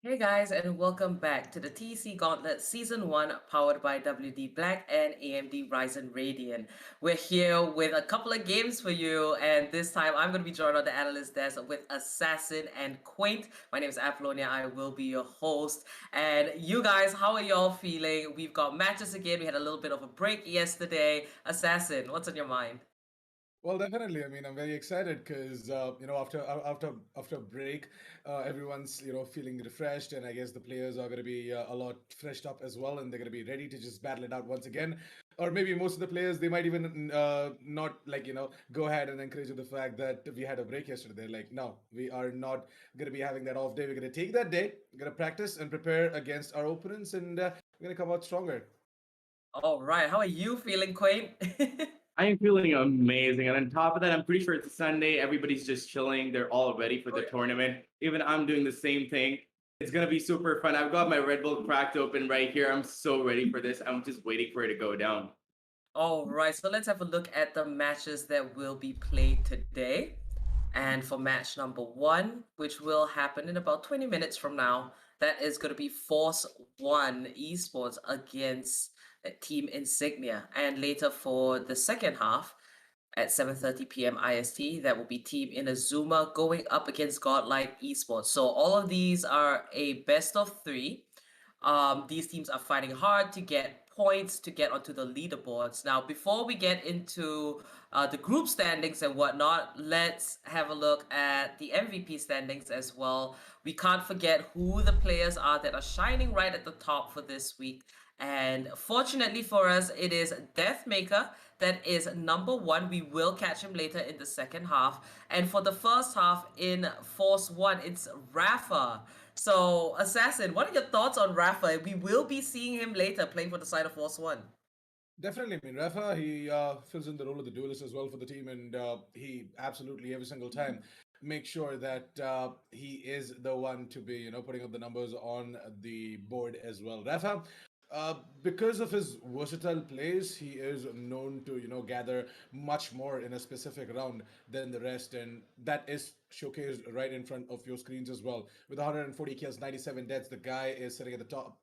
Hey guys, and welcome back to the TEC Gauntlet Season 1 powered by WD Black and AMD Ryzen Radeon. We're here with a couple of games for you, and this time I'm going to be joined on the analyst desk with Assassin and Quaint. My name is Apollonia, I will be your host. And you guys, how are y'all feeling? We've got matches again, we had a little bit of a break yesterday. Assassin, what's on your mind? Well, definitely. I mean, I'm very excited because after break, everyone's feeling refreshed, and I guess the players are going to be a lot freshed up as well, and they're going to be ready to just battle it out once again. Or maybe most of the players they might even not go ahead and encourage the fact that we had a break yesterday. They're like, no, we are not going to be having that off day. We're going to take that day, we're going to practice and prepare against our opponents, and we're going to come out stronger. All right, how are you feeling, Quaint? I am feeling amazing. And on top of that, I'm pretty sure it's a Sunday. Everybody's just chilling. They're all ready for the tournament. Even I'm doing the same thing. It's going to be super fun. I've got my Red Bull cracked open right here. I'm so ready for this. I'm just waiting for it to go down. All right, so let's have a look at the matches that will be played today. And for match number 1, which will happen in about 20 minutes from now, that is going to be Force 1 Esports against Team Insignia. And later for the second half, at 7:30 p.m. IST, that will be Team Inazuma going up against Godlike Esports. So all of these are a best of 3. These teams are fighting hard to get points to get onto the leaderboards. Now, before we get into the group standings and whatnot, let's have a look at the MVP standings as well. We can't forget who the players are that are shining right at the top for this week. And fortunately for us, it is Deathmaker that is number 1. We will catch him later in the second half. And for the first half in Force 1, it's Rafa. So, Assassin, what are your thoughts on Rafa? We will be seeing him later playing for the side of Force 1. Definitely. I mean, Rafa, he fills in the role of the duelist as well for the team, and he absolutely every single time makes sure that he is the one to be, putting up the numbers on the board as well. Rafa, because of his versatile plays, he is known to, gather much more in a specific round than the rest, and that is showcased right in front of your screens as well. With 140 kills, 97 deaths, the guy is sitting at the top,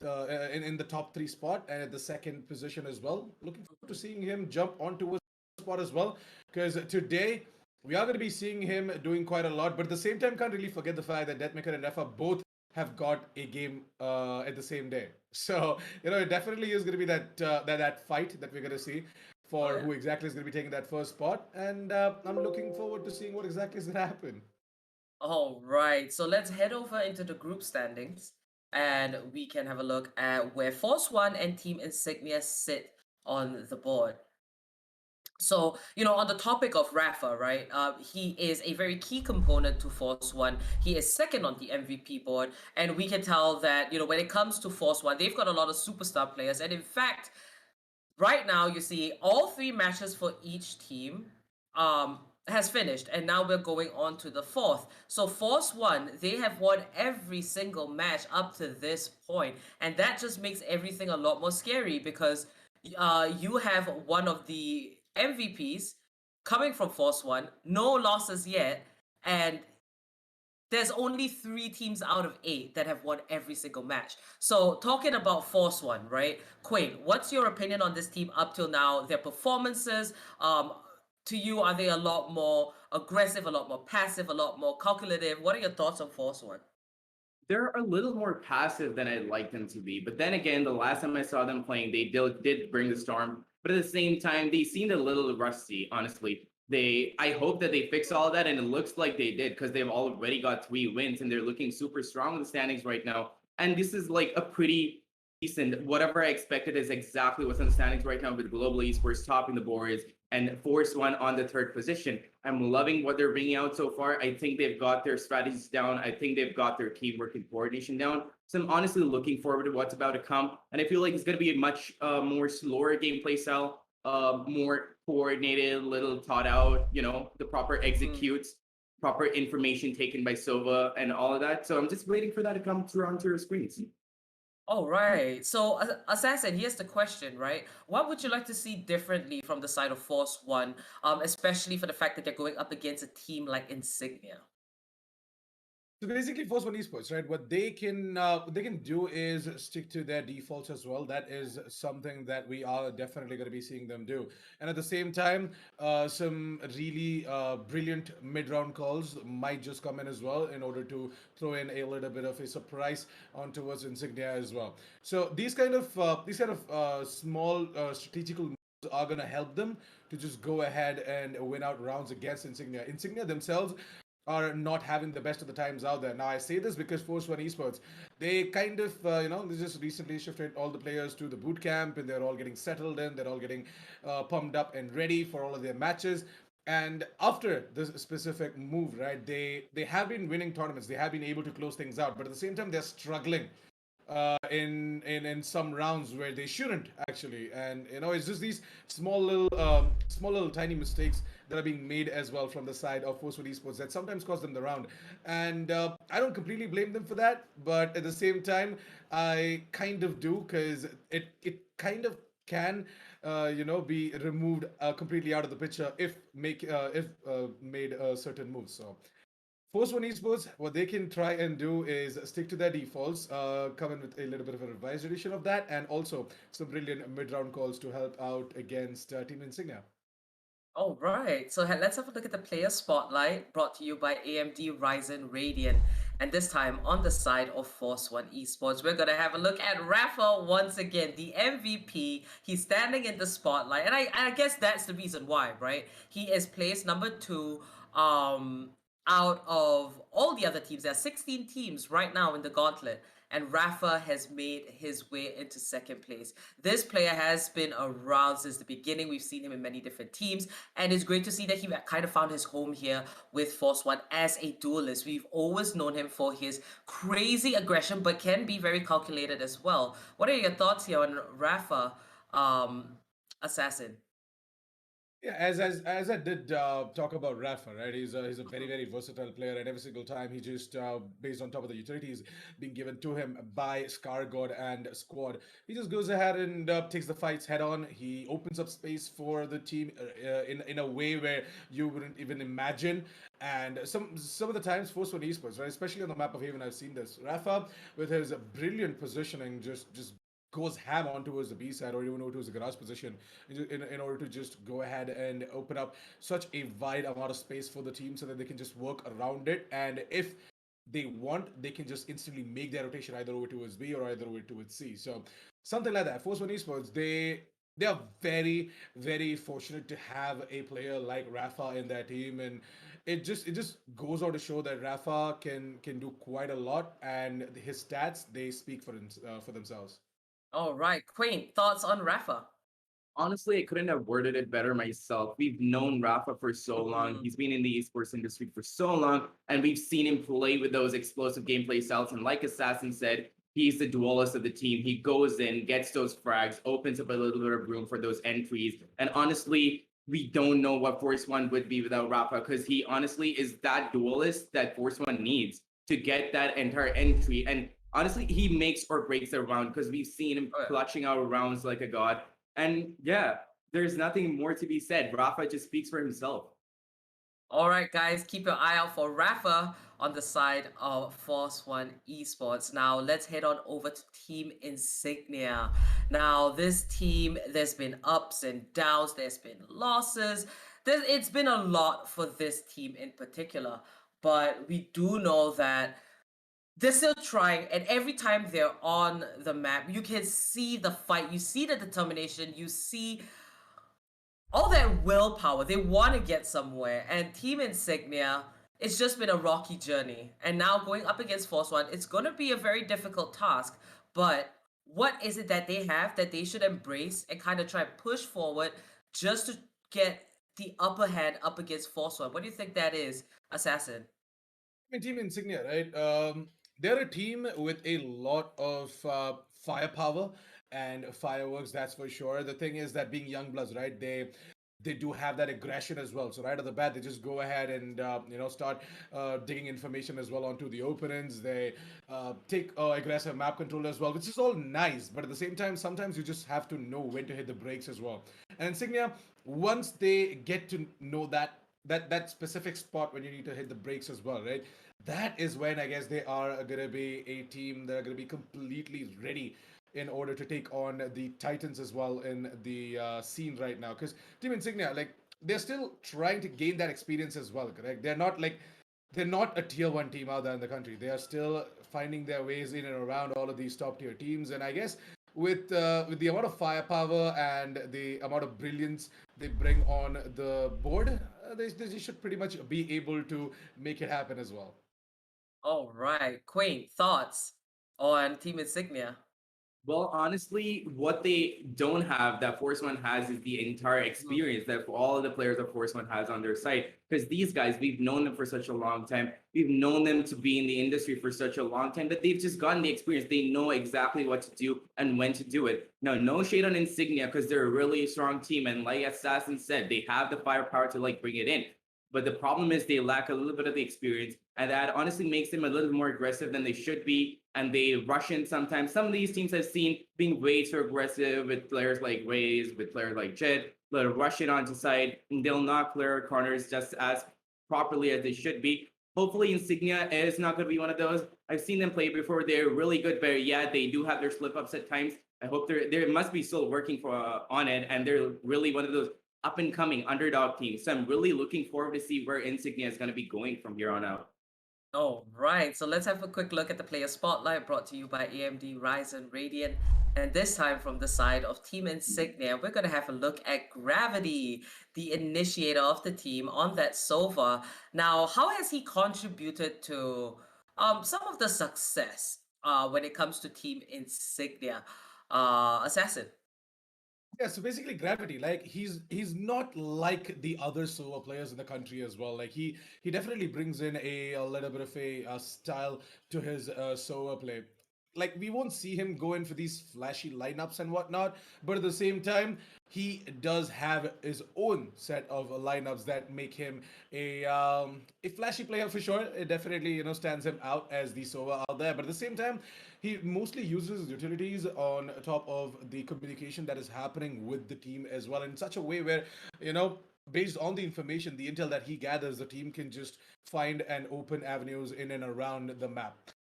in the top 3 spot, and at the second position as well. Looking forward to seeing him jump onto a spot as well, because today we are going to be seeing him doing quite a lot, but at the same time, can't really forget the fact that Deathmaker and Rafa both have got a game at the same day. So it definitely is going to be that fight that we're going to see for who exactly is going to be taking that first spot, and I'm looking forward to seeing what exactly is going to happen. All right, so let's head over into the group standings, and we can have a look at where Force 1 and Team Insignia sit on the board. So, on the topic of Rafa, right, he is a very key component to Force 1. He is second on the MVP board, and we can tell that, when it comes to Force 1, they've got a lot of superstar players. And in fact, right now, you see all 3 matches for each team has finished, and now we're going on to the 4th. So Force 1, they have won every single match up to this point, and that just makes everything a lot more scary because you have one of the MVPs coming from Force 1, no losses yet, and there's only 3 teams out of 8 that have won every single match. So talking about Force 1, right? Quain, what's your opinion on this team up till now? Their performances, to you, are they a lot more aggressive, a lot more passive, a lot more calculative? What are your thoughts on Force One? They're a little more passive than I'd like them to be. But then again, the last time I saw them playing, they did bring the storm. But at the same time, they seemed a little rusty, honestly. I hope that they fix all that, and it looks like they did because they've already got 3 wins and they're looking super strong in the standings right now. And this is like a pretty decent, whatever I expected is exactly what's in the standings right now with Global Esports topping the boards and Force One on the 3rd position. I'm loving what they're bringing out so far. I think they've got their strategies down. I think they've got their teamwork and coordination down. So I'm honestly looking forward to what's about to come. And I feel like it's going to be a much more slower gameplay style, more coordinated, little thought out, the proper executes, proper information taken by Sova and all of that. So I'm just waiting for that to come through onto your screens. All right. So, Assassin, here's the question, right? What would you like to see differently from the side of Force One, especially for the fact that they're going up against a team like Insignia? So basically, Force One Esports, right? What they can do is stick to their defaults as well. That is something that we are definitely going to be seeing them do. And at the same time, some really brilliant mid-round calls might just come in as well in order to throw in a little bit of a surprise on towards Insignia as well. So these kind of small strategical moves are going to help them to just go ahead and win out rounds against Insignia. Insignia themselves are not having the best of the times out there. Now, I say this because Force One Esports, they kind of, they just recently shifted all the players to the boot camp and they're all getting settled in, they're all getting pumped up and ready for all of their matches. And after this specific move, right, they have been winning tournaments, they have been able to close things out, but at the same time, they're struggling in some rounds where they shouldn't actually, and it's just these small little tiny mistakes that are being made as well from the side of Force One Esports that sometimes cost them the round. And I don't completely blame them for that, but at the same time, I kind of do, because it kind of can be removed completely out of the picture if made certain moves. So Force One Esports, what they can try and do is stick to their defaults, come in with a little bit of a revised edition of that, and also some brilliant mid-round calls to help out against Team Insignia. All right, so let's have a look at the player spotlight brought to you by AMD Ryzen Radeon. And this time on the side of Force One Esports, we're going to have a look at Rafa once again, the MVP. He's standing in the spotlight, and I guess that's the reason why, right? He is placed number 2 out of all the other teams. There are 16 teams right now in the Gauntlet, and Rafa has made his way into 2nd place. This player has been around since the beginning. We've seen him in many different teams, and it's great to see that he kind of found his home here with Force One as a duelist. We've always known him for his crazy aggression, but can be very calculated as well. What are your thoughts here on Rafa, Assassin? Yeah, as I did talk about Rafa, right? He's a very very versatile player, and every single time he just based on top of the utilities being given to him by Scar God and Squad, he just goes ahead and takes the fights head on. He opens up space for the team in a way where you wouldn't even imagine. And some of the times, Force One Esports, right, especially on the map of Haven, I've seen this. Rafa, with his brilliant positioning, just goes ham on towards the B side or even over towards the garage position in order to just go ahead and open up such a wide amount of space for the team so that they can just work around it. And if they want, they can just instantly make their rotation either over towards B or either over towards C. So something like that. Force One Esports, they are very very fortunate to have a player like Rafa in their team, and it just goes on to show that Rafa can do quite a lot, and his stats, they speak for themselves. All right, Quaint, thoughts on Rafa? Honestly, I couldn't have worded it better myself. We've known Rafa for so long. Mhm. He's been in the esports industry for so long, and we've seen him play with those explosive gameplay styles. And like Assassin said, he's the duelist of the team. He goes in, gets those frags, opens up a little bit of room for those entries. And honestly, we don't know what Force One would be without Rafa, because he honestly is that duelist that Force One needs to get that entire entry. And honestly, he makes or breaks the round, because we've seen him Oh, yeah. clutching out rounds like a god. And yeah, there's nothing more to be said. Rafa just speaks for himself. All right, guys, keep your eye out for Rafa on the side of Force One Esports. Now, let's head on over to Team Insignia. Now, this team, there's been ups and downs, there's been losses. it's been a lot for this team in particular, but we do know that they're still trying, and every time they're on the map, you can see the fight, you see the determination, you see all that willpower. They want to get somewhere. And Team Insignia, it's just been a rocky journey. And now going up against Force One, it's going to be a very difficult task. But what is it that they have that they should embrace and kind of try and push forward just to get the upper hand up against Force One? What do you think that is, Assassin? I mean, Team Insignia, right? They're a team with a lot of firepower and fireworks, that's for sure. The thing is that being young bloods, right? They do have that aggression as well. So right off the bat, they just go ahead and start digging information as well onto the opponents. They take aggressive map control as well, which is all nice. But at the same time, sometimes you just have to know when to hit the brakes as well. And Insignia, once they get to know that specific spot when you need to hit the brakes as well, right? That is when I guess they are going to be a team that are going to be completely ready in order to take on the Titans as well in the scene right now. Because Team Insignia, like, they're still trying to gain that experience as well, correct? They're not a tier one team out there in the country. They are still finding their ways in and around all of these top tier teams. And I guess with the amount of firepower and the amount of brilliance they bring on the board, they should pretty much be able to make it happen as well. All right. Queen, thoughts on Team Insignia? Well, honestly, what they don't have that Force One has is the entire experience that all of the players of Force One has on their side. Because these guys, we've known them for such a long time. We've known them to be in the industry for such a long time that they've just gotten the experience. They know exactly what to do and when to do it. Now, no shade on Insignia because they're a really strong team. And like Assassin said, they have the firepower to like bring it in. But the problem is they lack a little bit of the experience, and that honestly makes them a little more aggressive than they should be. And they rush in sometimes. Some of these teams I've seen being way too aggressive with players like Raze, with players like Jet. They'll rush it onto side, and they'll not clear corners just as properly as they should be. Hopefully, Insignia is not going to be one of those. I've seen them play before. They're really good, but yeah, they do have their slip ups at times. I hope they must be still working for on it, and they're really one of those up and coming underdog teams. So I'm really looking forward to see where Insignia is going to be going from here on out. All right, so let's have a quick look at the player spotlight brought to you by AMD Ryzen Radiant. And this time from the side of Team Insignia, we're going to have a look at Gravity, the initiator of the team on that Sova. Now, how has he contributed to some of the success when it comes to Team Insignia? Assassin. Yeah, so basically Gravity, like he's not like the other solo players in the country as well. Like he definitely brings in a little bit of a style to his solo play. Like we won't see him go in for these flashy lineups and whatnot, but at the same time, he does have his own set of lineups that make him a flashy player for sure. It definitely stands him out as the Sova out there, but at the same time, he mostly uses utilities on top of the communication that is happening with the team as well in such a way where based on the information, the intel that he gathers, the team can just find and open avenues in and around the map.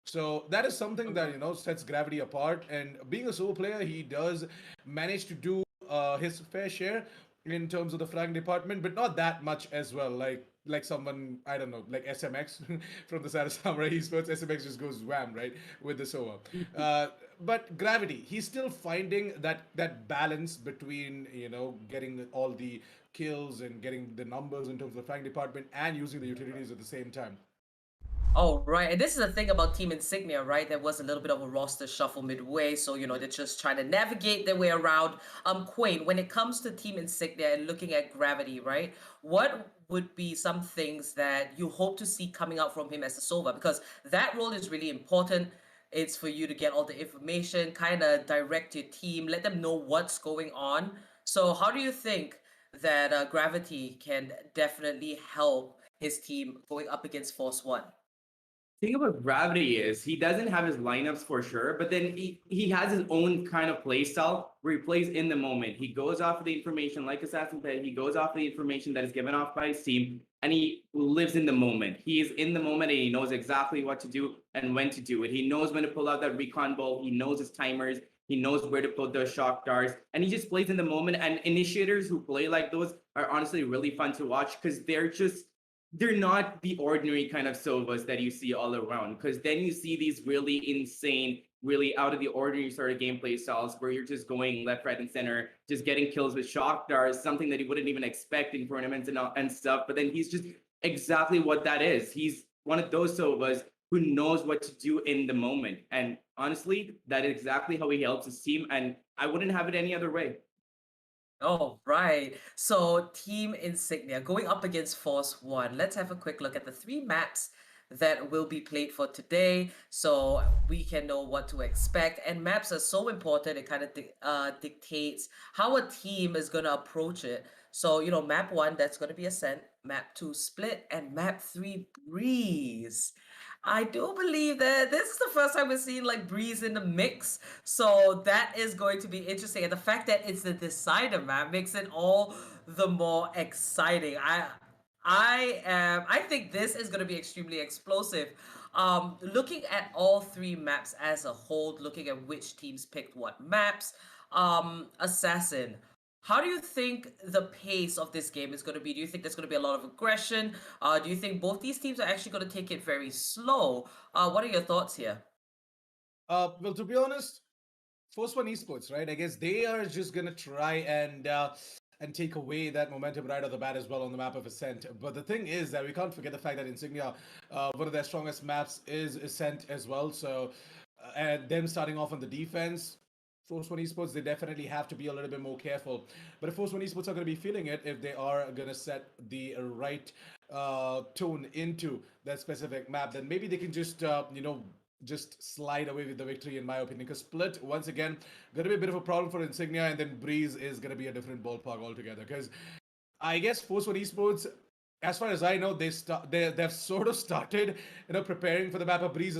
So that is something that sets Gravity apart. And being a solo player, he does manage to do his fair share in terms of the flag department, but not that much as well. Like someone I don't know, like SMX from the side of Samurai Esports, SMX just goes wham right with the Sova. But Gravity, he's still finding that balance between getting all the kills and getting the numbers in terms of the flag department and using the utilities at the same time. Oh, right. And this is the thing about Team Insignia, right? There was a little bit of a roster shuffle midway. So, they're just trying to navigate their way around. Quain, when it comes to Team Insignia and looking at Gravity, right? What would be some things that you hope to see coming out from him as a Sova? Because that role is really important. It's for you to get all the information, kind of direct your team, let them know what's going on. So, how do you think that Gravity can definitely help his team going up against Force One? Thing about Gravity is he doesn't have his lineups for sure, but then he has his own kind of play style where he plays in the moment. He goes off of the information, like Assassin said, he goes off the information that is given off by his team, and he lives in the moment. He is in the moment and he knows exactly what to do and when to do it. He knows when to pull out that recon bolt. He knows his timers. He knows where to put those shock darts, and he just plays in the moment. And initiators who play like those are honestly really fun to watch because they're not the ordinary kind of Sovas that you see all around. Because then you see these really insane, really out of the ordinary sort of gameplay styles where you're just going left, right, and center, just getting kills with shock darts, something that you wouldn't even expect in tournaments and stuff. But then he's just exactly what that is. He's one of those Sovas who knows what to do in the moment. And honestly, that is exactly how he helps his team. And I wouldn't have it any other way. Oh, right. So Team Insignia going up against Force One. Let's have a quick look at the three maps that will be played for today so we can know what to expect. And maps are so important. It kind of dictates how a team is going to approach it. So, map one, that's going to be Ascent, map two, Split, and map three, Breeze. I do believe that this is the first time we're seeing like Breeze in the mix, so that is going to be interesting. And the fact that it's the decider map makes it all the more exciting. I think this is going to be extremely explosive. Looking at all three maps as a whole, looking at which teams picked what maps, Assassin. How do you think the pace of this game is going to be? Do you think there's going to be a lot of aggression? Do you think both these teams are actually going to take it very slow? What are your thoughts here? Well, to be honest, Force One Esports, right? I guess they are just gonna try and take away that momentum right off the bat as well on the map of Ascent. But the thing is that we can't forget the fact that Insignia, one of their strongest maps is Ascent as well. So, and them starting off on the defense, Force One Esports, they definitely have to be a little bit more careful. But if Force One Esports are going to be feeling it, if they are going to set the right tone into that specific map, then maybe they can just, just slide away with the victory, in my opinion. Because Split, once again, going to be a bit of a problem for Insignia, and then Breeze is going to be a different ballpark altogether. Because I guess Force One Esports, as far as I know, they've sort of started, preparing for the map of Breeze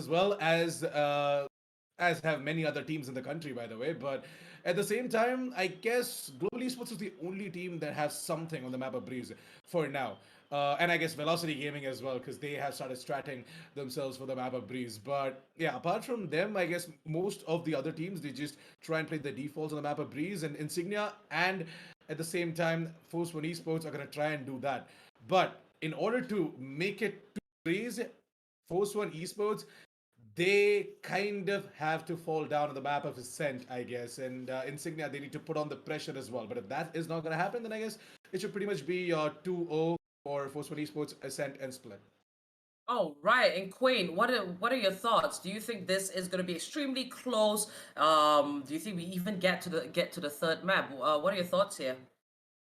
as have many other teams in the country, by the way. But at the same time, I guess Global Esports is the only team that has something on the map of Breeze for now. And I guess Velocity Gaming as well, because they have started stratting themselves for the map of Breeze. But yeah, apart from them, I guess most of the other teams, they just try and play the defaults on the map of Breeze and Insignia. And at the same time, Force One Esports are going to try and do that. But in order to make it to Breeze, Force One Esports, they kind of have to fall down on the map of Ascent, I guess. And Insignia, they need to put on the pressure as well. But if that is not going to happen, then I guess it should pretty much be 2-0 for Force One Esports, Ascent, and Split. Oh, right. And Quayne, what are your thoughts? Do you think this is going to be extremely close? Do you think we even get to the third map? What are your thoughts here?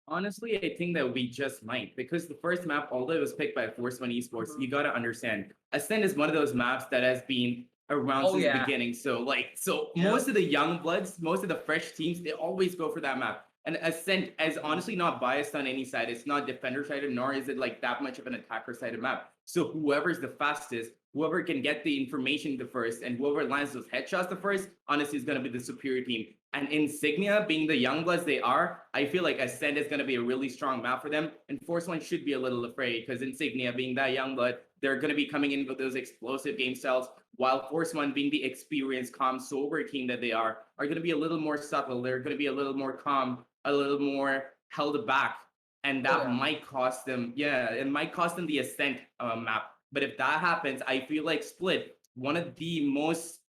Honestly, I think that we just might because the first map, although it was picked by Force One Esports, you gotta understand Ascent is one of those maps that has been around Oh since the yeah. beginning. So Yeah. most of the young bloods, most of the fresh teams, they always go for that map. And Ascent is honestly not biased on any side. It's not defender sided, nor is it like that much of an attacker sided map. So whoever's the fastest, whoever can get the information the first, and whoever lands those headshots the first, honestly, is gonna be the superior team. And Insignia, being the young bloods they are, I feel like Ascent is going to be a really strong map for them. And Force One should be a little afraid because Insignia, being that young blood, they're going to be coming in with those explosive game styles, while Force One, being the experienced, calm, sober team that they are going to be a little more subtle. They're going to be a little more calm, a little more held back. And that might cost them, it might cost them the Ascent map. But if that happens, I feel like Split, one of the most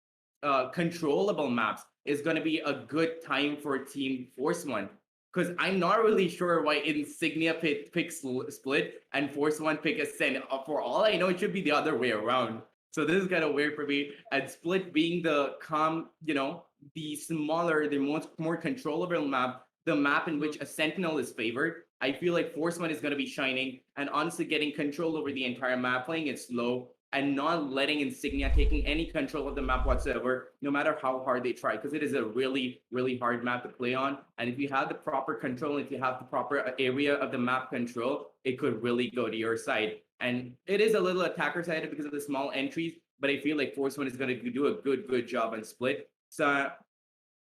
controllable maps, is going to be a good time for Team Force One. Because I'm not really sure why Insignia picks Split and Force One pick Ascent. For all I know, it should be the other way around. So this is kind of weird for me. And Split being the calm, the smaller, the more controllable map, the map in which a Sentinel is favored, I feel like Force One is going to be shining and honestly getting control over the entire map, playing it slow, and not letting Insignia taking any control of the map whatsoever, no matter how hard they try, because it is a really, really hard map to play on. And if you have the proper control, if you have the proper area of the map control, it could really go to your side. And it is a little attacker sided because of the small entries, but I feel like Force One is going to do a good job on Split. So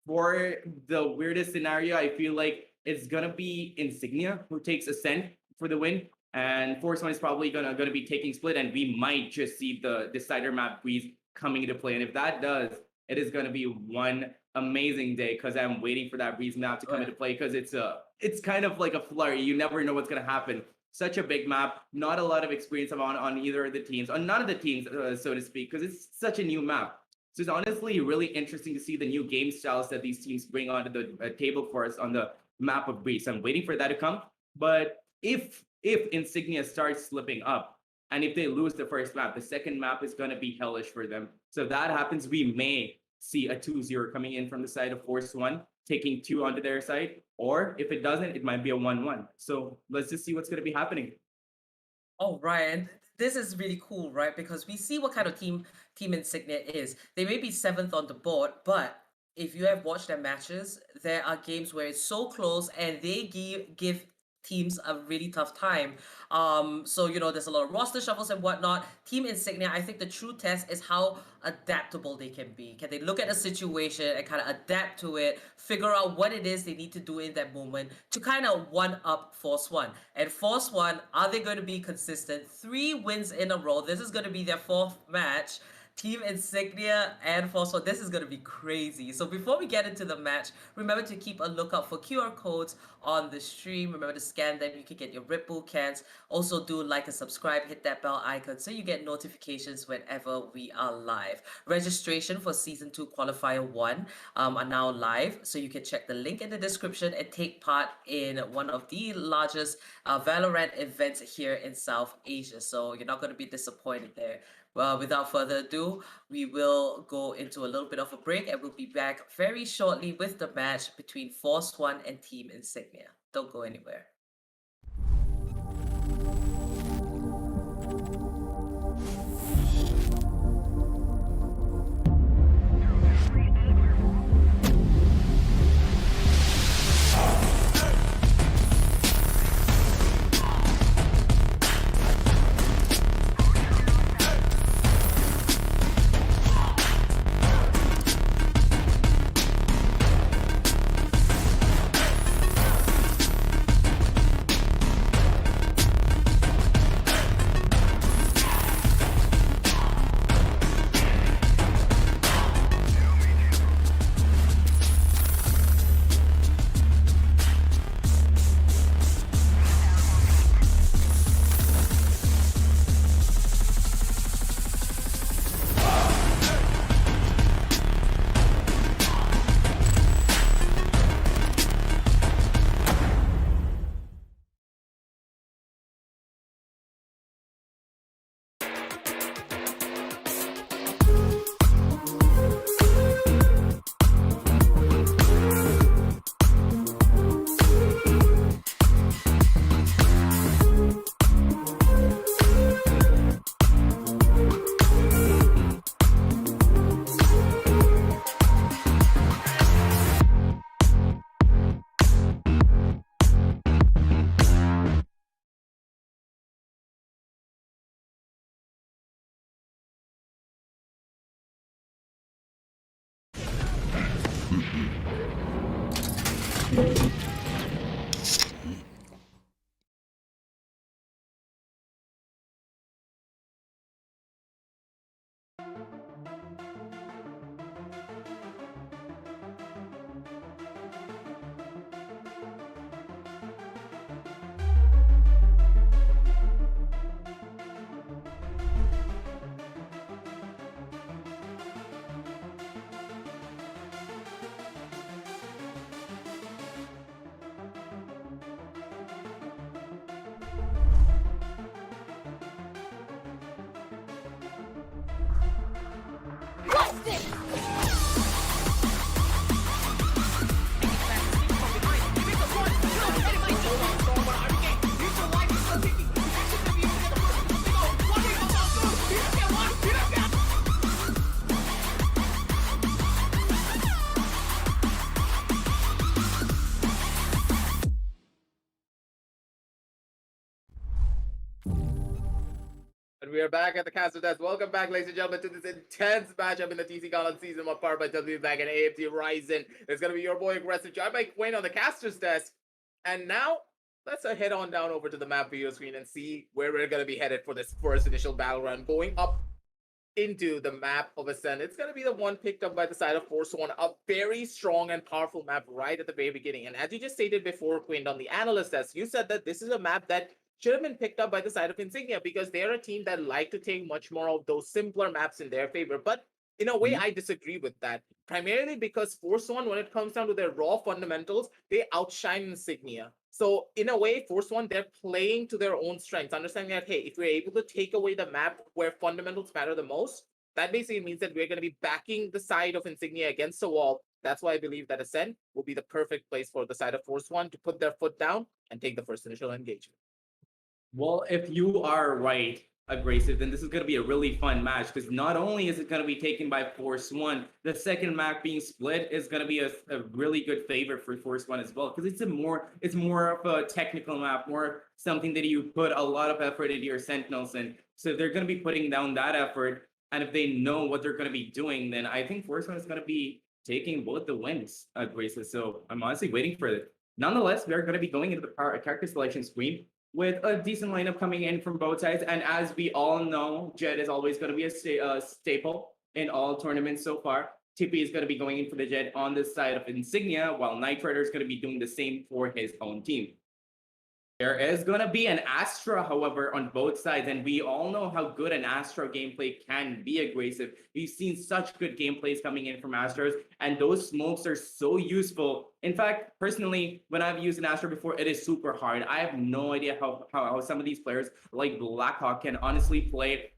for the weirdest scenario, I feel like it's going to be Insignia who takes Ascent for the win. And Force One is probably gonna be taking Split, and we might just see the decider map Breeze coming into play. And if that does, it is gonna be one amazing day because I'm waiting for that Breeze map to come into play because it's kind of like a flurry. You never know what's gonna happen. Such a big map, not a lot of experience on either of the teams, on none of the teams, so to speak, because it's such a new map. So it's honestly really interesting to see the new game styles that these teams bring onto the table for us on the map of Breeze. I'm waiting for that to come. But if Insignia starts slipping up, and if they lose the first map, the second map is going to be hellish for them. So if that happens, we may see a 2-0 coming in from the side of Force One, taking 2 onto their side. Or if it doesn't, it might be a 1-1. So let's just see what's going to be happening. Oh, Ryan, this is really cool, right? Because we see what kind of team Insignia is. They may be 7th on the board, but if you have watched their matches, there are games where it's so close and they give teams a really tough time. So there's a lot of roster shuffles and whatnot. Team Insignia, I think the true test is how adaptable they can be. Can they look at a situation and kind of adapt to it, figure out what it is they need to do in that moment to kind of one up Force One? And Force One, are they going to be consistent? 3 wins in a row. This is going to be their 4th match. Team Insignia and Force One. This is going to be crazy. So before we get into the match, remember to keep a lookout for QR codes on the stream. Remember to scan them. You can get your Red Bull cans. Also do like and subscribe. Hit that bell icon so you get notifications whenever we are live. Registration for Season 2 Qualifier 1 are now live. So you can check the link in the description and take part in one of the largest Valorant events here in South Asia. So you're not going to be disappointed there. Well, without further ado, we will go into a little bit of a break and we'll be back very shortly with the match between Force One and Team Insignia. Don't go anywhere. And we are back at the caster desk. Welcome back, ladies and gentlemen, to this intense matchup in the TEC Gauntlet Season 1, powered by W Back and AMT Ryzen. It's going to be your boy, Aggressive Joy by Quinn on the caster's desk. And now, let's head on down over to the map video screen and see where we're going to be headed for this first initial battle run. Going up into the map of Ascent. It's going to be the one picked up by the side of Force One, a very strong and powerful map right at the very beginning. And as you just stated before, Quinn, on the analyst test, you said that this is a map that should have been picked up by the side of Insignia because they're a team that like to take much more of those simpler maps in their favor. But in a way, I disagree with that. Primarily because Force One, when it comes down to their raw fundamentals, they outshine Insignia. So in a way, Force One, they're playing to their own strengths, understanding that, hey, if we're able to take away the map where fundamentals matter the most, that basically means that we're going to be backing the side of Insignia against the wall. That's why I believe that Ascent will be the perfect place for the side of Force One to put their foot down and take the first initial engagement. Well, if you are right, Abrasive, then this is going to be a really fun match because not only is it going to be taken by Force One, the second map being split is going to be a really good favor for Force One as well because it's more of a technical map, more something that you put a lot of effort into your Sentinels in. So they're going to be putting down that effort, and if they know what they're going to be doing, then I think Force One is going to be taking both the wins, Abrasive. So I'm honestly waiting for it. Nonetheless, we're going to be going into the character selection screen with a decent lineup coming in from both sides. And as we all know, Jett is always going to be a staple in all tournaments so far. TP is going to be going in for the Jett on the side of Insignia, while Knight Rider is going to be doing the same for his own team. There is going to be an Astra, however, on both sides, and we all know how good an Astra gameplay can be aggressive. We've seen such good gameplays coming in from Astros, and those smokes are so useful. In fact, personally, when I've used an Astra before, it is super hard. I have no idea how some of these players like Blackhawk can honestly play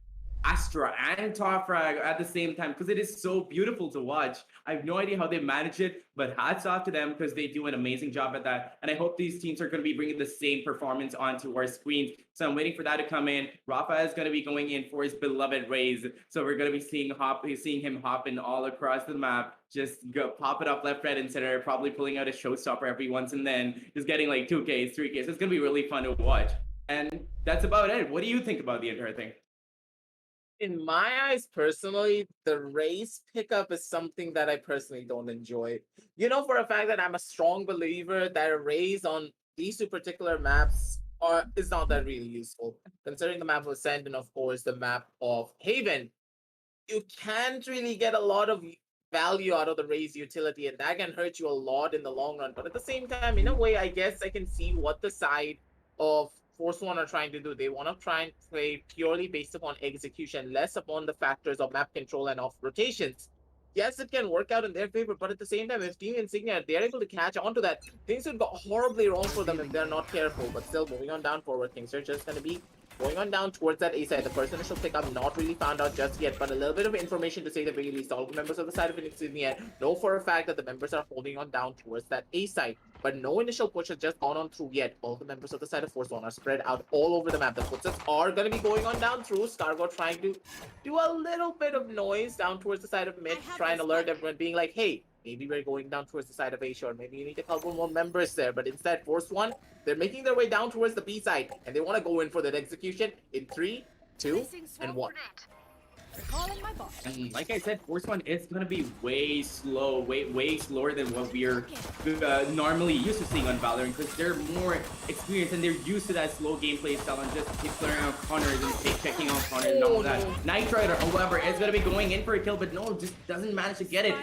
Astra and Top Frag at the same time because it is so beautiful to watch. I have no idea how they manage it, but hats off to them because they do an amazing job at that. And I hope these teams are going to be bringing the same performance onto our screens. So I'm waiting for that to come in. Rafa is going to be going in for his beloved Raze. So we're going to be seeing him hopping all across the map. Just go pop it up left, right, and center, probably pulling out a showstopper every once and then, just getting like 2Ks, 3Ks. So it's going to be really fun to watch. And that's about it. What do you think about the entire thing? In my eyes, personally, the race pickup is something that I personally don't enjoy. You know, for a fact that I'm a strong believer that a race on these two particular maps is not that really useful. Considering the map of Ascent and, of course, the map of Haven, you can't really get a lot of value out of the race utility, and that can hurt you a lot in the long run. But at the same time, in a way, I guess I can see what the side of Force One are trying to do. They want to try and play purely based upon execution, less upon the factors of map control and off rotations. Yes, it can work out in their favor, but at the same time, if Team Insignia, they're able to catch on to that, things would go horribly wrong for them if they're not careful. But still, moving on down forward, things are just going to be going on down towards that A side. The first initial pickup not really found out just yet, but a little bit of information to say the very least. All the members of the side of Insignia know for a fact that the members are holding on down towards that A side. But no initial push has just gone on through yet. All the members of the side of Force One are spread out all over the map. The footsteps are going to be going on down through. Scargo trying to do a little bit of noise down towards the side of mid, trying to alert everyone, being like, hey, maybe we're going down towards the side of A shore. Maybe you need a couple more members there. But instead, Force One, they're making their way down towards the B side, and they want to go in for that execution in 3, 2, and 1. And like I said, Force One is going to be way slow, way slower than what we're normally used to seeing on Valorant because they're more experienced and they're used to that slow gameplay style and just keep clearing out corners and checking out corners and all that. Knight Rider, however, is going to be going in for a kill, but no, just doesn't manage to get it.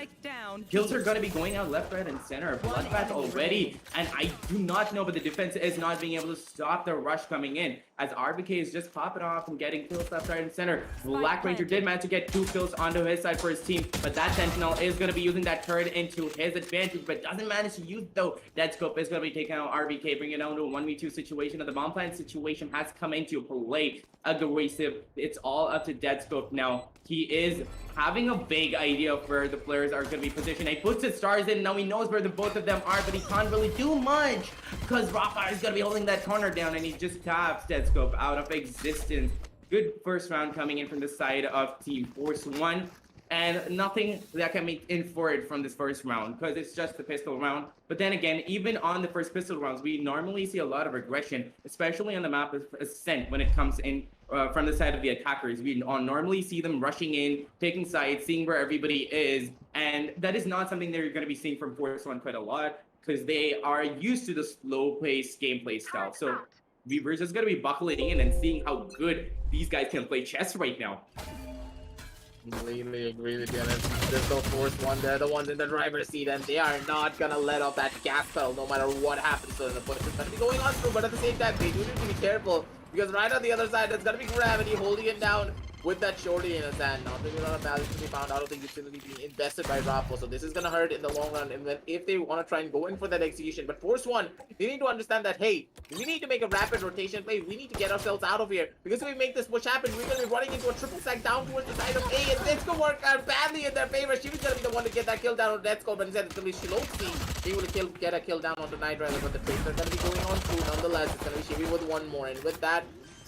Kills are going to be going out left, right, and center. Bloodbath already, and I do not know, but the defense is not being able to stop the rush coming in as RBK is just popping off and getting kills left, right, and center. Black Ranger did manage to get 2 kills onto his side for his team, but that Sentinel is going to be using that turret into his advantage, but doesn't manage to use though. Deadscope is going to be taking out RBK, bringing it down to a 1v2 situation, and the bomb plant situation has come into play. Aggressive. It's all up to Deadscope now. He is having a vague idea of where the players are going to be positioned. He puts his stars in. Now he knows where the both of them are, but he can't really do much because Rafa is going to be holding that corner down, and he just taps Deadscope out of existence. Good first round coming in from the side of Team Force One. And nothing that can make in for it from this first round because it's just the pistol round. But then again, even on the first pistol rounds, we normally see a lot of aggression, especially on the map of Ascent when it comes in from the side of the attackers. We normally see them rushing in, taking sides, seeing where everybody is. And that is not something they're going to be seeing from Force One quite a lot because they are used to the slow-paced gameplay style. So we're just going to be buckling in and seeing how good these guys can play chess right now. Completely agree with you. And there's the fourth one. They're the ones in the driver's seat, and they are not gonna let off that gas pedal no matter what happens. So the push is gonna be going on through, but at the same time, they do need to be careful because right on the other side, there's gonna be Gravity holding it down with that shorty in his hand. Not really a lot of balance to be found out of the utility being invested by Raffle. So this is gonna hurt in the long run, and then if they want to try and go in for that execution. But Force One, they need to understand that hey, we need to make a rapid rotation play. We need to get ourselves out of here because if we make this push happen, we're gonna be running into a triple stack down towards the side of A, and it's gonna work out badly in their favor. She was gonna be the one to get that kill down on Death Score, but instead it's gonna be Shiloxi. She will get a kill down on the Night Rider, but the trades are gonna be going on through nonetheless. It's gonna be Shivi with one more, and with that,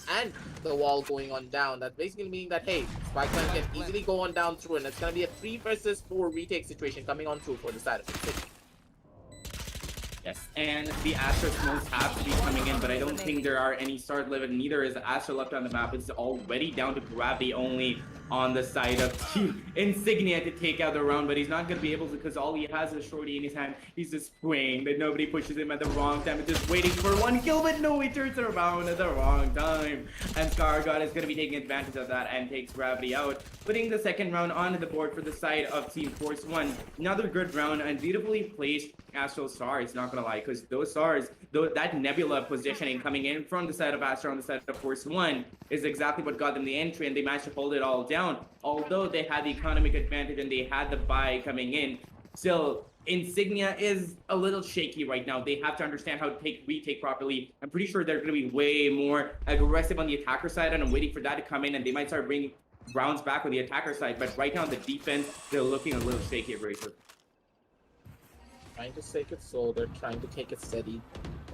and the wall going on down, that's basically meaning that hey, Spikeman can easily go on down through, and it's gonna be a 3 versus 4 retake situation coming on through for the side of the city. Yes, and the Astra smokes have to be coming in, but I don't think there are any start limit. Neither is Astra left on the map. It's already down to Gravity only on the side of Team Insignia to take out the round, but he's not going to be able to because all he has is a shorty in his hand. He's just praying that nobody pushes him at the wrong time and just waiting for one kill, but no, he turns around at the wrong time. And ScarGod is going to be taking advantage of that and takes Gravity out, putting the second round onto the board for the side of Team Force One. Another good round and beautifully placed Astral Stars, not going to lie, because those stars, that Nebula positioning coming in from the side of Astra on the side of Force One is exactly what got them the entry, and they managed to hold it all down. Although they had the economic advantage and they had the buy coming in, still Insignia is a little shaky right now. They have to understand how to retake properly. I'm pretty sure they're going to be way more aggressive on the attacker side, and I'm waiting for that to come in, and they might start bringing rounds back on the attacker side. But right now on the defense, they're looking a little shaky, Abrasive. Trying to take it slow, they're trying to take it steady.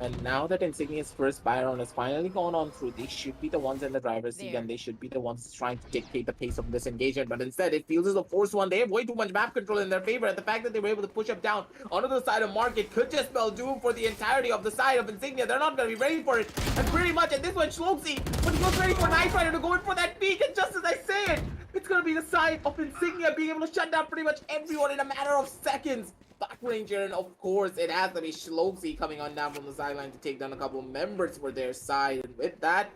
And now that Insignia's first buy round has finally gone on through, they should be the ones in the driver's seat and they should be the ones trying to dictate the pace of this engagement. But instead, it feels as though Force One, they have way too much map control in their favor. And the fact that they were able to push up down onto the side of Market could just spell doom for the entirety of the side of Insignia. They're not going to be ready for it. And pretty much, and this one, Shloxi, but he was ready for Night Rider to go in for that peak. And just as I say it, it's going to be the side of Insignia being able to shut down pretty much everyone in a matter of seconds. Black Ranger, and of course it has to be Shloxi coming on down from the sideline to take down a couple of members for their side. And with that,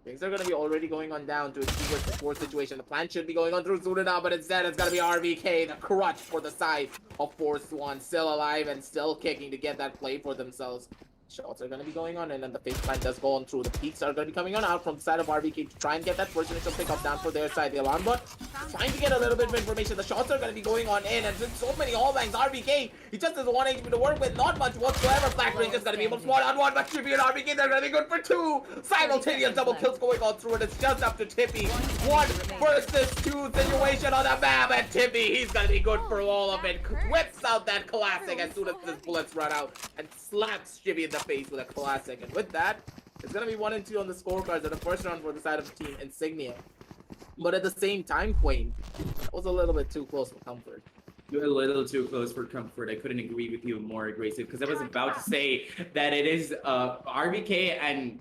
things are going to be already going on down to a 2 versus 4 situation. The plan should be going on through sooner now, but instead it's going to be RVK, the crutch for the side of Force One, still alive and still kicking to get that play for themselves. Shots are going to be going on, and then the face plant does go on through. The peaks are going to be coming on out from the side of RVK to try and get that first initial pickup down for their side. The alarm bot trying to get a little bit of information. The shots are going to be going on in, and just so many all bangs. RVK, he just has 1 HP to work with, not much whatsoever. Black Ranger's going to be able to spawn on 1, but Tippy and RVK, they're going to be good for 2. Simultaneous double kills going on through, and it's just up to Tippy. 1 versus 2 situation on the map, and Tippy, he's going to be good for all of it. Whips out that classic as soon as his bullets run out, and slaps Chibi in the face with a classic. And with that, it's going to be 1 and 2 on the scorecards at the first round for the side of Team Insignia. But at the same time, Quain, that was a little bit too close for comfort. You're a little too close for comfort. I couldn't agree with you more, Abrasive, because I was about to say that it is RVK and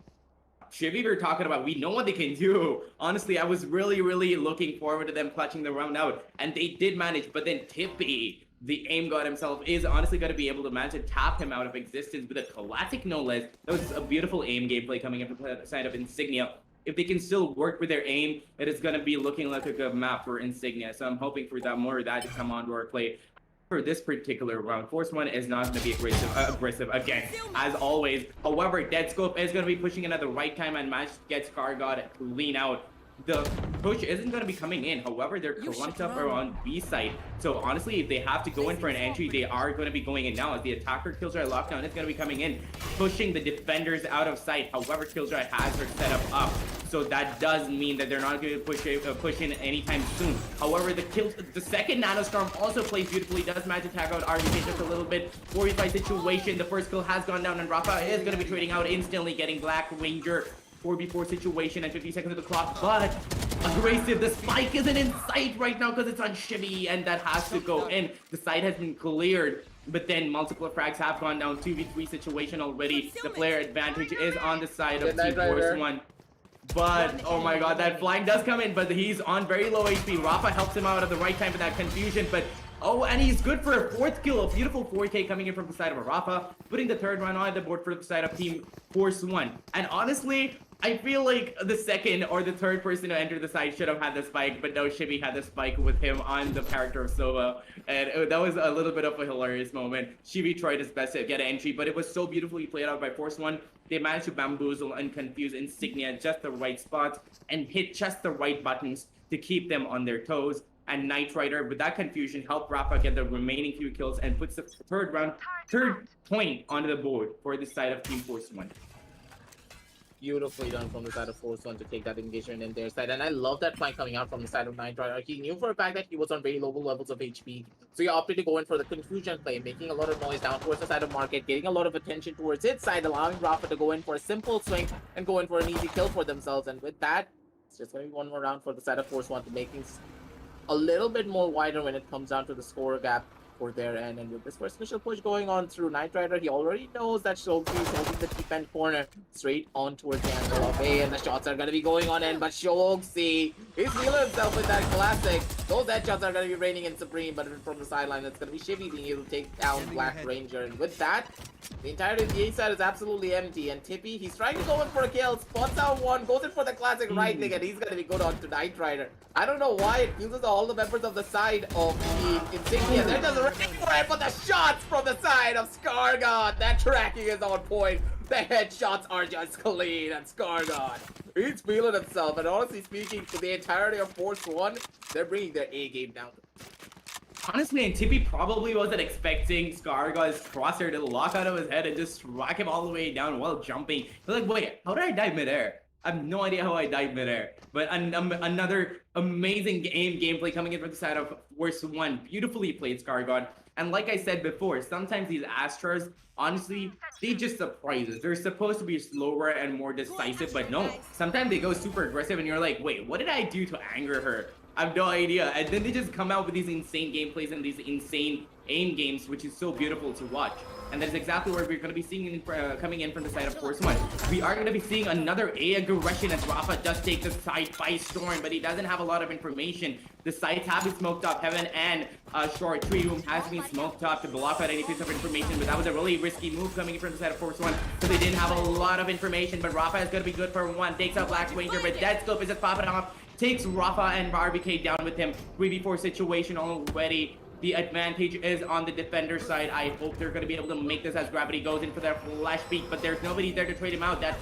Shivi we're talking about. We know what they can do. Honestly, I was really looking forward to them clutching the round out, and they did manage. But then Tippy, the aim god himself, is honestly going to be able to manage to tap him out of existence with a classic no less. That was a beautiful aim gameplay coming up from the side of Insignia. If they can still work with their aim, it is going to be looking like a good map for Insignia. So I'm hoping for that more of that to come onto our play for this particular round. Force One is not going to be aggressive again, as always. However, Dead Scope is going to be pushing in at the right time and managed to get ScarGod to lean out. The push isn't going to be coming in. However, they're clumped up around B side. So honestly, if they have to go in for an entry, they are going to be going in now. As the attacker Killjoy lockdown is going to be coming in, pushing the defenders out of sight. However, Killjoy has her setup up. So that does mean that they're not going to push in anytime soon. However, the second Nanostorm also plays beautifully. Does manage to tag out RVK just a little bit. 45 situation. The first kill has gone down, and Rafa is going to be trading out instantly, getting Black Ranger. 4v4 situation and 50 seconds of the clock, but Abrasive, the spike isn't in sight right now because it's on Shimmy, and that has to go in. The site has been cleared, but then multiple frags have gone down. 2v3 situation already. The player advantage is on the side of Team Force One. But, oh my god, that flying does come in, but he's on very low HP. Rafa helps him out at the right time with that confusion, but Oh, and he's good for a 4th kill. A beautiful 4K coming in from the side of Rafa, putting the 3rd round on the board for the side of Team Force 1. And honestly, I feel like the 2nd or the 3rd person to enter the side should have had the spike, but no, Shibby had the spike with him on the character of Sova. And that was a little bit of a hilarious moment. Shibby tried his best to get an entry, but it was so beautifully played out by Force 1. They managed to bamboozle and confuse Insignia at just the right spots and hit just the right buttons to keep them on their toes. And Knight Rider, with that confusion, helped Rafa get the remaining few kills and puts the 3rd point onto the board for the side of Team Force 1. Beautifully done from the side of Force 1 to take that engagement in their side. And I love that flank coming out from the side of Knight Rider. He knew for a fact that he was on very low levels of HP. So he opted to go in for the confusion play, making a lot of noise down towards the side of Market, getting a lot of attention towards its side, allowing Rafa to go in for a simple swing and go in for an easy kill for themselves. And with that, it's just going to be one more round for the side of Force 1 to make things a little bit more wider when it comes down to the score gap for their end. And with this first initial push going on through Knight Rider, he already knows that Shogi is holding the deep end corner straight on towards the angle of A, and the shots are going to be going on in, but Shogi is feeling himself with that classic. Those headshots are going to be raining in Supreme, but from the sideline, it's going to be Shivy being able to take down Black Ranger. And with that, the entirety of the A side is absolutely empty, and Tippy, he's trying to go in for a kill, spots out one, goes in for the classic right click, and he's going to be good on to Knight Rider. I don't know why it feels as though all the members of the side of the Insignia, they're just running for it, but the shots from the side of Scargod, that tracking is on point. The headshots are just clean, and Scargod, he's feeling himself. And honestly speaking, for the entirety of Force 1, they're bringing their A game down. Honestly, and Tippy probably wasn't expecting Scargod's crosshair to lock out of his head and just rock him all the way down while jumping. He's like, wait, how did I die midair? I have no idea how I died midair. But another amazing gameplay coming in from the side of Force 1. Beautifully played, Scargod. And like I said before, sometimes these Astras, honestly, they just surprise us. They're supposed to be slower and more decisive, but no. Sometimes they go super aggressive and you're like, wait, what did I do to anger her? I have no idea. And then they just come out with these insane gameplays and these insane aim games, which is so beautiful to watch. And that's exactly where we're going to be seeing coming in from the side of Force 1. We are going to be seeing another A aggression as Rafa does take the side by storm, but he doesn't have a lot of information. The sides have been smoked up. Heaven and Short Tree Room has been smoked up to block out any piece of information, but that was a really risky move coming in from the side of Force 1 because they didn't have a lot of information. But Rafa is going to be good for one. Takes out Black Ranger, but Dead Scope is just popping off. Takes Rafa and RBK down with him. 3v4 situation already. The advantage is on the defender side. I hope they're going to be able to make this as Gravity goes in for their flash beat, but there's nobody there to trade him out. That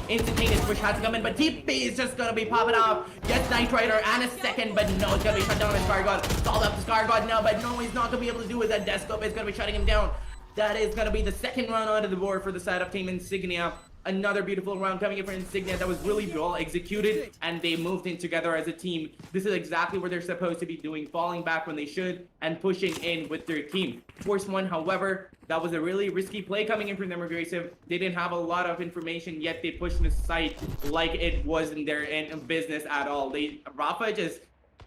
instantaneous push has to come in, but TP is just going to be popping off. Gets Knight Rider and a second, but no, it's going to be shut down by Scargod. Stalled up to Scargod now, but no, he's not going to be able to do it. That Death Scope is going to be shutting him down. That is going to be the second run onto the board for the side of Team Insignia. Another beautiful round coming in for Insignia that was really well executed, and they moved in together as a team. This is exactly what they're supposed to be doing, falling back when they should and pushing in with their team. Force 1, however, that was a really risky play coming in from them aggressive. They didn't have a lot of information, yet they pushed the site like it wasn't their business at all. Rafa just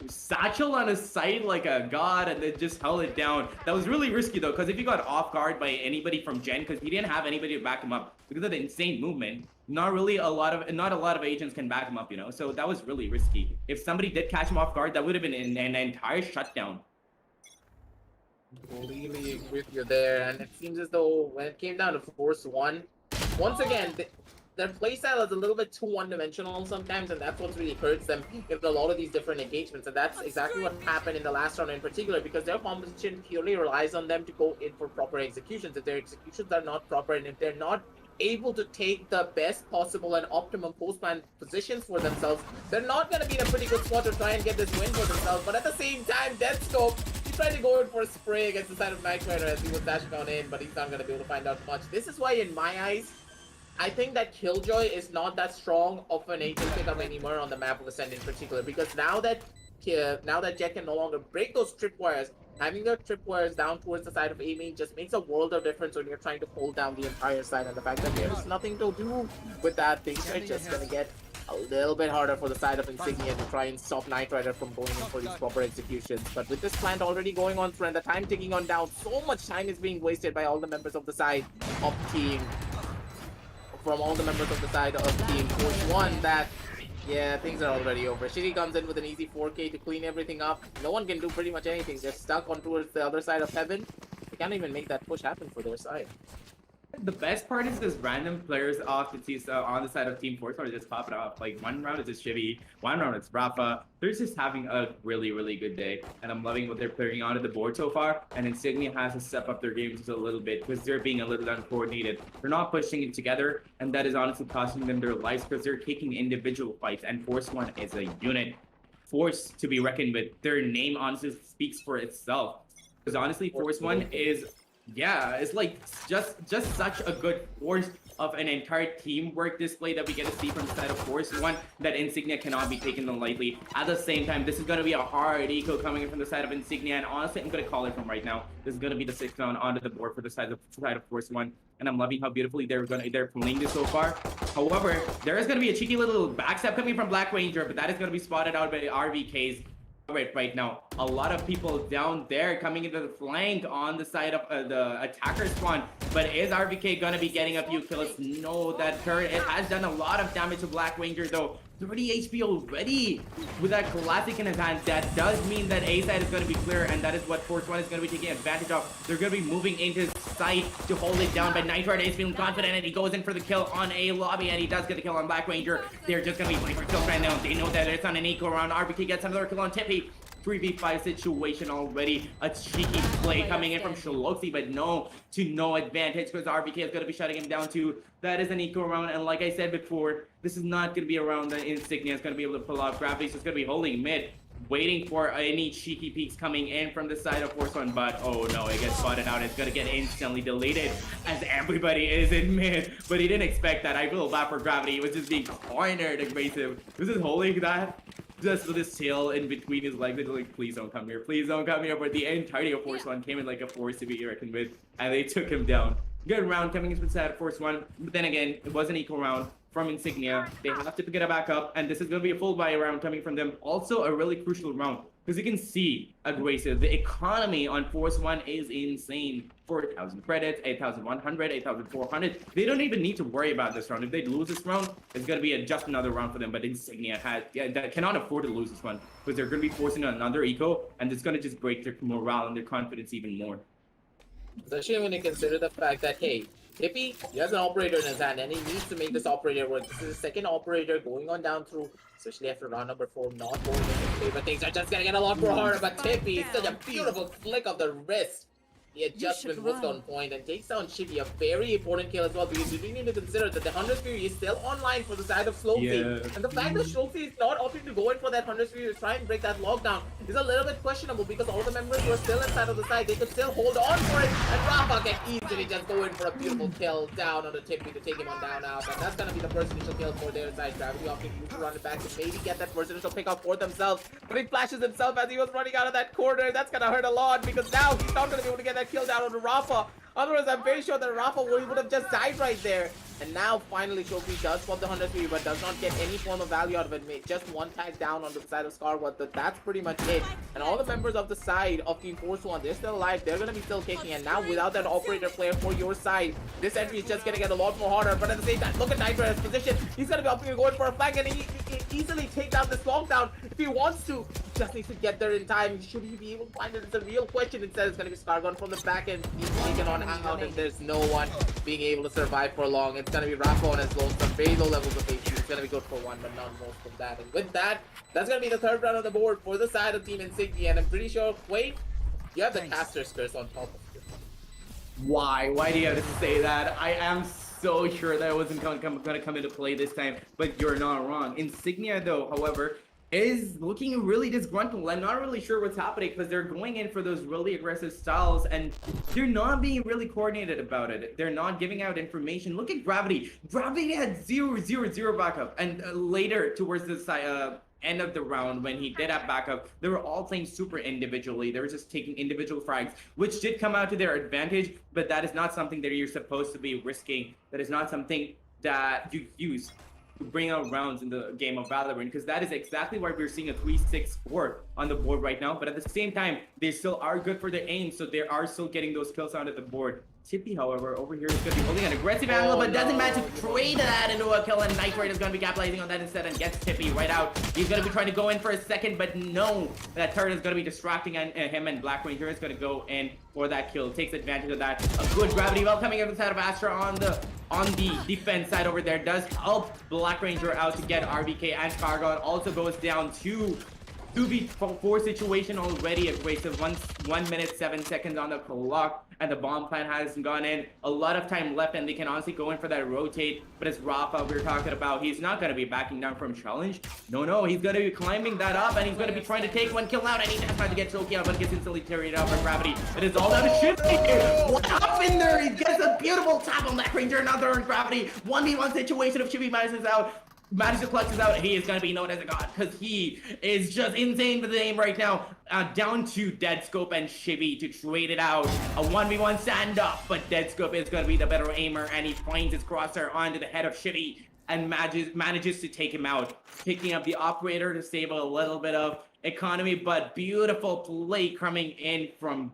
satchel on his side like a god and then just held it down. That was really risky though, because if he got off guard by anybody from Gen, because he didn't have anybody to back him up because of the insane movement, not a lot of agents can back him up, you know. So that was really risky. If somebody did catch him off guard, that would have been an entire shutdown. Completely agree with you there, and it seems as though when it came down to Force 1, once again, their playstyle is a little bit too one-dimensional sometimes, and that's what really hurts them in a lot of these different engagements. And that's exactly what happened in the last round in particular, because their composition purely relies on them to go in for proper executions. If their executions are not proper, and if they're not able to take the best possible and optimum post-plan positions for themselves, they're not going to be in a pretty good spot to try and get this win for themselves. But at the same time, Deathscope, he tried to go in for a spray against the side of Knight Rider as he was dashing on in, but he's not going to be able to find out much. This is why, in my eyes, I think that Killjoy is not that strong of an agent pickup anymore on the map of Ascent in particular, because now that Jet can no longer break those tripwires, having their tripwires down towards the side of A main just makes a world of difference when you're trying to hold down the entire side, and the fact that there's nothing to do with that, things are just going to get a little bit harder for the side of Insignia to try and stop Knight Rider from going in for these proper executions. But with this plant already going on through and the time ticking on down, so much time is being wasted by all the members of the side of Team Force 1 that Yeah, things are already over. Shiggy comes in with an easy 4K to clean everything up. No one can do pretty much anything. They're stuck on towards the other side of heaven. They can't even make that push happen for their side. The best part is this random players off the team on the side of Team Force are just popping off. Like one round it's Shivy, one round it's Rafa. They're just having a really, really good day. And I'm loving what they're clearing onto the board so far. And Insignia has to step up their games just a little bit because they're being a little uncoordinated. They're not pushing it together, and that is honestly costing them their lives because they're taking individual fights. And Force One is a unit, force to be reckoned with. Their name honestly speaks for itself. Because honestly, Force One is, yeah, it's like just such a good force of an entire teamwork display that we get to see from the side of Force One that Insignia cannot be taken lightly. At the same time, this is going to be a hard eco coming in from the side of Insignia, and honestly, I'm going to call it from right now. This is going to be the 6th round onto the board for the side of Force One, and I'm loving how beautifully they're playing this so far. However, there is going to be a cheeky little backstab coming from Black Ranger, but that is going to be spotted out by RVKs. Right now, a lot of people down there coming into the flank on the side of the attacker spawn, but is RVK gonna be getting a few kills? No, that turret, it has done a lot of damage to Black Ranger though. 30 HP already with that classic in his hand. That does mean that A side is going to be clear, and that is what Force One is going to be taking advantage of. They're going to be moving into sight to hold it down, but Nitro is feeling confident, and he goes in for the kill on A lobby, and he does get the kill on Black Ranger. They're just going to be playing for kills right now. They know that it's on an eco round. RBK gets another kill on Tippy. 3v5 situation already. A cheeky play coming in from Shaloxi, but no advantage because RBK is going to be shutting him down too. That is an eco round, and like I said before, this is not going to be a round that Insignia is going to be able to pull off. Gravity's just going to be holding mid, waiting for any cheeky peeks coming in from the side of Force One, but oh no, it gets spotted out. It's going to get instantly deleted as everybody is in mid, but he didn't expect that. I feel bad for Gravity. He was just being cornered aggressive. This is holding that just with his tail in between his legs. They're like, please don't come here, please don't come here. But the entirety of Force One came in like a force to be reckoned with, and they took him down. Good round coming in from the side of Force One, but then again, it was an equal round from Insignia. They have to get it back up, and this is going to be a full buy round coming from them. Also a really crucial round, because you can see aggressive. The economy on Force One is insane. 4,000 credits, 8,100, 8,400. They don't even need to worry about this round. If they lose this round, it's going to be just another round for them. But Insignia that cannot afford to lose this one, because they're going to be forcing another eco, and it's going to just break their morale and their confidence even more. Especially when you consider the fact that, hey, Hippie, he has an operator in his hand, and he needs to make this operator work. This is his second operator going on down through, especially after round number 4, not going in his favor. Things are just gonna get a lot more harder, but Tippy, such a beautiful flick of the wrist. The adjustment was on point and takes down Shiggy, a very important kill as well, because you do need to consider that the 100 Fury is still online for the side of Slowsy. Yeah. And the fact that Slowsy is not opting to go in for that 100 Fury to try and break that lockdown is a little bit questionable, because all the members who are still inside of the side, they could still hold on for it, and Rafa can easily just go in for a beautiful kill down on the Tippy to take him on down out. And that's gonna be the first initial kill for their side. Gravity opting to run it back to maybe get that first initial pick up for themselves, but he flashes himself as he was running out of that corner. That's gonna hurt a lot, because now he's not gonna be able to get that kill down on the Rafa. Otherwise, I'm very sure that Rafa would have just died right there. And now, finally, Shoki does pop the 100 3, but does not get any form of value out of it. Made just one tag down on the side of Scarwood, but that's pretty much it. And all the members of the side of Team Force One, they're still alive. They're going to be still kicking. And now, without that operator player for your side, this entry is just going to get a lot more harder. But at the same time, look at Nitro's position. He's going to be opting to go in for a flank, and he easily take down this lockdown if he wants to. He just needs to get there in time. Should he be able to find it? It's a real question. Instead, it's going to be Scargon from the back end. He's taken on out, and there's no one being able to survive for long. It's going to be Rafa on his low, some very low levels of HP. It's going to be good for one, but not most of that. And with that, that's going to be the third round on the board for the side of Team Insignia. And I'm pretty sure, wait, you have the Caster's Curse on top of you. Why? Why do you have to say that? I am so sure that it wasn't going to come into play this time, but you're not wrong. Insignia, though, however, is looking really disgruntled. I'm not really sure what's happening, because they're going in for those really aggressive styles, and they're not being really coordinated about it. They're not giving out information. Look at Gravity. Gravity had 0-0-0 backup, and later towards the end of the round, when he did have backup, they were all playing super individually. They were just taking individual frags, which did come out to their advantage, but that is not something that you're supposed to be risking. That is not something that you use to bring out rounds in the game of Valorant, because that is exactly why we're seeing a 3-6 score on the board right now. But at the same time, they still are good for their aim, so they are still getting those kills out of the board. Tippy, however, over here is going to be holding an aggressive angle, but doesn't manage to trade that into a kill, and Nitrate is going to be capitalizing on that instead and gets Tippy right out. He's going to be trying to go in for a second, but no, that turret is going to be distracting him, and Black Ranger is going to go in for that kill. Takes advantage of that. A good gravity well coming in the side of Astra on the defense side over there. Does help Black Ranger out to get RBK, and Cargon also goes down to 2v4 situation already aggressive. 1 minute 7 seconds on the clock, and the bomb plant has gone in. A lot of time left, and they can honestly go in for that rotate. But it's Rafa we're talking about. He's not going to be backing down from challenge. No, he's going to be climbing that up, and he's going to be trying to take one kill out, and he does try to get Choki out, but gets instantly carried out by gravity. It is all down to Shifty. What happened there? He gets a beautiful tap on Black Ranger, another on gravity. 1v1 situation if Chibi manages to clutch this out. He is going to be known as a god because he is just insane with the aim right now. Down to Deadscope and Chibi to trade it out. A 1v1 stand-up, but Deadscope is going to be the better aimer, and he finds his crosshair onto the head of Chibi and manages to take him out. Picking up the operator to save a little bit of economy, but beautiful play coming in from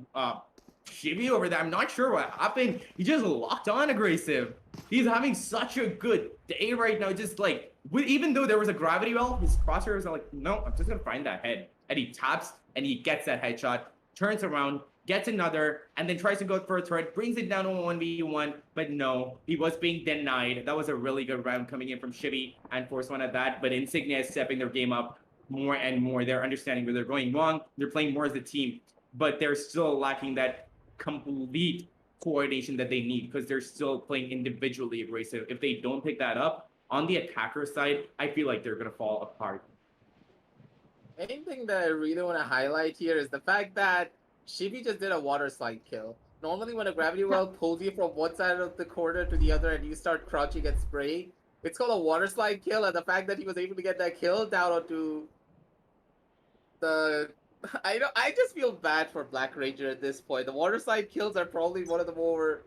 Chibi over there. I'm not sure what happened. He just locked on aggressive. He's having such a good day right now. Just like, even though there was a gravity well, his crosshair was like, no, I'm just gonna find that head. And he taps and he gets that headshot, turns around, gets another, and then tries to go for a turret, brings it down to a 1v1, but no, he was being denied. That was a really good round coming in from Chibi and Force One at that, but Insignia is stepping their game up more and more. They're understanding where they're going wrong. They're playing more as a team, but they're still lacking that complete coordination that they need because they're still playing individually aggressive. If they don't pick that up on the attacker side, I feel like they're gonna fall apart. Anything that I really want to highlight here is the fact that Shibi just did a water slide kill. Normally when a gravity well pulls you from one side of the corner to the other and you start crouching and spraying, it's called a water slide kill, and the fact that he was able to get that kill down onto the... I just feel bad for Black Ranger at this point. The water slide kills are probably one of the more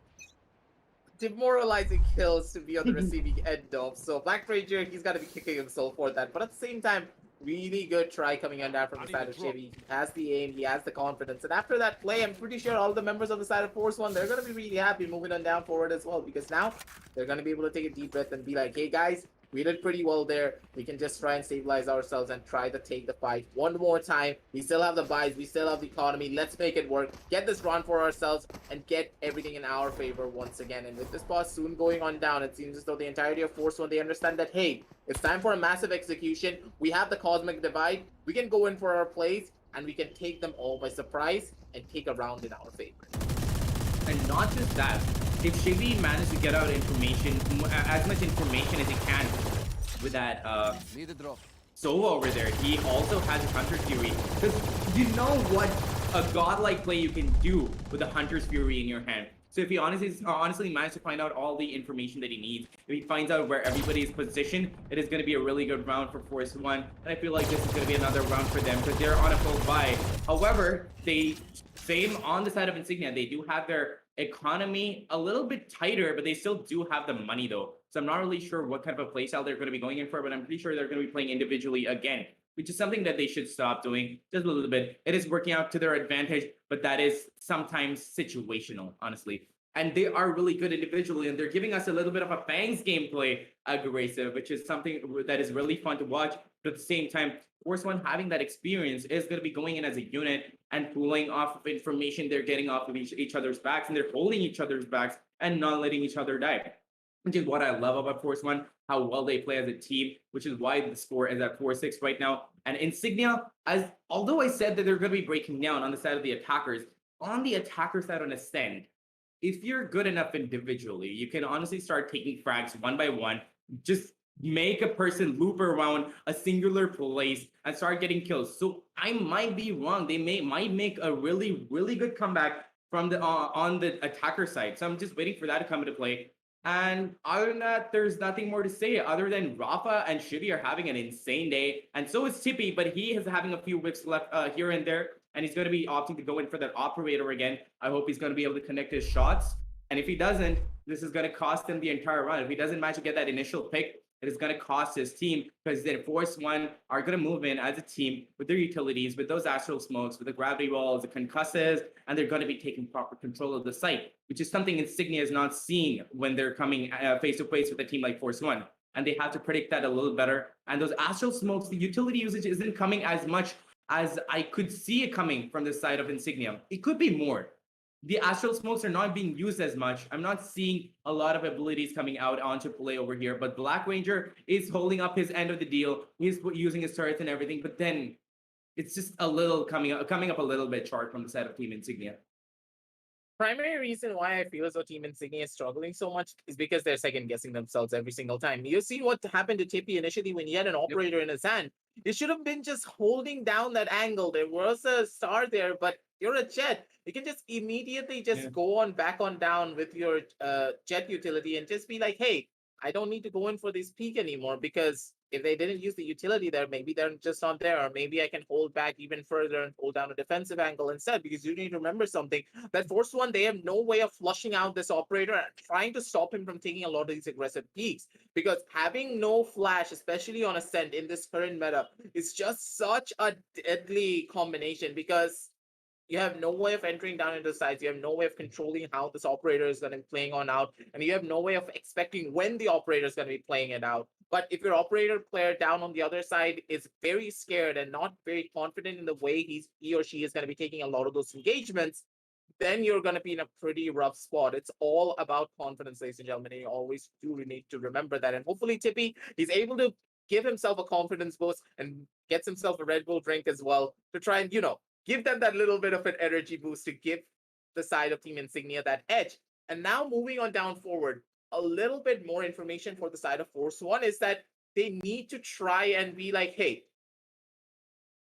demoralizing kills to be on the receiving end of. So Black Ranger, he's got to be kicking himself for that. But at the same time, really good try coming on down from the side of Chevy. He has the aim, he has the confidence. And after that play, I'm pretty sure all the members of the side of Force One, they're going to be really happy moving on down forward as well. Because now they're going to be able to take a deep breath and be like, hey guys, we did pretty well there. We can just try and stabilize ourselves and try to take the fight one more time. We still have the buys. We still have the economy. Let's make it work. Get this run for ourselves and get everything in our favor once again. And with this boss soon going on down, it seems as though the entirety of Force One, they understand that, hey, it's time for a massive execution. We have the Cosmic Divide. We can go in for our plays and we can take them all by surprise and take a round in our favor. And not just that, if Shivi managed to get out information, as much information as he can with that Sova over there, he also has a Hunter's Fury. Because you know what a godlike play you can do with a Hunter's Fury in your hand. So if he honestly managed to find out all the information that he needs, if he finds out where everybody is positioned, it is going to be a really good round for Force One. And I feel like this is going to be another round for them because they're on a full buy. However, same on the side of Insignia, they do have their economy a little bit tighter, but they still do have the money though. So I'm not really sure what kind of a playstyle they're going to be going in for, but I'm pretty sure they're going to be playing individually again, which is something that they should stop doing just a little bit. It is working out to their advantage, but that is sometimes situational, honestly. And they are really good individually, and they're giving us a little bit of a Fangs gameplay aggressive, which is something that is really fun to watch. But at the same time, Force One having that experience is going to be going in as a unit and pulling off of information they're getting off of each other's backs, and they're holding each other's backs and not letting each other die. Which is what I love about Force One, how well they play as a team, which is why the score is at 4-6 right now. And Insignia, although I said that they're going to be breaking down on the side of the attackers, on the attacker side on Ascend, if you're good enough individually, you can honestly start taking frags one by one, just make a person loop around a singular place and start getting kills. So I might be wrong. They might make a really, really good comeback from the on the attacker side. So I'm just waiting for that to come into play. And other than that, there's nothing more to say other than Rafa and Shivi are having an insane day. And so is Tippy, but he is having a few whips left here and there. And he's going to be opting to go in for that operator again. I hope he's going to be able to connect his shots. And if he doesn't, this is going to cost him the entire run. If he doesn't manage to get that initial pick, it is going to cost his team, because then Force One are going to move in as a team with their utilities, with those astral smokes, with the gravity walls, the concusses, and they're going to be taking proper control of the site, which is something Insignia is not seeing when they're coming face to face with a team like Force One. And they have to predict that a little better. And those astral smokes, the utility usage isn't coming as much as I could see it coming from the side of Insignia. It could be more. The astral smokes are not being used as much. I'm not seeing a lot of abilities coming out onto play over here, but Black Ranger is holding up his end of the deal. He's using his turrets and everything, but then it's just a little coming up a little bit short from the side of Team Insignia. Primary reason why I feel as though Team Insignia is struggling so much is because they're second guessing themselves every single time. You've seen what happened to Tippy initially when he had an operator in his hand. It should have been just holding down that angle. There was a star there, but you're a jet. You can just immediately just go on back on down with your jet utility and just be like, hey, I don't need to go in for this peak anymore, because if they didn't use the utility there, maybe they're just not there, or maybe I can hold back even further and hold down a defensive angle instead, because you need to remember something. That Force One, they have no way of flushing out this operator and trying to stop him from taking a lot of these aggressive peaks, because having no flash, especially on Ascent in this current meta, is just such a deadly combination, because you have no way of entering down into the sides. You have no way of controlling how this operator is going to be playing on out. And you have no way of expecting when the operator is going to be playing it out. But if your operator player down on the other side is very scared and not very confident in the way he or she is going to be taking a lot of those engagements, then you're going to be in a pretty rough spot. It's all about confidence, ladies and gentlemen. And you always do need to remember that. And hopefully Tippy, he's able to give himself a confidence boost and gets himself a Red Bull drink as well to try and, give them that little bit of an energy boost to give the side of Team Insignia that edge. And now moving on down forward, a little bit more information for the side of Force One is that they need to try and be like, hey,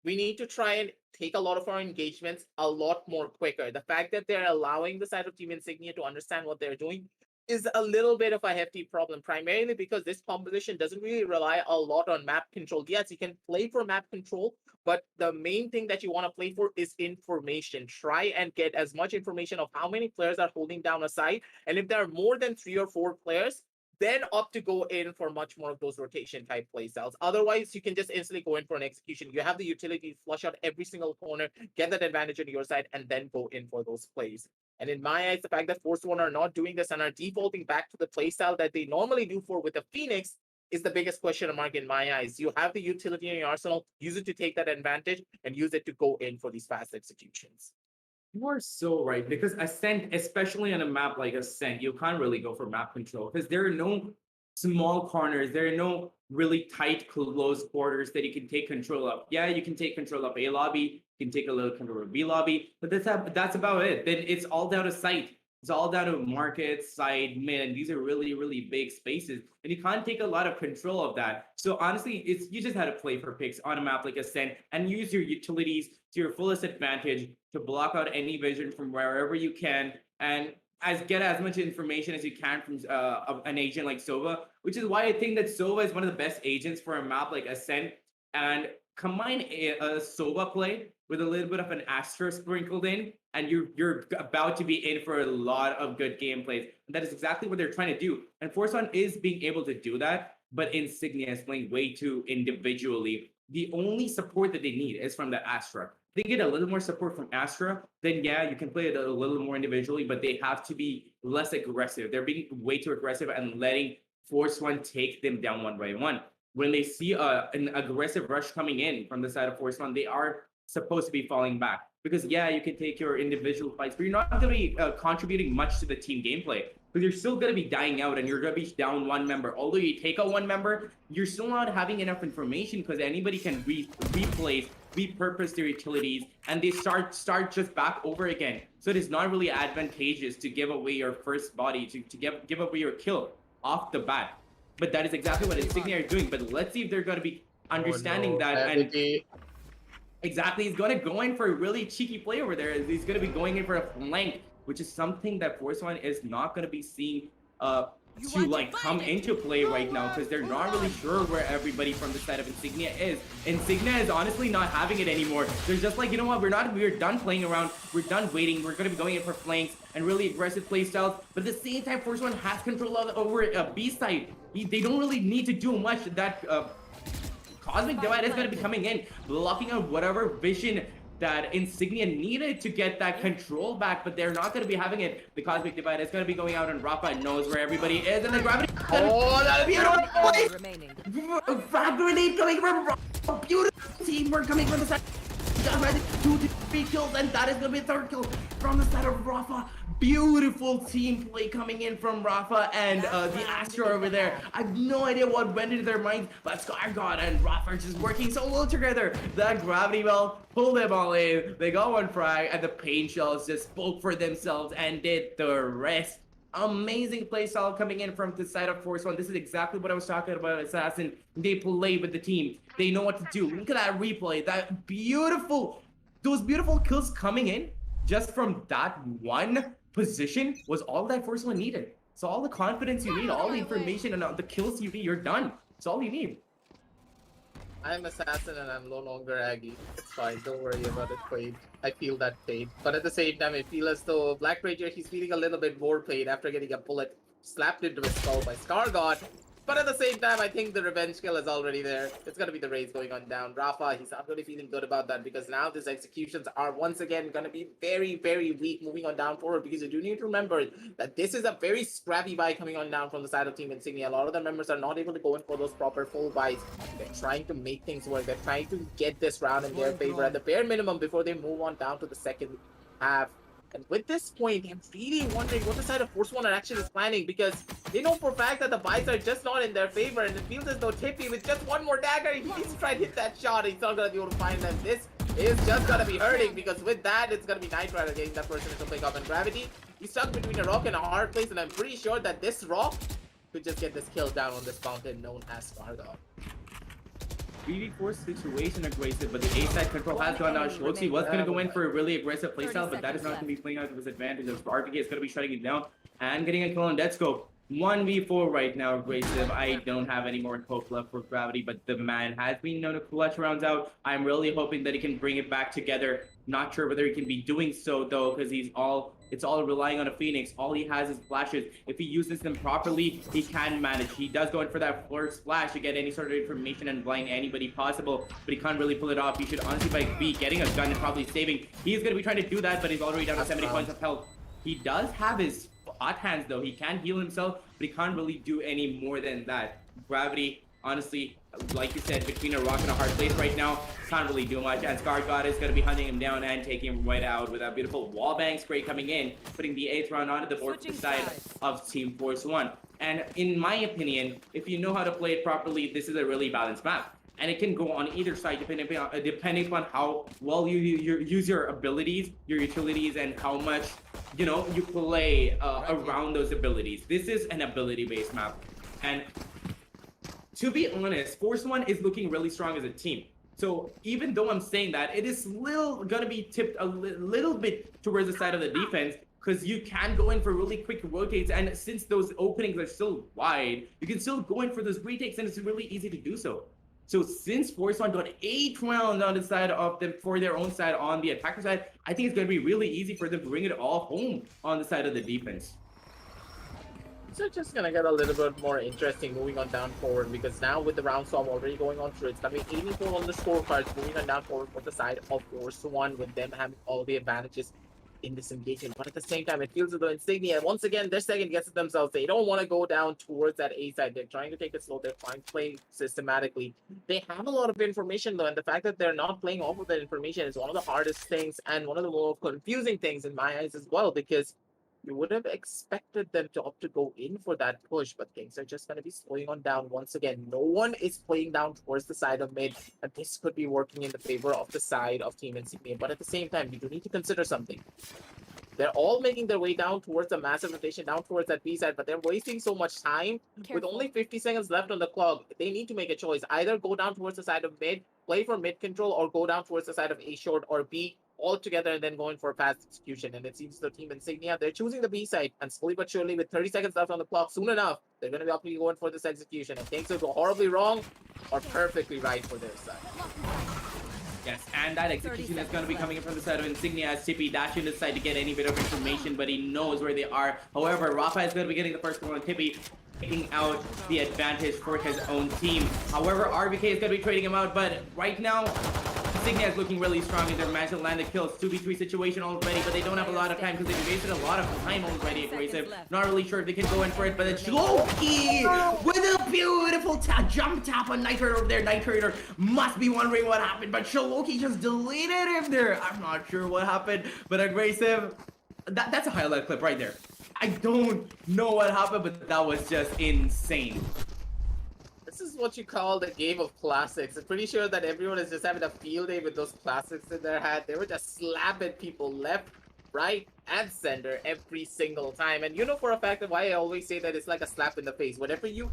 we need to try and take a lot of our engagements a lot more quicker. The fact that they're allowing the side of Team Insignia to understand what they're doing is a little bit of a hefty problem, primarily because this composition doesn't really rely a lot on map control. Yes, you can play for map control, but the main thing that you want to play for is information. Try and get as much information of how many players are holding down a side, and if there are more than 3 or 4 players, then opt to go in for much more of those rotation type playstyles. Otherwise, you can just instantly go in for an execution. You have the utility to flush out every single corner, get that advantage on your side, and then go in for those plays. And in my eyes, the fact that Force One are not doing this and are defaulting back to the playstyle that they normally do for with the Phoenix is the biggest question mark in my eyes. You have the utility in your arsenal, use it to take that advantage and use it to go in for these fast executions. You are so right, because Ascent, especially on a map like Ascent, you can't really go for map control because there are no small corners. There are no really tight, close quarters that you can take control of. Yeah, you can take control of A lobby, you can take a little control of B lobby, but that's about it. Then it's all down to site. It's all down to market, side, mid, and these are really, really big spaces, and you can't take a lot of control of that. So honestly, you just had to play for picks on a map like Ascent and use your utilities to your fullest advantage to block out any vision from wherever you can, and get as much information as you can from an agent like Sova, which is why I think that Sova is one of the best agents for a map like Ascent. And combine a Sova play with a little bit of an Astra sprinkled in, and you're about to be in for a lot of good gameplays. And that is exactly what they're trying to do. And Force One is being able to do that, but Insignia is playing way too individually. The only support that they need is from the Astra. If they get a little more support from Astra, then yeah, you can play it a little more individually, but they have to be less aggressive. They're being way too aggressive and letting Force One take them down one by one. When they see an aggressive rush coming in from the side of Force One, they are supposed to be falling back. Because yeah, you can take your individual fights, but you're not going to be contributing much to the team gameplay. Because you're still going to be dying out and you're going to be down one member. Although you take out one member, you're still not having enough information because anybody can replace, repurpose their utilities, and they start just back over again. So it is not really advantageous to give away your first body, to give away your kill off the bat. But that is exactly what Insignia are doing. But let's see if they're going to be understanding that. And exactly, he's going to go in for a really cheeky play over there. He's going to be going in for a flank, which is something that Force One is not going to be seeing to like come into play right now because they're not really sure where everybody from the side of Insignia is. Insignia is honestly not having it anymore. They're just like, you know what, we're done playing around, we're done waiting, we're gonna be going in for flanks and really aggressive play styles. But at the same time, Force One has control over B side. They don't really need to do much. That Cosmic Divide is gonna be coming in, blocking out whatever vision that Insignia needed to get that control back, but they're not going to be having it. The Cosmic Divide is going to be going out, and Rafa knows where everybody is, and the Gravity... Oh, that's beautiful! Frag grenade coming from Rafa! Beautiful teamwork coming from the side. 2 to 3 kills, and that is going to be a 3rd kill from the side of Rafa. Beautiful team play coming in from Rafa and the Astro over there. I have no idea what went into their minds, but Scargod and Rafa are just working so well together. That Gravity Well pulled them all in. They got 1 frag, and the Pain Shells just spoke for themselves and did the rest. Amazing playstyle coming in from the side of Force One. This is exactly what I was talking about, Assassin. They play with the team. They know what to do. Look at that replay. Those beautiful kills coming in just from that one position was all that Force One needed. So all the confidence you need, all the information and the kills you need, you're done. It's all you need. I'm Assassin and I'm no longer Aggie. It's fine, don't worry about it, Quaid. I feel that pain. But at the same time, I feel as though Black Ranger, he's feeling a little bit more pain after getting a bullet slapped into his skull by Scargod. But at the same time, I think the revenge kill is already there. It's going to be the raise going on down. Rafa, he's not really feeling good about that because now his executions are once again going to be very, very weak moving on down forward because you do need to remember that this is a very scrappy buy coming on down from the side of Team Insignia. A lot of the members are not able to go in for those proper full buys. They're trying to make things work. They're trying to get this round in their favor at the bare minimum before they move on down to the second half. And with this point, I'm really wondering what the side of Force One are actually planning because they know for a fact that the buys are just not in their favor and it feels as though Tippy with just 1 more dagger, he needs to try and hit that shot. He's not going to be able to find them. This is just going to be hurting because with that, it's going to be Knight Rider getting that person to pick up. And Gravity, he's stuck between a rock and a hard place and I'm pretty sure that this rock could just get this kill down on this fountain known as Scargod. 3v4 situation aggressive, but the A side control has gone down. Shotzi was going to go in for a really aggressive playstyle, but that is not going to be playing out to his advantage as RPK is going to be shutting it down and getting a kill on Dead Scope. 1v4 right now, aggressive. I don't have any more hope left for Gravity, but the man has been known to clutch rounds out. I'm really hoping that he can bring it back together. Not sure whether he can be doing so though, because it's all relying on a Phoenix. All he has is flashes. If he uses them properly, he can manage. He does go in for that first flash to get any sort of information and blind anybody possible, but he can't really pull it off. He should honestly be getting a gun and probably saving. He's going to be trying to do that, but he's already down to 70 points of health. He does have his hot hands though. He can heal himself, but he can't really do any more than that. Gravity, honestly, like you said, between a rock and a hard place right now, can't really do much. And Scargod is going to be hunting him down and taking him right out with a beautiful wallbang spray coming in, putting the 8th round onto the board to the side of Team Force One. And in my opinion, if you know how to play it properly, this is a really balanced map. And it can go on either side depending upon how well you use your abilities, your utilities, and how much you play around those abilities. This is an ability-based map, and to be honest, Force One is looking really strong as a team. So even though I'm saying that, it is still gonna be tipped a little bit towards the side of the defense because you can go in for really quick rotates, and since those openings are still wide, you can still go in for those retakes, and it's really easy to do so. So since Force One got 8 rounds on the side of them for their own side on the attacker side, I think it's going to be really easy for them to bring it all home on the side of the defense. So just gonna get a little bit more interesting moving on down forward because now with the round storm already going on through, it's gonna be 84 on the scorecards moving on down forward for the side of Force One with them having all the advantages in this engagement. But at the same time, it feels as though Insignia, once again, they're second guessing themselves. They don't want to go down towards that A side. They're trying to take it slow. They're trying to play systematically. They have a lot of information though, and the fact that they're not playing off of that information is one of the hardest things and one of the more confusing things in my eyes as well, because you would have expected them to opt to go in for that push, but things are just going to be slowing on down once again. No one is playing down towards the side of mid, and this could be working in the favor of the side of Team Insignia. But at the same time, you do need to consider something. They're all making their way down towards the massive rotation, down towards that B side, but they're wasting so much time. With only 50 seconds left on the clock, they need to make a choice. Either go down towards the side of mid, play for mid control, or go down towards the side of A short or B all together and then going for fast execution. And it seems the Team Insignia, they're choosing the B side, and slowly but surely with 30 seconds left on the clock, soon enough, they're going to be up to going for this execution. And things will go horribly wrong or perfectly right for their side. Yes, and that execution is going to be coming in from the side of Insignia as Tippy dashing to the side to get any bit of information, but he knows where they are. However, Rafa is going to be getting the first one on Tippy, taking out the advantage for his own team. However, RBK is going to be trading him out, but right now, Insignia is looking really strong and they're managed to land the kills. 2v3 situation already, but they don't have a lot of time because they've wasted a lot of time already. Aggressive. Not really sure if they can go in for it, but it's Loki with a beautiful jump tap on Night Raider over there. Night Raider must be wondering what happened, but Shaloki just deleted him there. I'm not sure what happened, but Aggressive, that's a highlight clip right there. I don't know what happened, but that was just insane. This is what you call the game of classics. I'm pretty sure that everyone is just having a field day with those classics in their hand. They were just slapping people left, right, and center every single time. And you know for a fact that why I always say that it's like a slap in the face. Whenever you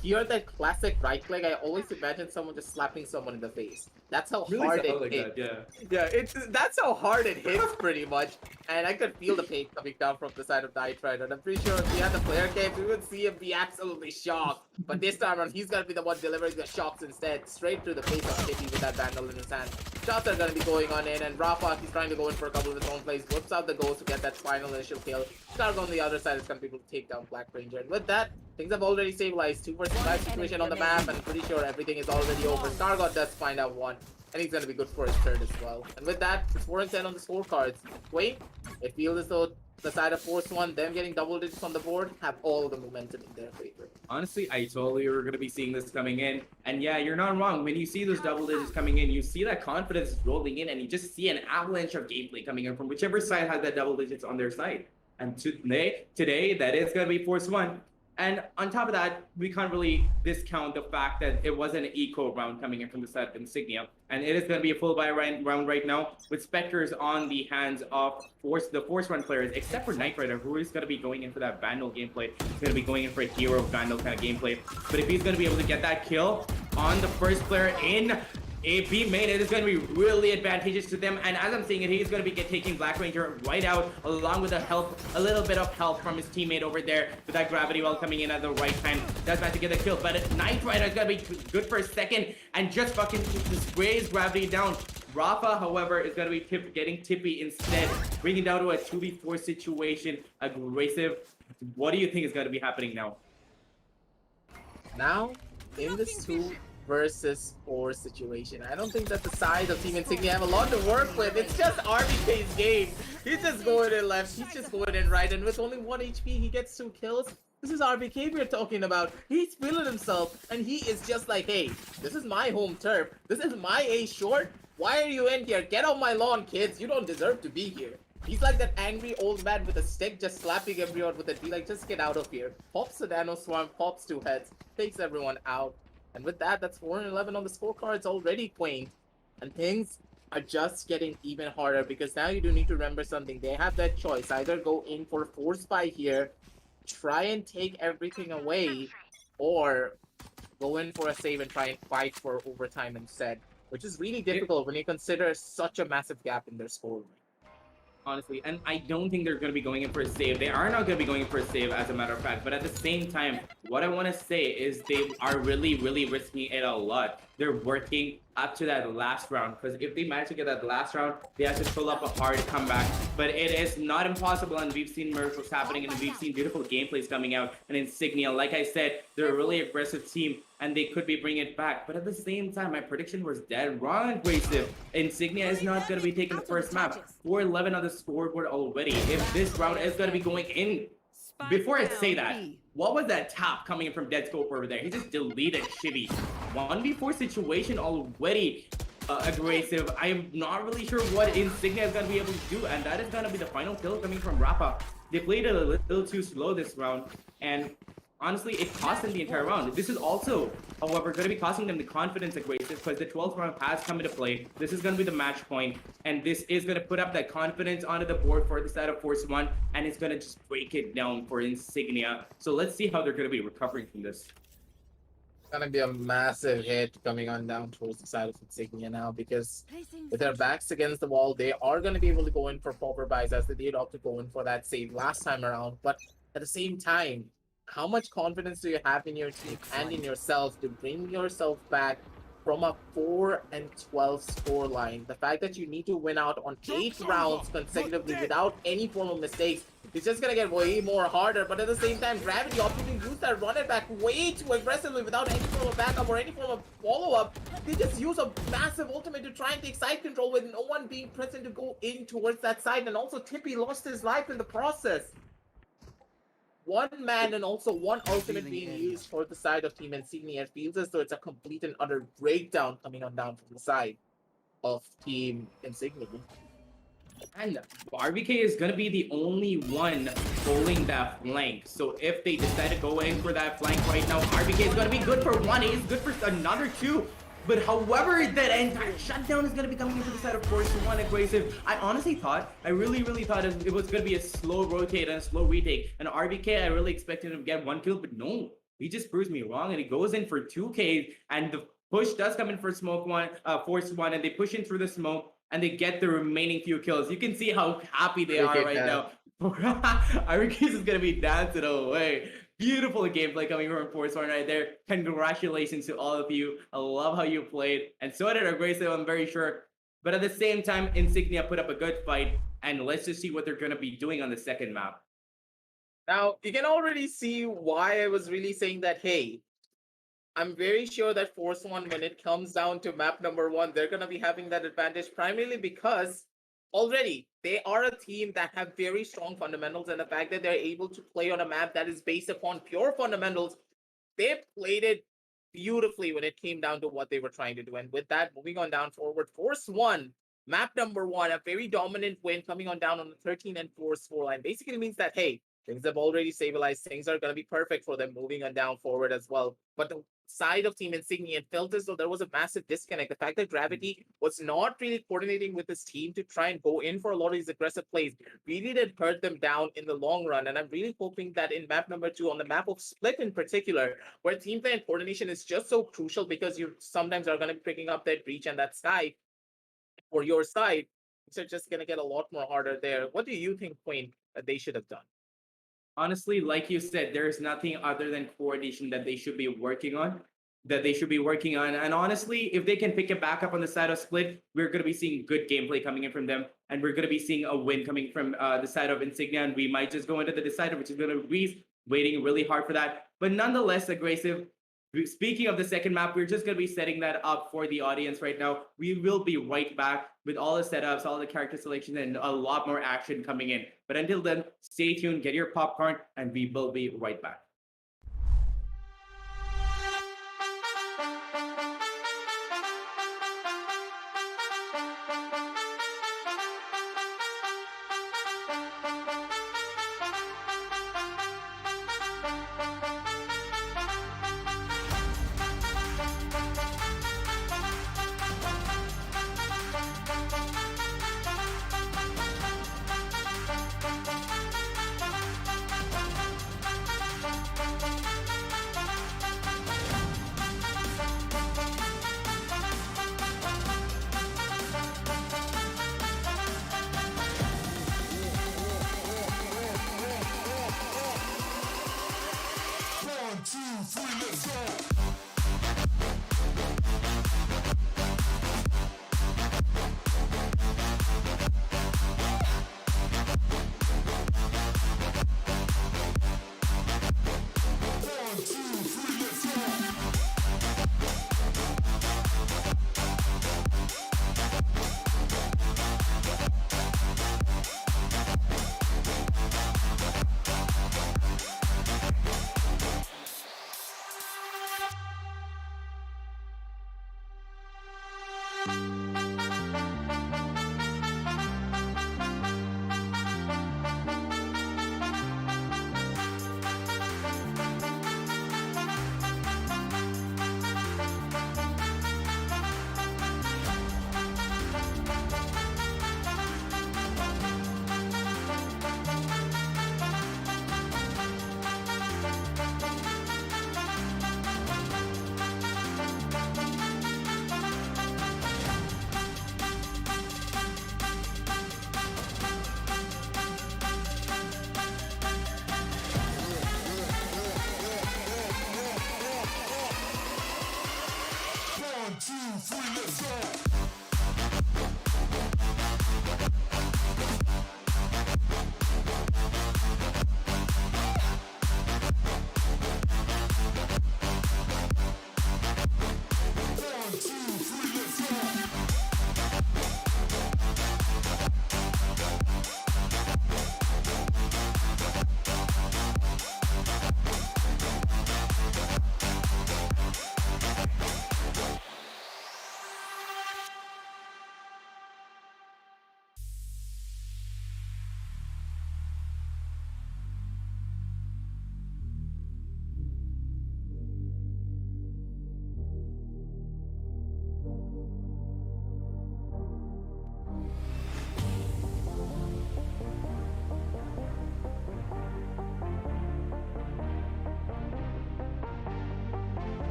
hear that classic right click, I always imagine someone just slapping someone in the face. That's how Really hard sound it like hits. that, Yeah, that's how hard it hits pretty much. And I could feel the pain coming down from the side of Night Rider. And I'm pretty sure if we had the player cam, we would see him be absolutely shocked. But this time around, he's gonna be the one delivering the shocks instead, straight through the face of Tippy with that vandal in his hand. Shots are gonna be going on in, and Rafa, he's trying to go in for a couple of his own plays, whips out the ghost to get that final initial kill. Stark on the other side is gonna be able to take down Black Ranger. And with that, things have already stabilized. 2 versus 5 situation on the map, and I'm pretty sure everything is already over. Stargott does find out one, and he's gonna be good for his third as well. And with that, it's 4 and 10 on the scorecards. Wait, it feels as though the side of Force One, them getting double digits on the board, have all the momentum in their favor. Honestly, I totally were going to be seeing this coming in. And yeah, you're not wrong. When you see those double digits coming in, you see that confidence rolling in, and you just see an avalanche of gameplay coming in from whichever side has that double digits on their side. And today that is going to be Force One. And on top of that, we can't really discount the fact that it was an eco round coming in from the side of Insignia. And it is going to be a full buy round right now with Spectres on the hands of the Force Run players, except for Knight Rider, who is going to be going in for that Vandal gameplay. He's going to be going in for a Hero Vandal kind of gameplay. But if he's going to be able to get that kill on the first player in AP main, it is going to be really advantageous to them. And as I'm seeing it, he's going to be taking Black Ranger right out, along with a little bit of help from his teammate over there with that gravity well coming in at the right time. Does manage to get the kill, but Knight Rider is going to be good for a second and just fucking sprays gravity down. Rafa, however, is going to be getting Tippy instead, bringing down to a 2v4 situation. Aggressive. What do you think is going to be happening now? Now, in this 2 versus 4 situation, I don't think that the side of Team Insignia have a lot to work with. It's just RBK's game. He's just going in left, he's just going in right, and with only 1 HP, he gets 2 kills. This is RBK we're talking about. He's feeling himself, and he is just like, hey, this is my home turf. This is my A short. Why are you in here? Get off my lawn, kids. You don't deserve to be here. He's like that angry old man with a stick just slapping everyone with it. Be like, just get out of here. Pops the Nano Swarm, pops 2 heads, takes everyone out. And with that, that's 4 and 11 on the scorecards already, Quaint. And things are just getting even harder because now you do need to remember something. They have that choice. Either go in for Force Spy here, try and take everything away, or go in for a save and try and fight for overtime instead. Which is really difficult when you consider such a massive gap in their score. Honestly, and I don't think they're going to be going in for a save. They are not going to be going in for a save, as a matter of fact. But at the same time, what I want to say is they are really, really risking it a lot. They're working up to that last round, because if they manage to get that last round, they have to pull up a hard comeback. But it is not impossible, and we've seen miracles happening, and we've seen beautiful gameplays coming out. And Insignia, like I said, they're a really aggressive team, and they could be bringing it back. But at the same time, my prediction was dead wrong, Aggressive. Insignia is not going to be taking the first map. 4-11 on the scoreboard already. If this round is going to be going in, before I say that, what was that tap coming in from Dead Scope over there? He just deleted Shivy. 1v4 situation already. Aggressive. I'm not really sure what Insignia is going to be able to do, and that is going to be the final kill coming from Rafa. They played it a little too slow this round, and honestly, it cost them the entire round. This is also, however, going to be costing them the confidence, Aggressive, because the 12th round has come into play. This is going to be the match point, and this is going to put up that confidence onto the board for the side of Force One, and it's going to just break it down for Insignia. So let's see how they're going to be recovering from this. It's gonna be a massive hit coming on down towards the side of Insignia now, because with their backs against the wall, they are going to be able to go in for proper buys as they did opt to go in for that save last time around. But at the same time, how much confidence do you have in your team and in yourself to bring yourself back from a 4-12 score line? The fact that you need to win out on 8 rounds consecutively without any form of mistakes, it's just gonna get way more harder. But at the same time, Gravity opting to use that run it back way too aggressively without any form of backup or any form of follow-up. They just use a massive ultimate to try and take side control with no one being present to go in towards that side. And also Tippy lost his life in the process. One man and also one ultimate being used for the side of Team Insignia. It feels as though it's a complete and utter breakdown coming on down from the side of Team Insignia. And RBK is going to be the only one holding that flank. So if they decide to go in for that flank right now, RBK is going to be good for one. He's good for another two. But however, that entire shutdown is going to be coming into the side of Force One aggressive. I honestly thought, I really thought it was going to be a slow rotate and a slow retake. And RBK, I really expected him to get 1 kill, but no. He just proves me wrong, and he goes in for 2 Ks, and the push does come in for Force One, and they push in through the smoke, and they get the remaining few kills. You can see how happy they are right now. RBK is going to be dancing away. Beautiful gameplay coming from Force One right there. Congratulations to all of you. I love how you played. And so did Aggressive, I'm very sure. But at the same time, Insignia put up a good fight. And let's just see what they're going to be doing on the second map. Now, you can already see why I was really saying that, hey, I'm very sure that Force One, when it comes down to map number 1, they're going to be having that advantage primarily because already they are a team that have very strong fundamentals, and the fact that they're able to play on a map that is based upon pure fundamentals, they played it beautifully when it came down to what they were trying to do. And with that, moving on down forward, Force One, map number 1, a very dominant win coming on down on the 13 and 4 score line. Basically means that, hey, things have already stabilized. Things are going to be perfect for them moving on down forward as well. But the side of Team Insignia felt as though there was a massive disconnect. The fact that Gravity was not really coordinating with his team to try and go in for a lot of these aggressive plays really did hurt them down in the long run. And I'm really hoping that in map number 2, on the map of Split in particular, where team play and coordination is just so crucial because you sometimes are going to be picking up that breach and that sky for your side, things are just going to get a lot more harder there. What do you think, Queen, that they should have done? Honestly, like you said, there's nothing other than coordination that they should be working on. And honestly, if they can pick it back up on the side of Split, we're going to be seeing good gameplay coming in from them. And we're going to be seeing a win coming from the side of Insignia. And we might just go into the decider, which is going to be waiting really hard for that. But nonetheless, Aggressive. Speaking of the second map, we're just going to be setting that up for the audience right now. We will be right back with all the setups, all the character selections, and a lot more action coming in. But until then, stay tuned, get your popcorn, and we will be right back.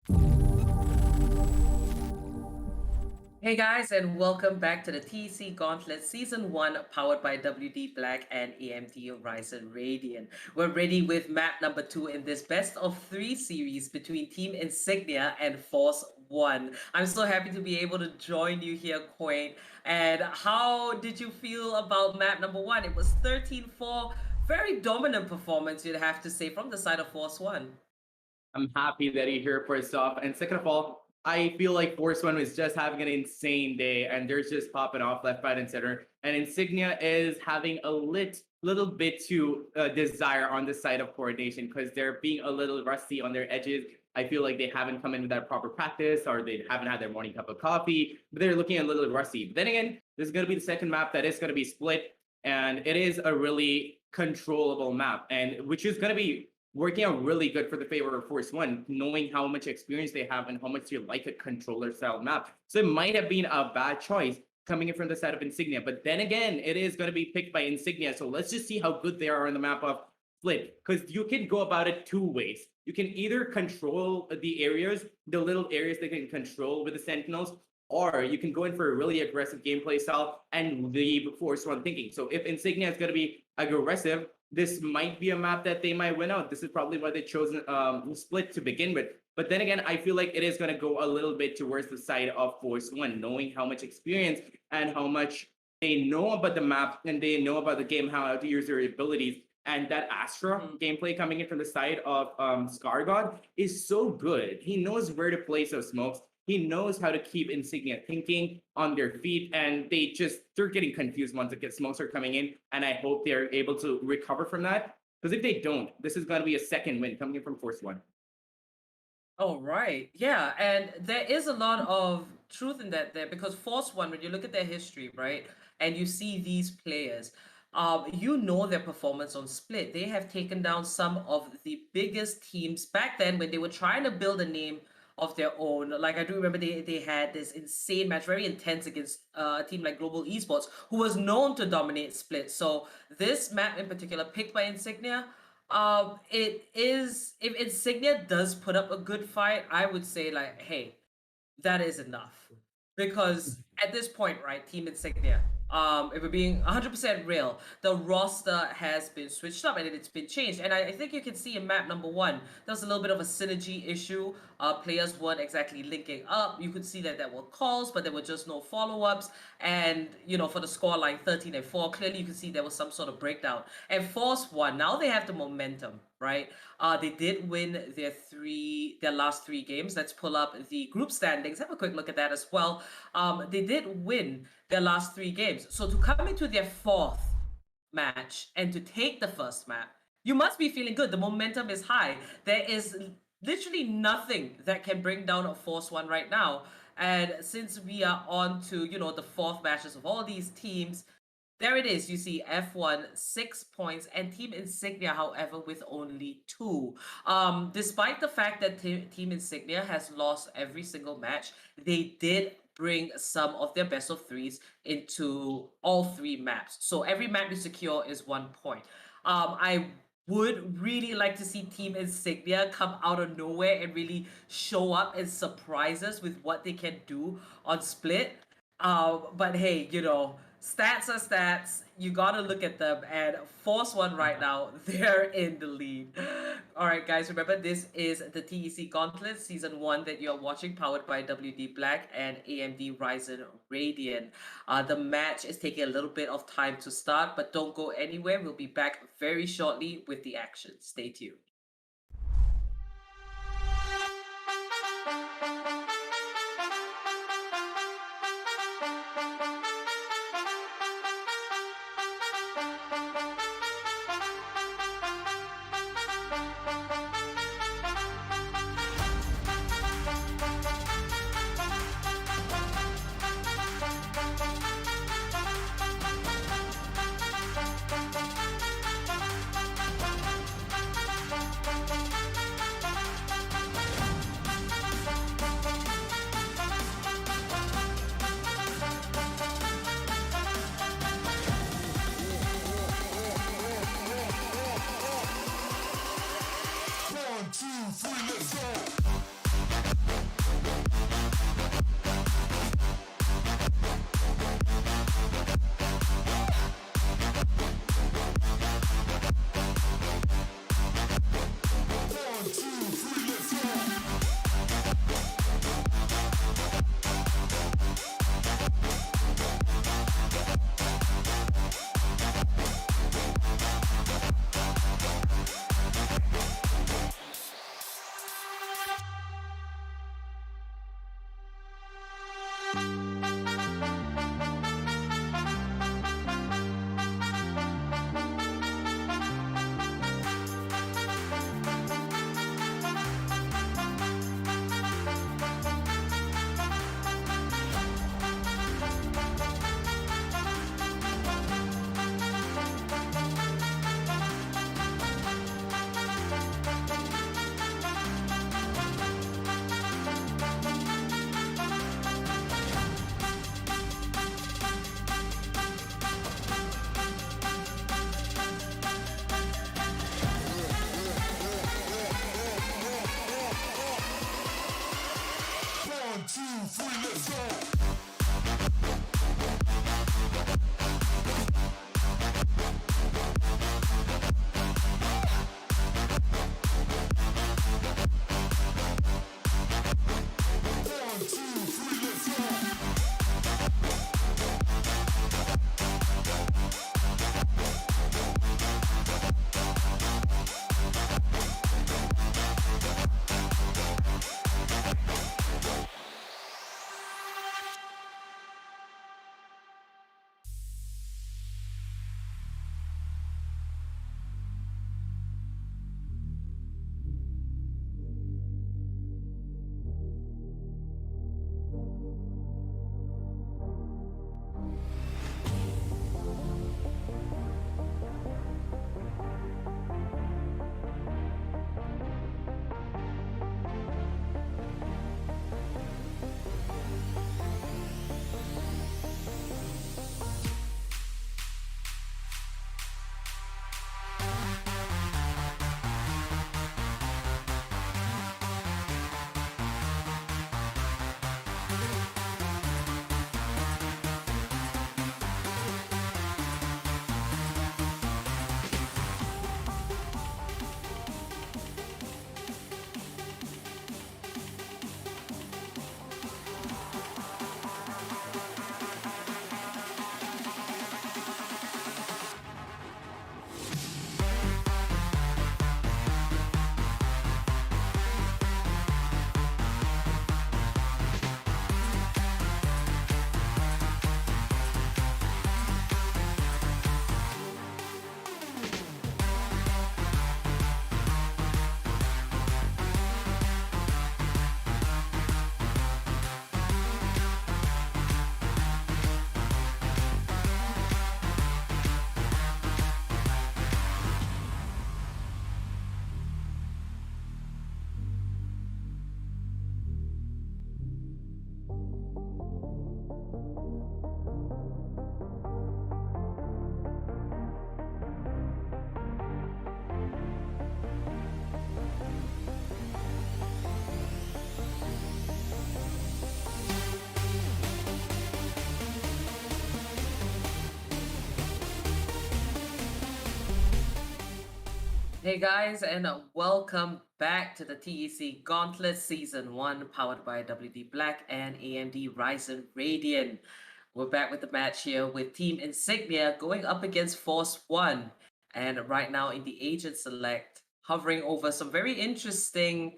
Hey guys, and welcome back to the TEC Gauntlet Season 1, powered by WD Black and AMD Ryzen Radeon. We're ready with map number 2 in this best of 3 series between Team Insignia and Force 1. I'm so happy to be able to join you here, Quain. And how did you feel about map number 1? It was 13-4, very dominant performance, you'd have to say, from the side of Force 1. I'm happy that you're here, first off. And second of all, I feel like Force One was just having an insane day, and they're just popping off left, right, and center. And Insignia is having a little bit too desire on the side of coordination because they're being a little rusty on their edges. I feel like they haven't come in with that proper practice, or they haven't had their morning cup of coffee, but they're looking a little rusty. But then again, this is going to be the second map that is going to be split, and it is a really controllable map, and which is going to be working out really good for the favor of Force One, knowing how much experience they have and how much you like a controller style map. So it might have been a bad choice coming in from the side of Insignia, but then again, it is going to be picked by Insignia. So let's just see how good they are on the map of Split, because you can go about it two ways. You can either control the areas, the little areas they can control with the Sentinels, or you can go in for a really aggressive gameplay style and leave Force One thinking. So if Insignia is going to be aggressive, this might be a map that they might win out. This is probably why they chose Split to begin with. But then again, I feel like it is going to go a little bit towards the side of Force One, knowing how much experience and how much they know about the map and they know about the game, how to use their abilities. And that Astra gameplay coming in from the side of Scar God is so good. He knows where to place those smokes. He knows how to keep Insignia thinking on their feet, and they're getting confused once the smokes are coming in, and I hope they're able to recover from that, because if they don't, this is going to be a second win coming in from Force One. Oh, right. Yeah, and there is a lot of truth in that there, because Force One, when you look at their history, right, and you see these players, you know their performance on Split. They have taken down some of the biggest teams back then when they were trying to build a name of their own. Like, I do remember they had this insane match, very intense, against a team like Global Esports, who was known to dominate Split. So this map in particular, picked by Insignia, it is, if Insignia does put up a good fight, I would say, like, hey, that is enough. Because at this point, right, Team Insignia, if we're being 100% real, the roster has been switched up and it's been changed. And I think you can see in map number 1, there's a little bit of a synergy issue. Players weren't exactly linking up. You could see that there were calls, but there were just no follow-ups. And, you know, for the scoreline 13-4, clearly you can see there was some sort of breakdown. And Force One, now they have the momentum, right? They did win their last 3 games. Let's pull up the group standings. Have a quick look at that as well. They did win their last 3 games. So to come into their 4th match and to take the first map, you must be feeling good. The momentum is high. There is literally nothing that can bring down a Force One right now. And since we are on to, you know, the 4th matches of all these teams, there it is. You see F1, 6 points, and Team Insignia, however, with only 2. Despite the fact that Team Insignia has lost every single match, they did bring some of their best of 3s into all 3 maps. So every map you secure is 1 point. I would really like to see Team Insignia come out of nowhere and really show up and surprise us with what they can do on Split. But hey, you know, stats are stats. You gotta look at them, and Force One right now, they're in the lead. Alright guys, remember this is the TEC Gauntlet Season 1 that you're watching, powered by WD Black and AMD Ryzen Radeon. The match is taking a little bit of time to start, but don't go anywhere. We'll be back very shortly with the action. Stay tuned. Hey guys, and welcome back to the TEC Gauntlet Season 1, powered by WD Black and AMD Ryzen Radeon. We're back with the match here with Team Insignia going up against Force 1. And right now in the Agent Select, hovering over some very interesting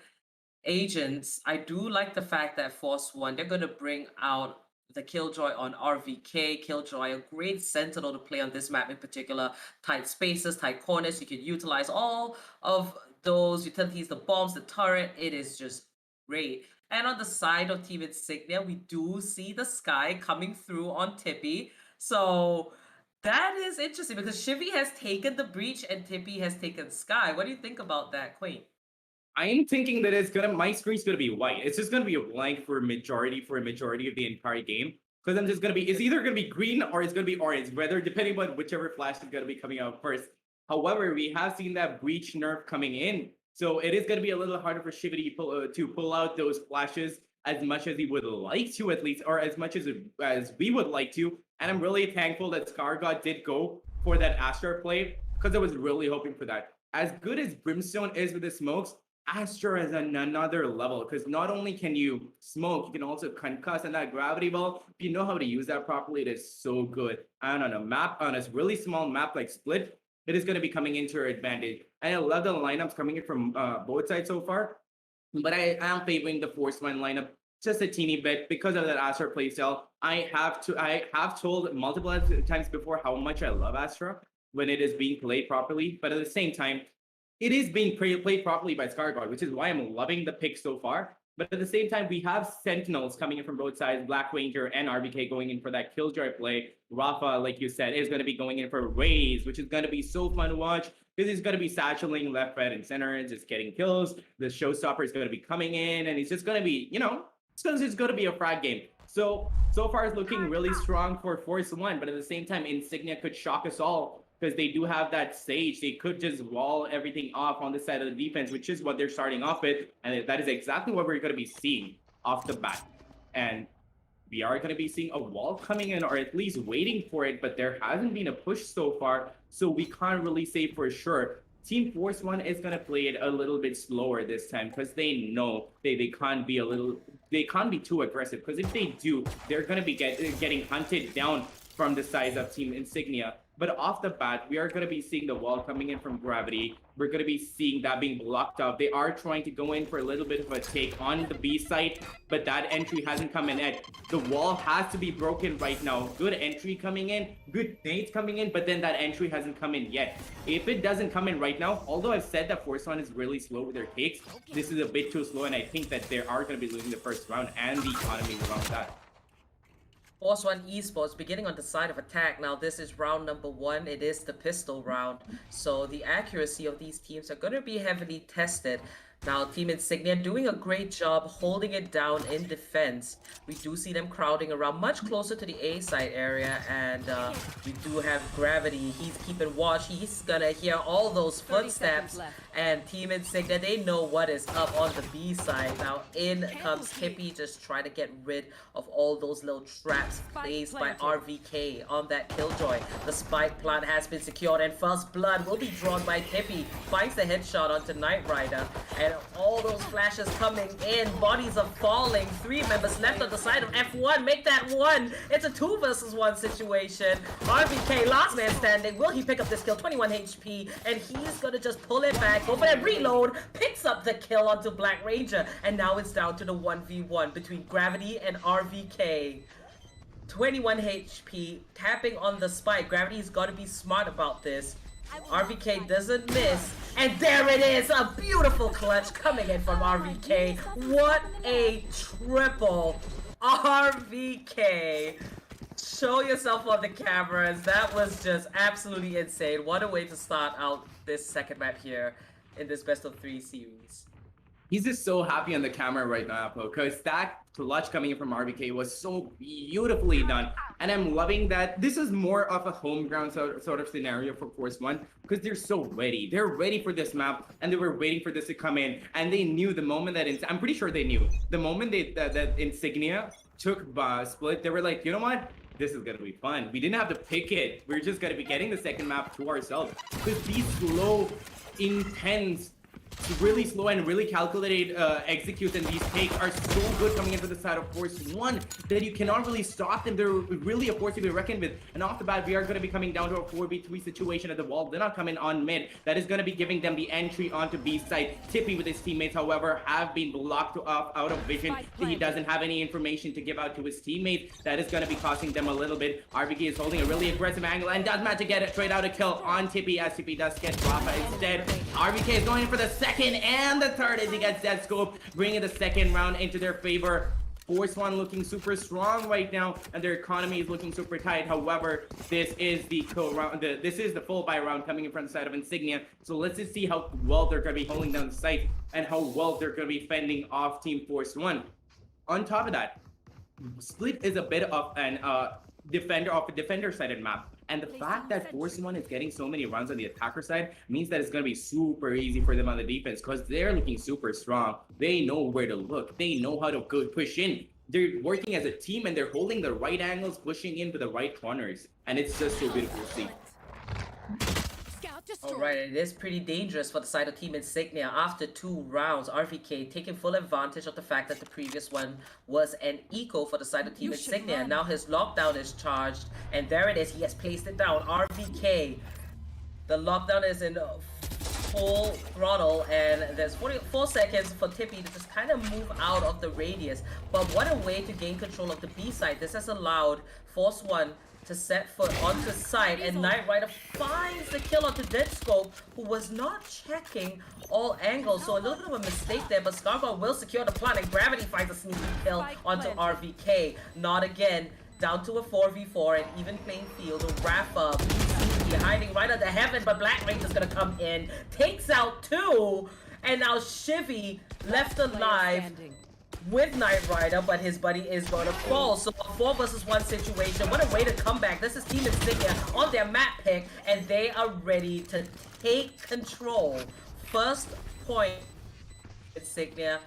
agents. I do like the fact that Force 1, they're going to bring out the Killjoy on RVK. Killjoy, a great sentinel to play on this map in particular. Tight spaces, tight corners. You can utilize all of those utilities, the bombs, the turret. It is just great. And on the side of Team Insignia, we do see the Sky coming through on Tippy. So that is interesting because Shivy has taken the Breach and Tippy has taken Sky. What do you think about that, Queen? I'm thinking that my screen's gonna be white. It's just gonna be a blank for a majority of the entire game. Because I'm just gonna be, it's either gonna be green or it's gonna be orange, whether depending on whichever flash is gonna be coming out first. However, we have seen that breach nerf coming in, so it is gonna be a little harder for Shivity to pull out those flashes as much as he would like to, at least, or as much as we would like to. And I'm really thankful that ScarGod did go for that Astra play because I was really hoping for that. As good as Brimstone is with the smokes, Astra is on another level because not only can you smoke, you can also concuss, and that gravity ball, if you know how to use that properly, it is so good. And on a map, on a really small map like Split, it is going to be coming into your advantage. And I love the lineups coming in from both sides so far, but I am favoring the Force 1 lineup just a teeny bit because of that Astra playstyle. I have told multiple times before how much I love Astra when it is being played properly, but at the same time, it is being played properly by ScarGod, which is why I'm loving the pick so far. But at the same time, we have Sentinels coming in from both sides, Black Ranger and RBK going in for that Killjoy play. Rafa, like you said, is going to be going in for Raze, which is going to be so fun to watch because he's going to be satcheling left, right, and center and just getting kills. The Showstopper is going to be coming in, and he's just going to be, it's going to be a frag game. So far it's looking really strong for Force 1, but at the same time, Insignia could shock us all because they do have that Sage. They could just wall everything off on the side of the defense, which is what they're starting off with, and that is exactly what we're going to be seeing off the bat. And we are going to be seeing a wall coming in, or at least waiting for it, but there hasn't been a push so far, so we can't really say for sure. Team Force One is going to play it a little bit slower this time because they know they can't be too aggressive, because if they do, they're going to be getting hunted down from the size of Team Insignia. But off the bat, we are going to be seeing the wall coming in from Gravity. We're going to be seeing that being blocked up. They are trying to go in for a little bit of a take on the B site, but that entry hasn't come in yet. The wall has to be broken right now. Good entry coming in, good nades coming in, but then that entry hasn't come in yet. If it doesn't come in right now, although I've said that Force One is really slow with their takes, this is a bit too slow, and I think that they are going to be losing the first round and the economy around that. Force One Esports beginning on the side of attack. Now this is round number 1. It is the pistol round. So the accuracy of these teams are going to be heavily tested. Now Team Insignia doing a great job holding it down in defense. We do see them crowding around much closer to the A side area, and we do have Gravity. He's keeping watch. He's gonna hear all those footsteps, and Team Insignia, they know what is up on the B side. Now in comes Tippy, just trying to get rid of all those little traps placed by RVK on that Killjoy. The spike plant has been secured, and first blood will be drawn by Tippy. Finds the headshot onto Knight Rider, and all those flashes coming in. Bodies are falling. 3 members left on the side of F1. Make that 1. It's a 2 versus 1 situation. RVK, last man standing. Will he pick up this kill? 21 HP, and he's gonna just pull it back. Go for that reload. Picks up the kill onto Black Ranger, and now it's down to the 1v1 between Gravity and RVK. 21 HP, tapping on the spike. Gravity's got to be smart about this. RVK doesn't miss, and there it is, a beautiful clutch coming in from RVK. What a triple. RVK, show yourself on the cameras. That was just absolutely insane. What a way to start out this second map here in this best of 3 series. He's just so happy on the camera right now, because that clutch coming in from RVK was so beautifully done. And I'm loving that this is more of a home ground sort of scenario for Force One, because they're so ready. They're ready for this map, and they were waiting for this to come in. And they knew the moment that, I'm pretty sure they knew, the moment that Insignia took Split, they were like, you know what? This is going to be fun. We didn't have to pick it. We're just going to be getting the second map to ourselves. Because these slow, intense, really slow and really calculated executes, and these takes are so good coming into the side of Force One that you cannot really stop them. They're really a force to be reckoned with. And off the bat, we are going to be coming down to a 4v3 situation at the wall. They're not coming on mid. That is going to be giving them the entry onto B side. Tippy with his teammates, however, have been blocked off out of vision. He doesn't have any information to give out to his teammates. That is going to be costing them a little bit. RVK is holding a really aggressive angle and does manage to get it straight out a kill on Tippy, as Tippy does get Rafa instead. RVK is going in for the second and the third as he gets that scope, bringing the second round into their favor. Force One looking super strong right now, and their economy is looking super tight. However, this is the full buy round coming in from the side of Insignia. So let's just see how well they're going to be holding down the site and how well they're going to be fending off Team Force One. On top of that, Split is a bit of an defender-sided map. And the fact that Force One is getting so many rounds on the attacker side means that it's going to be super easy for them on the defense, because they're looking super strong. They know where to look. They know how to go push in. They're working as a team, and they're holding the right angles, pushing into the right corners. And it's just so beautiful to see. Alright, it is pretty dangerous for the side of Team Insignia. After 2 rounds, RVK taking full advantage of the fact that the previous one was an eco for the side of Team Insignia. Now his lockdown is charged, and there it is. He has placed it down. RVK, the lockdown is in full throttle, and there's 44 seconds for Tippy to just kind of move out of the radius. But what a way to gain control of the B side. This has allowed Force One to set foot onto site, and Knight Rider finds the kill onto Deadscope, who was not checking all angles, so a little bit of a mistake there, but Scarborough will secure the plant, and Gravity finds a sneaky kill onto RVK. Not again. Down to a 4v4 and even playing field. Rafa, hiding right under heaven, but Black Ranger's gonna come in, takes out 2, and now Shivy left alive with Knight Rider, but his buddy is going to fall. So a 4 versus 1 situation. What a way to come back. This is Team Insignia on their map pick, and they are ready to take control. First point, Insignia.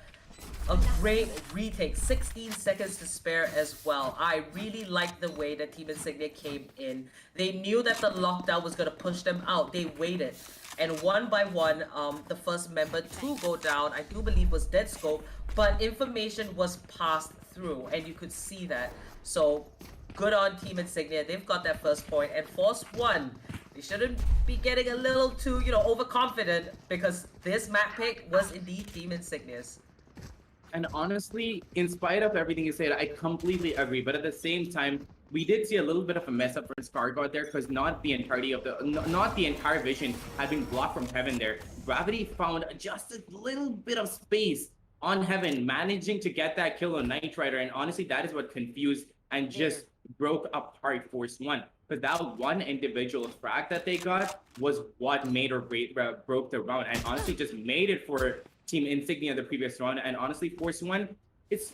A great retake, 16 seconds to spare as well. I really like the way that Team Insignia came in. They knew that the lockdown was going to push them out. They waited. And one by one, the first member to go down, I do believe, was Dead Scope, but information was passed through, and you could see that. So, good on Team Insignia. They've got that first point, and Force 1, they shouldn't be getting a little too, overconfident, because this map pick was indeed Team Insignia's. And honestly, in spite of everything you said, I completely agree. But at the same time, we did see a little bit of a mess up for Scargod there, because not the entire vision had been blocked from Heaven there. Gravity found just a little bit of space on Heaven, managing to get that kill on Knight Rider. And honestly, that is what confused and just broke apart Force 1. Because that one individual frag that they got was what made or broke the round, and honestly just made it for Team Insignia the previous round. And honestly, Force 1, it's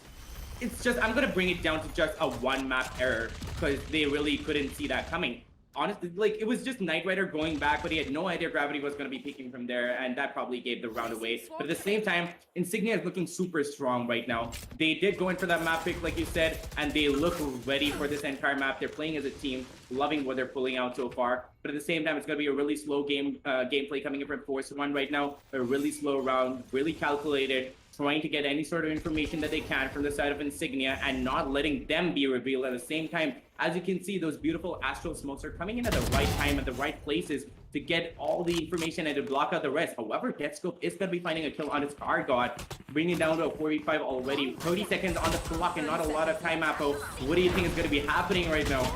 just, I'm gonna bring it down to just a one map error, because they really couldn't see that coming. Honestly, like, it was just Knight Rider going back, but he had no idea Gravity was going to be peeking from there, and that probably gave the round away. But at the same time, Insignia is looking super strong right now. They did go in for that map pick, like you said, and they look ready for this entire map. They're playing as a team, loving what they're pulling out so far. But at the same time, it's going to be a really slow gameplay coming in from Force 1 right now. A really slow round, really calculated, trying to get any sort of information that they can from the side of Insignia and not letting them be revealed at the same time. As you can see, those beautiful astral smokes are coming in at the right time, at the right places to get all the information and to block out the rest. However, Deathscope is going to be finding a kill on his Scargod, bringing it down to a 4v5 already. 30 seconds on the clock and not a lot of time, Appo. What do you think is going to be happening right now?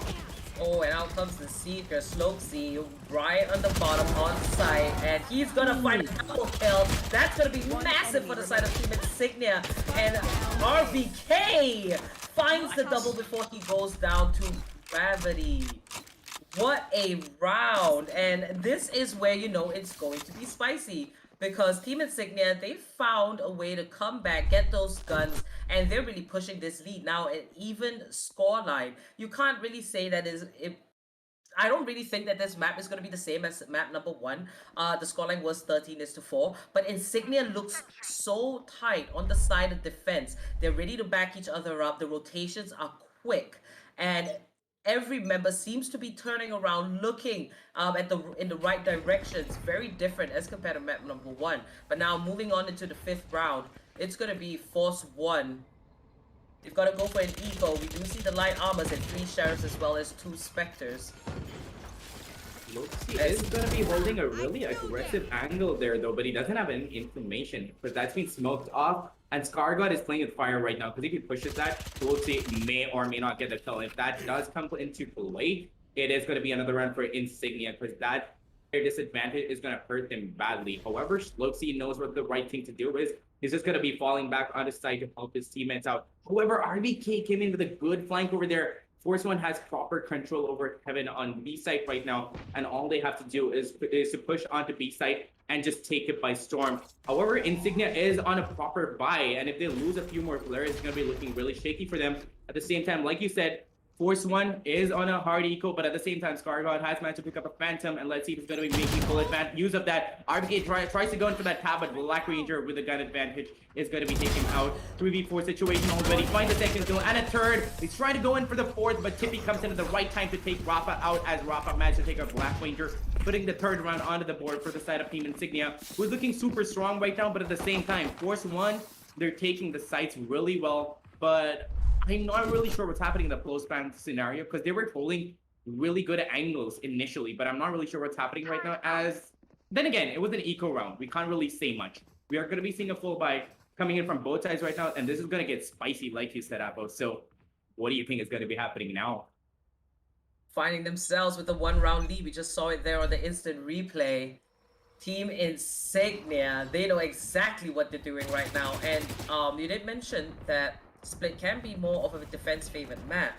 Oh, and out comes the Seeker, Slokesy, right on the bottom on site, and he's gonna find a double kill. That's gonna be massive for the side of Team Insignia, and RVK finds the double before he goes down to Gravity. What a round, and this is where you know it's going to be spicy. Because Team Insignia, they found a way to come back, get those guns, and they're really pushing this lead now, an even scoreline. You can't really say that I don't really think that this map is going to be the same as map number 1. The scoreline was 13-4, but Insignia looks so tight on the side of defense. They're ready to back each other up. The rotations are quick, and every member seems to be turning around, looking in the right direction. It's very different as compared to map number 1. But now moving on into the 5th round, it's gonna be Force 1. You've got to go for an eco. We do see the light armors and 3 sheriffs as well as 2 specters. He is going to be holding a really aggressive angle there, though, but he doesn't have any information because that's been smoked off. And Scargod is playing with fire right now because if he pushes that, Loxi may or may not get the kill. If that does come into play, it is going to be another run for Insignia because that disadvantage is going to hurt them badly. However, Loxi knows what the right thing to do is. He's just going to be falling back on his side to help his teammates out. However, RBK came in with a good flank over there. Force 1 has proper control over Heaven on B site right now, and all they have to do is to push onto B site and just take it by storm. However, Insignia is on a proper buy, and if they lose a few more players, it's going to be looking really shaky for them. At the same time, like you said, Force 1 is on a hard eco, but at the same time, Scargod has managed to pick up a Phantom, and let's see if he's going to be making full use of that. RBK tries to go in for that tab, but Black Ranger with a gun advantage is going to be taken out. 3v4 situation already. Find the second kill and a third. He's trying to go in for the 4th, but Tippy comes in at the right time to take Rafa out as Rafa managed to take a Black Ranger, putting the 3rd round onto the board for the side of Team Insignia, who's looking super strong right now, but at the same time, Force 1, they're taking the sites really well, but I'm not really sure what's happening in the close span scenario because they were holding really good angles initially, but I'm not really sure what's happening right now as... Then again, it was an eco round. We can't really say much. We are going to be seeing a full buy coming in from both sides right now, and this is going to get spicy like you said, Appo. So what do you think is going to be happening now? Finding themselves with a 1-round lead. We just saw it there on the instant replay. Team Insignia, they know exactly what they're doing right now. And you did mention that Split can be more of a defense-favored map.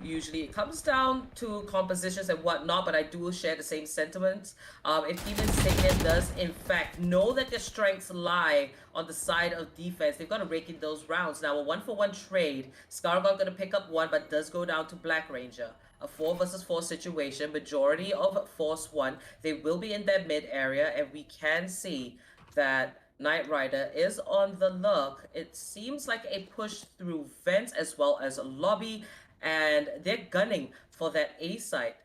Usually it comes down to compositions and whatnot, but I do share the same sentiments. If Team Insignia does, in fact, know that their strengths lie on the side of defense, they've got to rake in those rounds. Now, a 1-for-1 trade. Scargod going to pick up 1, but does go down to Black Ranger. A 4 versus 4 situation. Majority of Force 1, they will be in that mid area, and we can see that Knight Rider is on the look. It seems like a push through vents as well as a lobby, and they're gunning for that A site.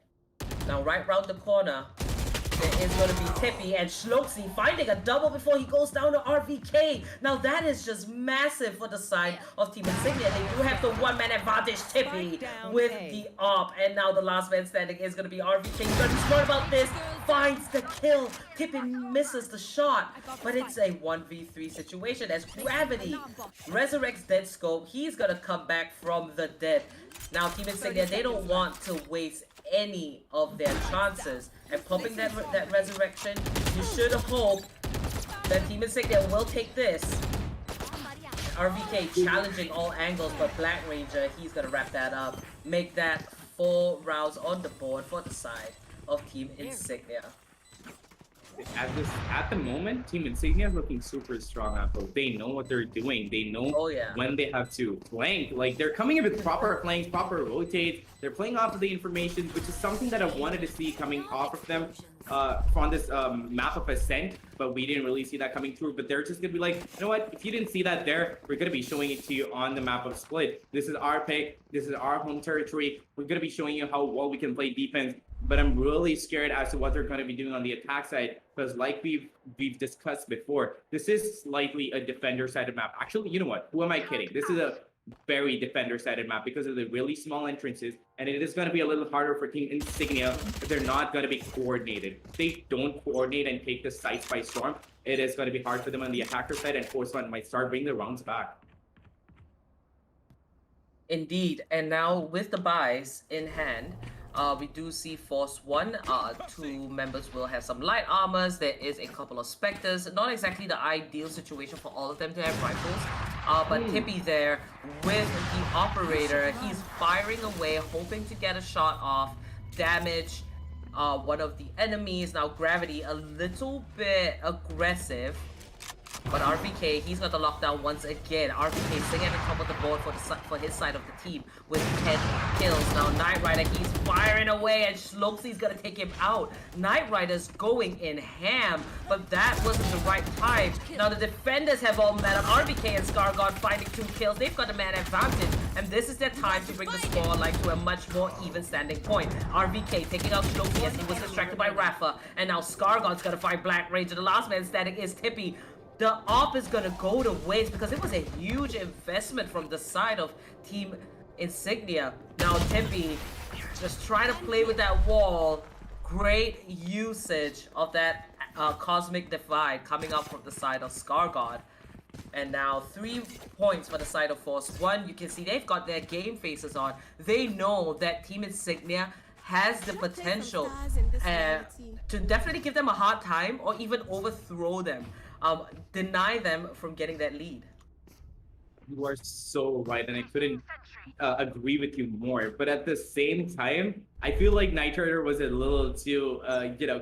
Now, right round the corner, there is going to be Tippy and Shloxy finding a double before he goes down to RVK. Now that is just massive for the side of Team Insignia. They do have the one-man advantage, Tippy, with the AWP. And now the last man standing is going to be RVK. He's going to be smart about this. Finds the kill. Tippy misses the shot. But it's a 1v3 situation as Gravity resurrects Dead Scope. He's going to come back from the dead. Now Team Insignia, they don't want to waste any of their chances. And popping that resurrection, you should hope that Team Insignia will take this. RVK challenging all angles, but Black Ranger, he's gonna wrap that up. Make that 4 rounds on the board for the side of Team Insignia. At the moment, Team Insignia is looking super strong. Apple. They know what they're doing. They know when they have to flank. Like they're coming in with proper flanks, proper rotates. They're playing off of the information, which is something that I wanted to see coming off of them on this map of Ascent, but we didn't really see that coming through. But they're just gonna be like, you know what? If you didn't see that there, we're gonna be showing it to you on the map of Split. This is our pick. This is our home territory. We're gonna be showing you how well we can play defense. But I'm really scared as to what they're going to be doing on the attack side, because like we've discussed before, this is slightly a defender-sided map. Actually, you know what? Who am I kidding? This is a very defender-sided map because of the really small entrances, and it is going to be a little harder for Team Insignia if they're not going to be coordinated. If they don't coordinate and take the sites by storm, it is going to be hard for them on the attacker side, and Force One might start bringing the rounds back. Indeed, and now with the buys in hand, we do see Force 1, 2 members will have some light armors, there is a couple of Spectres, not exactly the ideal situation for all of them to have rifles, but Tippy there with the Operator, he's firing away, hoping to get a shot off, damage one of the enemies. Now Gravity a little bit aggressive, but RVK, he's got the lockdown once again. RVK sitting at the top of the board for his side of the team with 10 kills. Now Knight Rider, he's firing away and Shloxy's gonna take him out. Knight Rider's going in ham, but that wasn't the right time. Now the defenders have all met up. RVK and Scargod finding 2 kills. They've got the man advantage, and this is their time to bring the score like to a much more even standing point. RVK taking out Shloxy as he was distracted by Rafa, and now Scargod's gonna find Black Ranger. The last man standing is Tippy. The AWP is gonna go to waste because it was a huge investment from the side of Team Insignia. Now Tippy just trying to play with that wall. Great usage of that Cosmic Divide coming up from the side of Scargod. And now 3 points for the side of Force 1. You can see they've got their game faces on. They know that Team Insignia has the potential to definitely give them a hard time or even overthrow them. Deny them from getting that lead. You are so right, and I couldn't agree with you more. But at the same time, I feel like Knight Rider was a little too,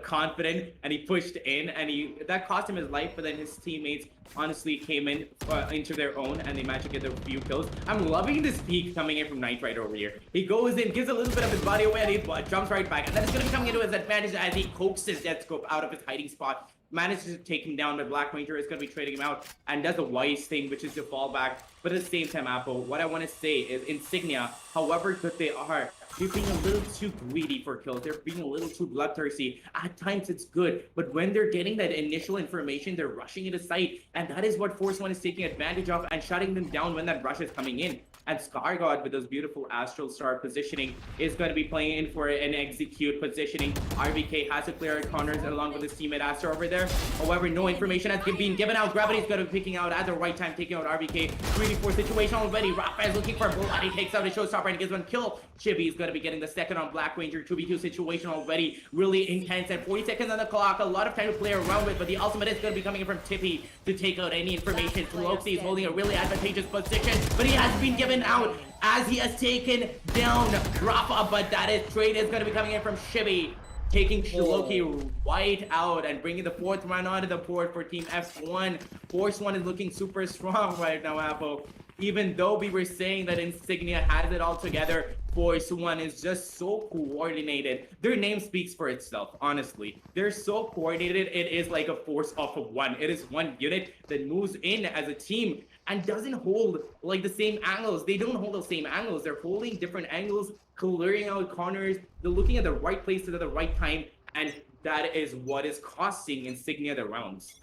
confident, and he pushed in, and that cost him his life. But then his teammates honestly came in into their own, and they managed to get a few kills. I'm loving this peek coming in from Knight Rider over here. He goes in, gives a little bit of his body away, and he jumps right back, and then it's gonna be coming into his advantage as he coaxes Death Scope out of his hiding spot. Manages to take him down, but Black Ranger is going to be trading him out and does a wise thing, which is to fall back. But at the same time, Apple, what I want to say is Insignia, however good they are, they're being a little too greedy for kills. They're being a little too bloodthirsty. At times it's good, but when they're getting that initial information, they're rushing into sight, and that is what Force One is taking advantage of and shutting them down when that rush is coming in. And Scargod, with those beautiful Astral Star positioning, is going to be playing in for an execute positioning. RVK has to clear corners along with his teammate Astra over there. However, no information has been given out. Gravity is going to be picking out at the right time, taking out RVK. 3v4 situation already. Rafa is looking for blood. He takes out a showstopper and gets 1 kill. Chibi is going to be getting the second on Black Ranger. 2v2 situation already. Really intense. And 40 seconds on the clock. A lot of time to play around with, but the ultimate is going to be coming in from Tippy to take out any information. Loxy is holding a really advantageous position, but he has been given out as he has taken down Rafa, but that trade is going to be coming in from Chibi, taking Shloki right out and bringing the 4th run onto the board for Team F1. Force 1 is looking super strong right now, Apple. Even though we were saying that Insignia has it all together, Force One is just so coordinated. Their name speaks for itself, honestly. They're so coordinated, it is like a force of one. It is one unit that moves in as a team and doesn't hold like the same angles. They don't hold the same angles. They're holding different angles, clearing out corners. They're looking at the right places at the right time, and that is what is costing Insignia the rounds.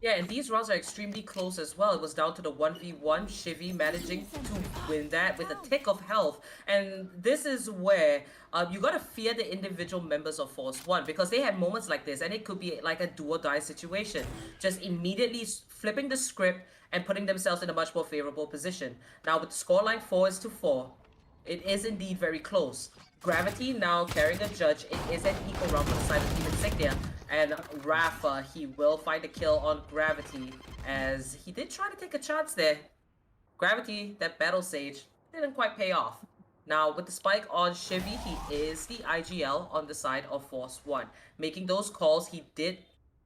Yeah, and these rounds are extremely close as well. It was down to the 1v1, Shivy managing to win that with a tick of health. And this is where you gotta fear the individual members of Force One, because they have moments like this, and it could be like a do or die situation. Just immediately flipping the script and putting themselves in a much more favorable position. Now with the scoreline 4-4, it is indeed very close. Gravity now carrying a judge. It is an equal round for the side of Team Insignia. And Rafa, he will find a kill on Gravity, as he did try to take a chance there. Gravity, that Battle Sage, didn't quite pay off. Now, with the spike on Shivy, he is the IGL on the side of Force One. Making those calls, he did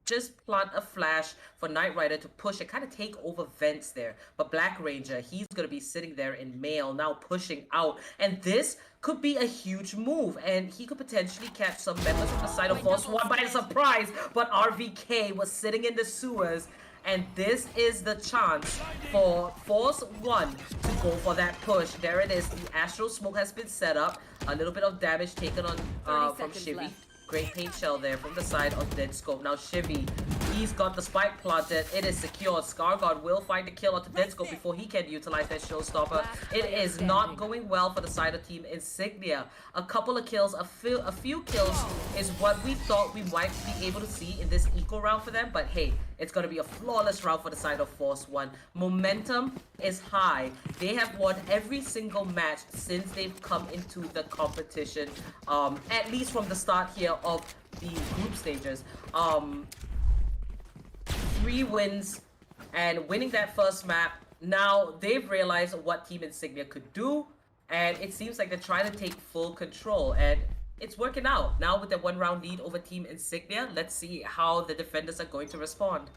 just plant a flash for Knight Rider to push and kind of take over vents there. But Black Ranger, he's going to be sitting there in mail, now pushing out. And this could be a huge move, and he could potentially catch some members from the side of Force One by surprise. But RVK was sitting in the sewers, and this is the chance for Force One to go for that push. There it is. The Astral Smoke has been set up. A little bit of damage taken on from Shivy. Great paint shell there from the side of Dead Scope. Now Shivy, he's got the spike planted. It is secure. Scargard will find a kill onto Dead Scope before he can utilize that showstopper. It is not going well for the side of Team Insignia. A couple of kills, a few kills is what we thought we might be able to see in this eco round for them. But hey, it's going to be a flawless round for the side of Force One. Momentum is high. They have won every single match since they've come into the competition, at least from the start here of the group stages. 3 wins and winning that first map. Now they've realized what Team Insignia could do, and it seems like they're trying to take full control, and it's working out. Now with the 1-round lead over Team Insignia, let's see how the defenders are going to respond.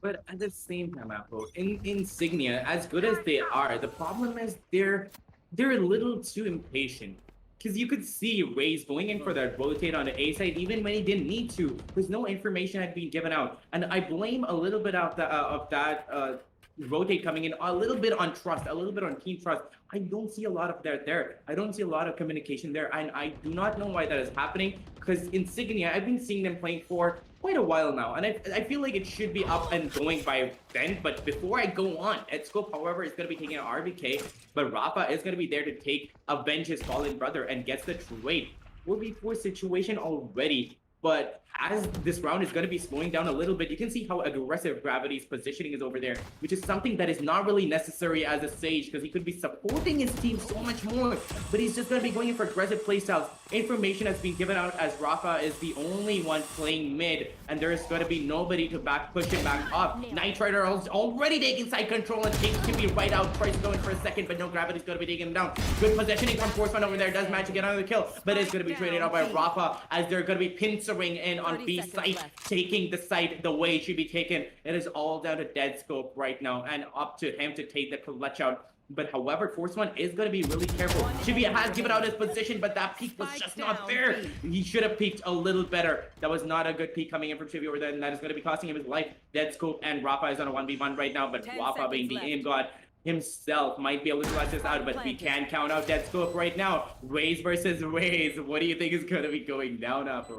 But at the same time, Apple, in Insignia, as good as they are, the problem is they're a little too impatient. Because you could see Raze going in for that rotate on the A side even when he didn't need to, because no information had been given out. And I blame a little bit of that rotate coming in, a little bit on trust, a little bit on team trust. I don't see a lot of that there. I don't see a lot of communication there, and I do not know why that is happening, because Insignia, I've been seeing them playing for quite a while now, and I feel like it should be up and going by then. But before I go on, Etscope, however, is going to be taking an RBK, but Rafa is going to be there to avenge his fallen brother and gets the trade. 4v4 situation already, but as this round is going to be slowing down a little bit, you can see how aggressive Gravity's positioning is over there, which is something that is not really necessary as a Sage, because he could be supporting his team so much more, but he's just going to be going in for aggressive playstyles. Information has been given out as Rafa is the only one playing mid, and there is going to be nobody to push him back up. Knight Rider is already taking side control and takes Kimby right out, tries to go in for a second, but no, Gravity's going to be taking him down. Good positioning from Force One over there, does manage to get another kill, but it's going to be traded out by Rafa, as they're going to be pincering in on B side, taking the side the way it should be taken. It is all down to Dead Scope right now, and up to him to take the clutch out. But however, Force One is going to be really careful. Shivy has given out his position, but that peek was just not there. He should have peeked a little better. That was not a good peek coming in from Shivy over there, and that is going to be costing him his life. Dead Scope and Rafa is on a 1v1 right now, but Rafa being the aim god himself might be able to clutch this out, but we can count out Dead Scope right now. Raze versus Raze. What do you think is going to be going down after?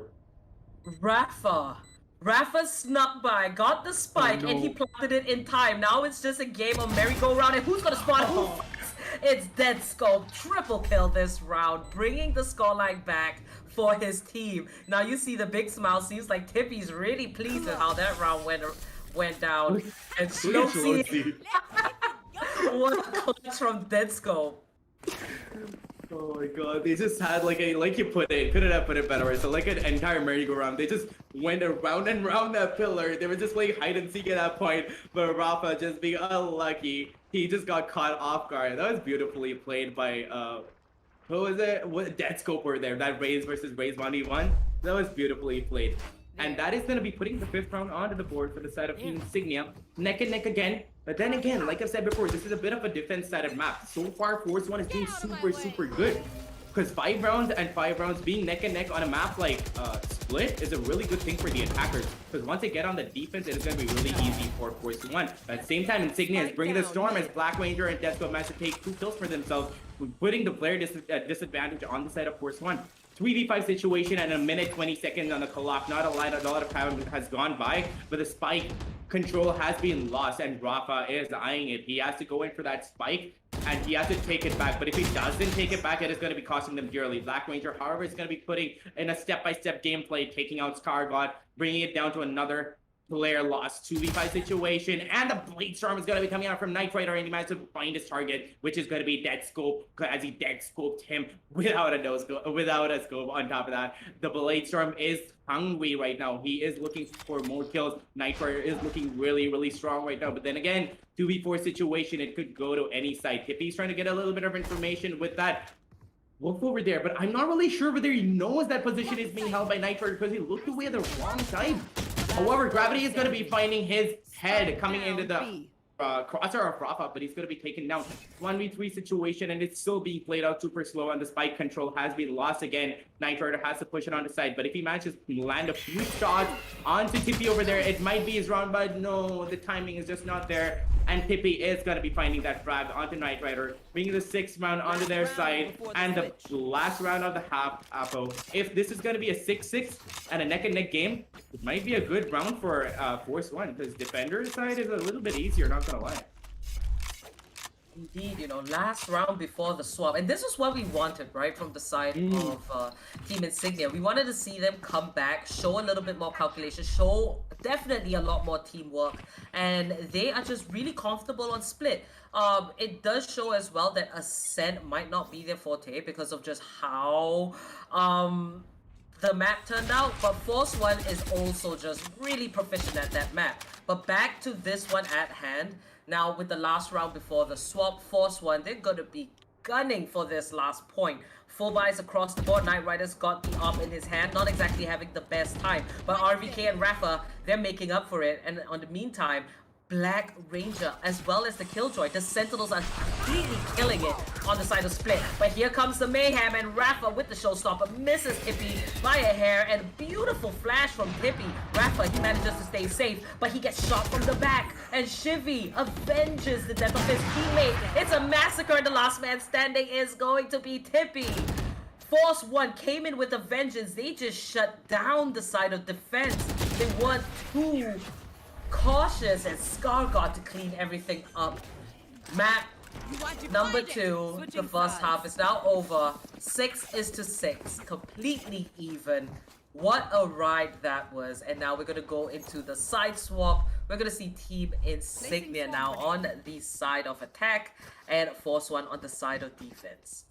Rafa snuck by, got the spike, and he planted it in time. Now it's just a game of merry-go-round, and who's gonna spawn who? It's Dead Scope, triple kill this round, bringing the scoreline back for his team. Now you see the big smile. Seems like Tippy's really pleased with how that round went down. And Slowsy, what a clutch from Dead Scope. Oh my god, they just had like you put it, couldn't have put it better. So like an entire merry-go-round. They just went around and around that pillar. They were just playing hide and seek at that point, but Rafa just being unlucky. He just got caught off guard. That was beautifully played by who was it? What Dead Scope were there? That Raze versus Raze 1v1. That was beautifully played. And that is going to be putting the 5th round onto the board for the side of Team Insignia. Neck and neck again. But then again, like I've said before, this is a bit of a defense-sided map. So far, Force 1 is doing super good. Because 5 rounds and 5 rounds being neck and neck on a map like Split is a really good thing for the attackers. Because once they get on the defense, it is going to be really easy for Force 1. At the same time, Insignia is bringing the storm as Black Ranger and Desco managed to take 2 kills for themselves, putting the player disadvantage on the side of Force 1. 3v5 situation and a minute 20 seconds on the clock. Not a lot of time has gone by, but the spike control has been lost and Rafa is eyeing it. He has to go in for that spike and he has to take it back. But if he doesn't take it back, it is going to be costing them dearly. Black Ranger, however, is going to be putting in a step-by-step gameplay, taking out Scargod, bringing it down to another player lost 2v5 situation, and the Blade Storm is going to be coming out from Knight Rider, and he managed to find his target, which is going to be Dead Scope, as he Dead Scoped him without a scope. On top of that, the Blade Storm is hungry right now. He is looking for more kills. Knight Rider is looking really strong right now, but then again, 2v4 situation, it could go to any side. Tippy's trying to get a little bit of information with that Wolf over there, but I'm not really sure whether he knows that position is being held by Knight Rider because he looked away at the wrong side. However, Gravity is going to be finding his head coming into the crosshair of Rafa, but he's going to be taken down. 1v3 situation, and it's still being played out super slow, and the spike control has been lost again. Knight Rider has to push it on the side, but if he manages to land a few shots onto Tippy over there, it might be his round, but no, the timing is just not there. And Tippy is going to be finding that frag onto Knight Rider, bringing the 6th round onto their side, and the last round of the half, Apo. If this is going to be a 6-6 and a neck-and-neck game, it might be a good round for Force 1, because Defender's side is a little bit easier, not going to lie. Indeed, you know, last round before the swap, and this is what we wanted, right, from the side of Team Insignia. We wanted to see them come back, show a little bit more calculation, show definitely a lot more teamwork, and they are just really comfortable on Split. It does show as well that Ascent might not be their forte because of just how the map turned out, but Force 1 is also just really proficient at that map. But back to this one at hand. Now, with the last round before the swap, Force 1, they're going to be gunning for this last point. Full buys across the board. Knight Rider's got the op in his hand, not exactly having the best time. But RVK and Rafa, they're making up for it. And on the meantime, Black Ranger, as well as the Killjoy, the Sentinels are completely killing it on the side of Split. But here comes the mayhem, and Rafa with the showstopper misses Tippy by a hair, and beautiful flash from Tippy. Rafa, he manages to stay safe, but he gets shot from the back, and Shivy avenges the death of his teammate. It's a massacre, and the last man standing is going to be Tippy. Force 1 came in with a vengeance. They just shut down the side of defense. They weren't too cautious, and Scar got to clean everything up. Map number 2, the first half is now over. 6-6, completely even. What a ride that was. And now we're going to go into the side swap. We're going to see Team Insignia now on the side of attack and Force 1 on the side of defense.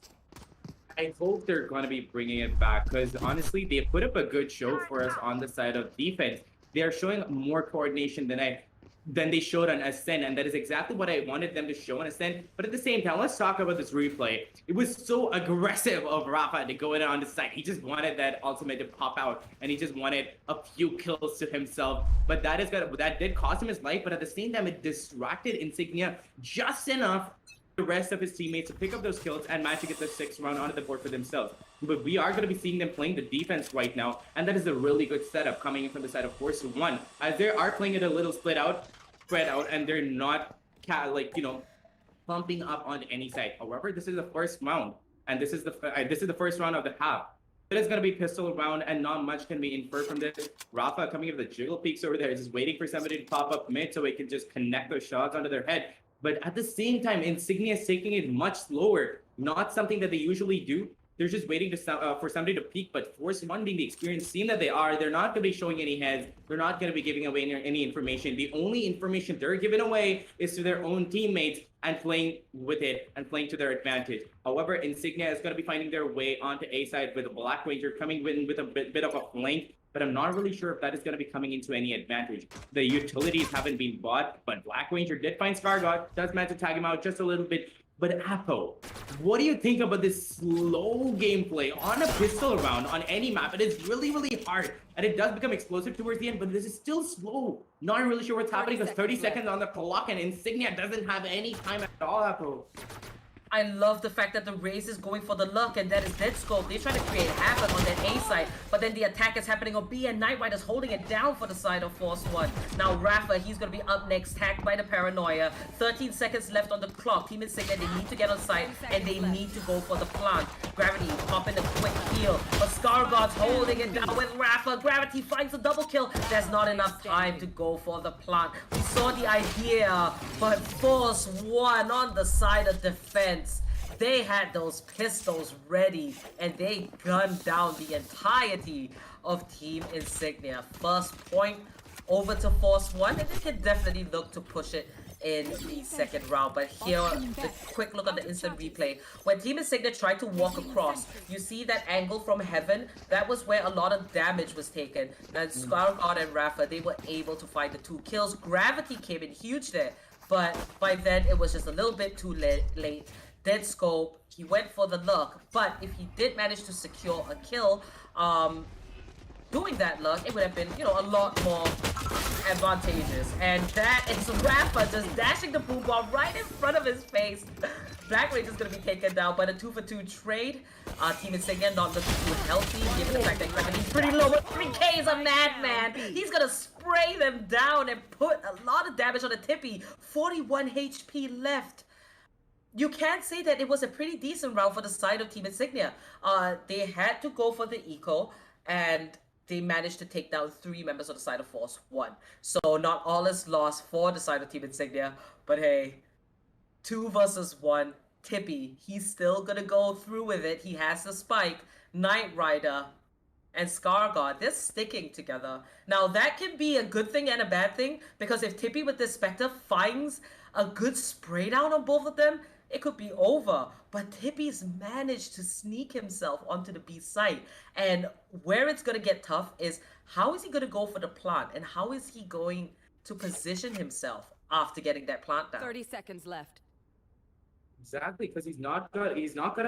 I hope they're going to be bringing it back because honestly, they put up a good show for us on the side of defense. They are showing more coordination than they showed on Ascent, and that is exactly what I wanted them to show on Ascent. But at the same time, let's talk about this replay. It was so aggressive of Rafa to go in on the side. He just wanted that ultimate to pop out, and he just wanted a few kills to himself. But that did cost him his life, but at the same time, it distracted Insignia just enough the rest of his teammates to pick up those kills and manage to get the 6th round onto the board for themselves. But we are going to be seeing them playing the defense right now, and that is a really good setup coming in from the side of Force 1, as they are playing it a little spread out, and they're not pumping up on any side. However, this is the first round, and this is the first round of the half. It is going to be pistol round, and not much can be inferred from this. Rafa coming in with the jiggle peaks over there, just waiting for somebody to pop up mid so he can just connect those shots onto their head. But at the same time, Insignia is taking it much slower. Not something that they usually do. They're just waiting for somebody to peek. But Force 1 being the experienced team that they are, they're not going to be showing any heads. They're not going to be giving away any information. The only information they're giving away is to their own teammates and playing with it and playing to their advantage. However, Insignia is going to be finding their way onto A side with a Black Ranger coming in with a bit of a flank. But I'm not really sure if that is going to be coming into any advantage. The utilities haven't been bought, but Black Ranger did find Scargod, does manage to tag him out just a little bit. But Apple, what do you think about this slow gameplay on a pistol round on any map? It is really, really hard, and it does become explosive towards the end, but this is still slow. Not really sure what's happening because 30 seconds on the clock, and Insignia doesn't have any time at all, Apple. I love the fact that the Raze is going for the luck, and that is dead scope. They're trying to create havoc on that A side, but then the attack is happening on B, and Knight Rider's holding it down for the side of Force One. Now Rafa, he's gonna be up next, tagged by the Paranoia. 13 seconds left on the clock. Team Insignia, they need to get on site, and they need to go for the plant. Gravity popping a quick heal, but Scargod's holding it down with Rafa. Gravity finds a double kill. There's not enough time to go for the plant. We saw the idea, but Force One on the side of defense, they had those pistols ready, and they gunned down the entirety of Team Insignia. First point over to Force One, and they can definitely look to push it in the second round. But here, the quick look at the instant replay. When Team Insignia tried to walk across, you see that angle from heaven? That was where a lot of damage was taken. And Scargod and Rafa, they were able to find the 2 kills. Gravity came in huge there, but by then it was just a little bit too late. Dead scope, he went for the luck, but if he did manage to secure a kill, doing that luck, it would have been, you know, a lot more advantageous. And that, it's Rafa just dashing the boom bomb right in front of his face. Black Rage is going to be taken down by the 2-for-2 trade. Team Insignia not looking too healthy, given the fact that Gravity's pretty low, but 3K is a madman. He's going to spray them down and put a lot of damage on the Tippy. 41 HP left. You can say that it was a pretty decent round for the side of Team Insignia. They had to go for the eco, and they managed to take down 3 members of the side of Force One. So not all is lost for the side of Team Insignia, but hey, 2 versus 1. Tippy, he's still gonna go through with it. He has the spike. Knight Rider and Scargod, they're sticking together. Now that can be a good thing and a bad thing, because if Tippy with this Spectre finds a good spray down on both of them, it could be over. But Tippy's managed to sneak himself onto the B site. And where it's going to get tough is, how is he going to go for the plant? And how is he going to position himself after getting that plant down? 30 seconds left. Exactly, because he's not got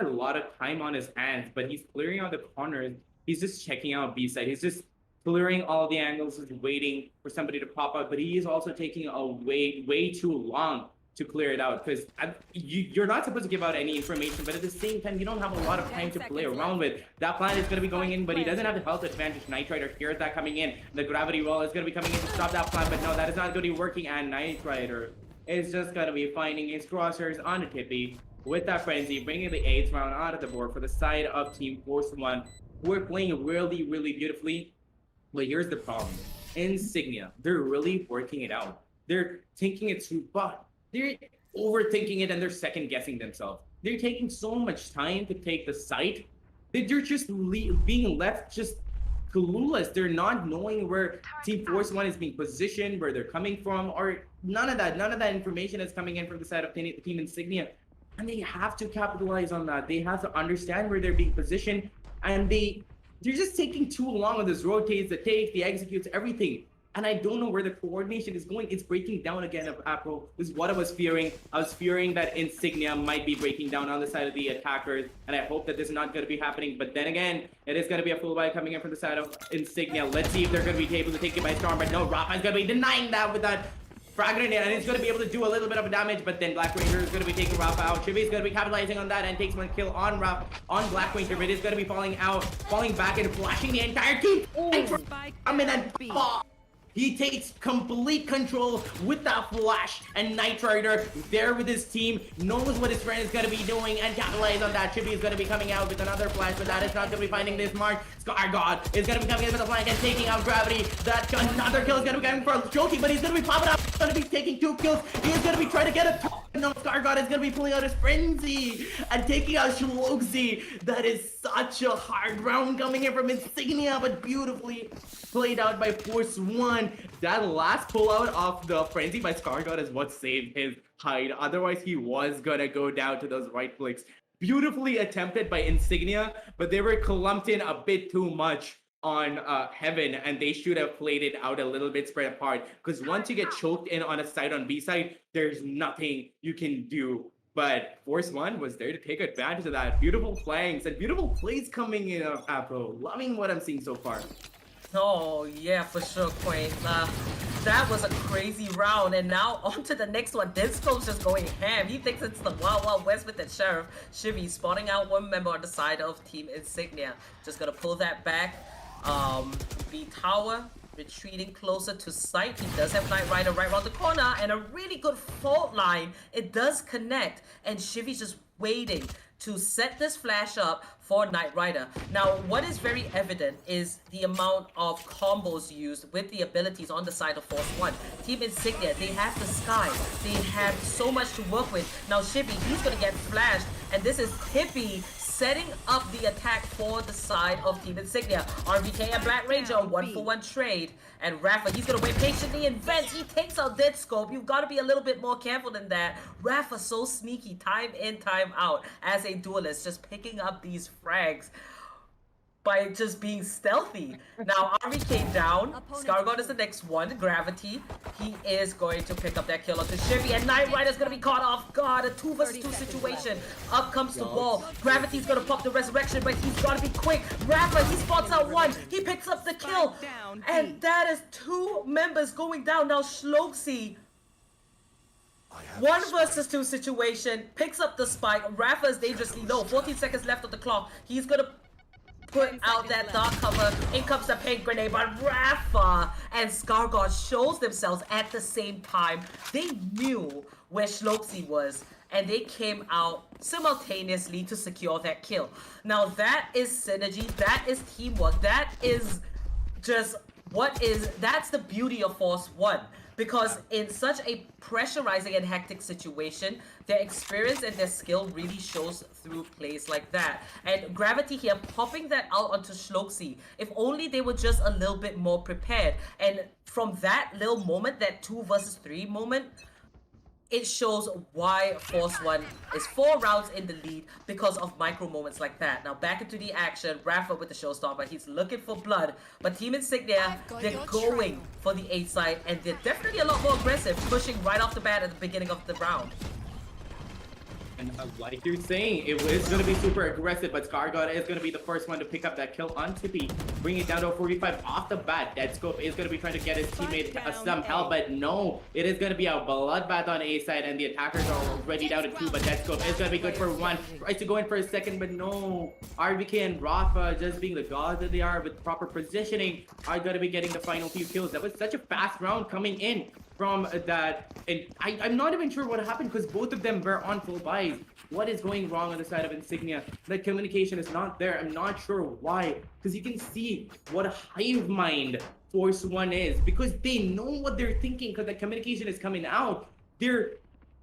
a lot of time on his hands, but he's clearing out the corners. He's just checking out B side. He's just clearing all the angles, just waiting for somebody to pop up. But he is also taking a way too long to clear it out, because you're not supposed to give out any information, but at the same time, you don't have a lot of time to play around with. That plan is going to be going in, but he doesn't have the health advantage. Knight Rider hears that coming in. The gravity roll is going to be coming in to stop that plan, but no, that is not going to be working, and Knight Rider is just going to be finding his crosshairs on a Tippy with that frenzy, bringing the 8th round out of the board for the side of Team Force One, who are playing really, really beautifully. But here's the problem. Insignia, they're really working it out. They're thinking it through, but they're overthinking it, and they're second guessing themselves. They're taking so much time to take the site that they're just being left just clueless. They're not knowing where Team Force One is being positioned, where they're coming from, or none of that information is coming in from the side of Team Insignia. And they have to capitalize on that. They have to understand where they're being positioned, and they're just taking too long on this rotates, the takes, the executes, everything. And I don't know where the coordination is going. It's breaking down again of Apple. This is what I was fearing. I was fearing that Insignia might be breaking down on the side of the attackers, and I hope that this is not going to be happening. But then again, it is going to be a full buy coming in from the side of Insignia. Let's see if they're going to be able to take it by storm. But no, Rafa's going to be denying that with that frag grenade, and it's going to be able to do a little bit of damage. But then Black Ranger is going to be taking Rafa out. Chibi is going to be capitalizing on that and takes 1 kill on Black Ranger. But it is going to be falling back and flashing the entire team. I'm in a ball. He takes complete control with that flash, and Knight Rider there with his team, knows what his friend is going to be doing, and capitalize on that. Chibi is going to be coming out with another flash, but that is not going to be finding this mark. Scargod is going to be coming in with a flank and taking out Gravity. That another kill is going to be coming for Joki, but he's going to be popping up. He's going to be taking 2 kills. He is going to be trying to get a top. No, Scargod is going to be pulling out his frenzy and taking out Shloxy. That is such a hard round coming in from Insignia, but beautifully played out by Force One. That last pullout of the frenzy by Scargod is what saved his hide. Otherwise, he was gonna go down to those right clicks. Beautifully attempted by Insignia, but they were clumped in a bit too much on Heaven, and they should have played it out a little bit spread apart. Because once you get choked in on a side on B side, there's nothing you can do But Force One was there to take advantage of that. Beautiful flanks and beautiful plays coming in of Apro. Loving what I'm seeing so far. Oh, yeah, for sure, Quain. That was a crazy round, and now on to the next one. Disco's just going ham. He thinks it's the Wild Wild West with the Sheriff. Shivy spotting out one member on the side of Team Insignia. Just gonna pull that back. B Tower retreating closer to sight. He does have Knight Rider right around the corner, and a really good fault line. It does connect, and Shivy's just waiting to set this flash up for Knight Rider. Now, what is very evident is the amount of combos used with the abilities on the side of Force One. Team Insignia, they have the sky. They have so much to work with. Now, Shivy, he's gonna get flashed, and this is Hippie setting up the attack for the side of Team Insignia. RVK and Black Ranger, 1-for-1 trade. And Rafa, he's gonna wait patiently and vent. He takes out Dead Scope. You've got to be a little bit more careful than that. Rafa so sneaky, time in, time out, as a duelist, just picking up these frags by just being stealthy. Now, RVK down. Scargod is the next one. Gravity. He is going to pick up that kill onto Shivy, and Knight Rider's going to be caught off guard. A 2 versus 2 situation. Up comes the wall. Gravity's going to pop the resurrection, but he's got to be quick. Rafa, he spots out one. He picks up the kill. And that is 2 members going down. Now, Shloxy, 1 versus 2 situation. Picks up the spike. Rafa is dangerously low. 14 seconds left on the clock. He's going to put out that dark cover. In comes the pink grenade, but Rafa and Scargod shows themselves at the same time. They knew where Shloxy was, and they came out simultaneously to secure that kill. Now that is synergy, that is teamwork, that is just that's the beauty of Force One. Because in such a pressurizing and hectic situation, their experience and their skill really shows through plays like that. And Gravity here popping that out onto Shloxy. If only they were just a little bit more prepared. And from that little moment, that 2 versus 3 moment, it shows why Force One is 4 rounds in the lead because of micro moments like that. Now back into the action, Rafa with the showstopper. He's looking for blood, but Team Insignia, they're going for the A side, and they're definitely a lot more aggressive, pushing right off the bat at the beginning of the round. And like you're saying, it was going to be super aggressive, but Scargod is going to be the first one to pick up that kill on Tippy, bring it down to a 45 off the bat. Deadscope is going to be trying to get his teammate some help, but no, it is going to be a bloodbath on A side, and the attackers are already down to 2, but Deadscope is going to be good for 1. Tries to go in for a second, but no. RVK and Rafa, just being the gods that they are with proper positioning, are going to be getting the final few kills. That was such a fast round coming in from that, and I'm not even sure what happened because both of them were on full buys. What is going wrong on the side of Insignia? The communication is not there. I'm not sure why, because you can see what a hive mind Force One is, because they know what they're thinking, because the communication is coming out. They're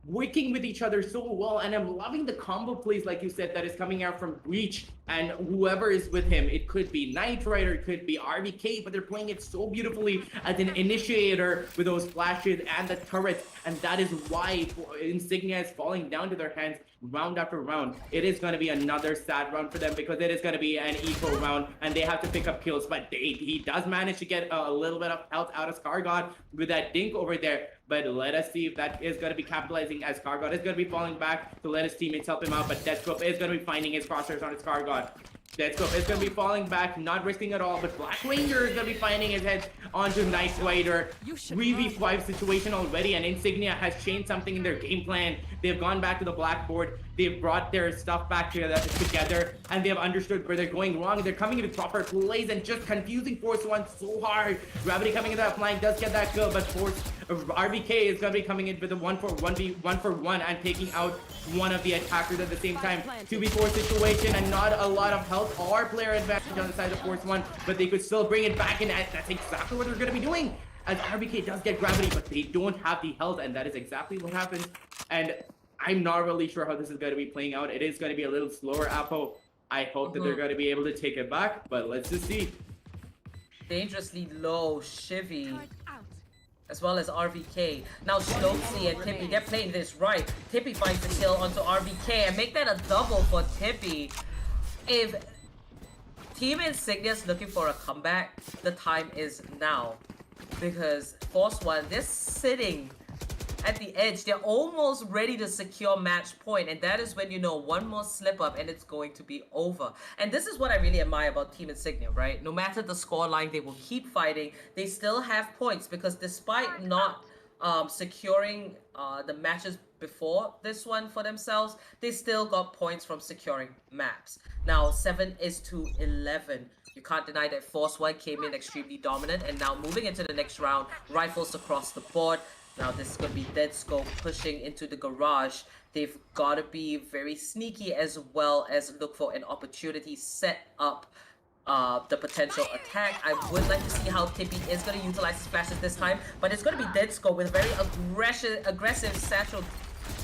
working with each other so well, and I'm loving the combo plays, like you said, that is coming out from Breach and whoever is with him. It could be Knight Rider, it could be RVK, but they're playing it so beautifully as an initiator with those flashes and the turrets, and that is why Insignia is falling down to their hands round after round. It is going to be another sad round for them because it is going to be an eco round, and they have to pick up kills, but he does manage to get a little bit of health out of Scargod with that dink over there. But let us see if that is going to be capitalizing, as Scargod is going to be falling back to let his teammates help him out. But Deathscope is going to be finding his crosshairs on his Scargod. Deathscope is going to be falling back, not risking at all. But Black Ranger is going to be finding his head onto Knight Rider. 3v5 situation already, and Insignia has changed something in their game plan. They've gone back to the blackboard. They've brought their stuff back together, and they have understood where they're going wrong. They're coming with proper plays and just confusing Force One so hard. Gravity coming into that flank does get that kill, but RVK is going to be coming in with a 1-for-1 and taking out one of the attackers at the same time. 2v4 situation, and not a lot of health or player advantage on the side of Force One, but they could still bring it back, and that's exactly what they're going to be doing. As RVK does get gravity, but they don't have the health, and that is exactly what happens. And I'm not really sure how this is going to be playing out. It is going to be a little slower, Apple. I hope that they're going to be able to take it back, but let's just see. Dangerously low, Shivy, as well as RVK. Now Shloxy and Tippy, they're playing this right. Tippy finds the kill onto RVK and make that a double for Tippy. If Team Insignia is looking for a comeback, the time is now. Because Force One, they're sitting at the edge. They're almost ready to secure match point, and that is when you know one more slip up and it's going to be over. And this is what I really admire about Team Insignia, right? No matter the scoreline, they will keep fighting. They still have points because despite not securing the matches before this one for themselves, they still got points from securing maps. Now 7 is to 11. You can't deny that Force 1 came in extremely dominant, and now moving into the next round, rifles across the board. Now this is going to be Dead Scope pushing into the garage. They've got to be very sneaky as well as look for an opportunity, set up the potential attack. I would like to see how Tippy is going to utilize his flashes this time, but it's going to be Dead Scope with a very aggressive satchel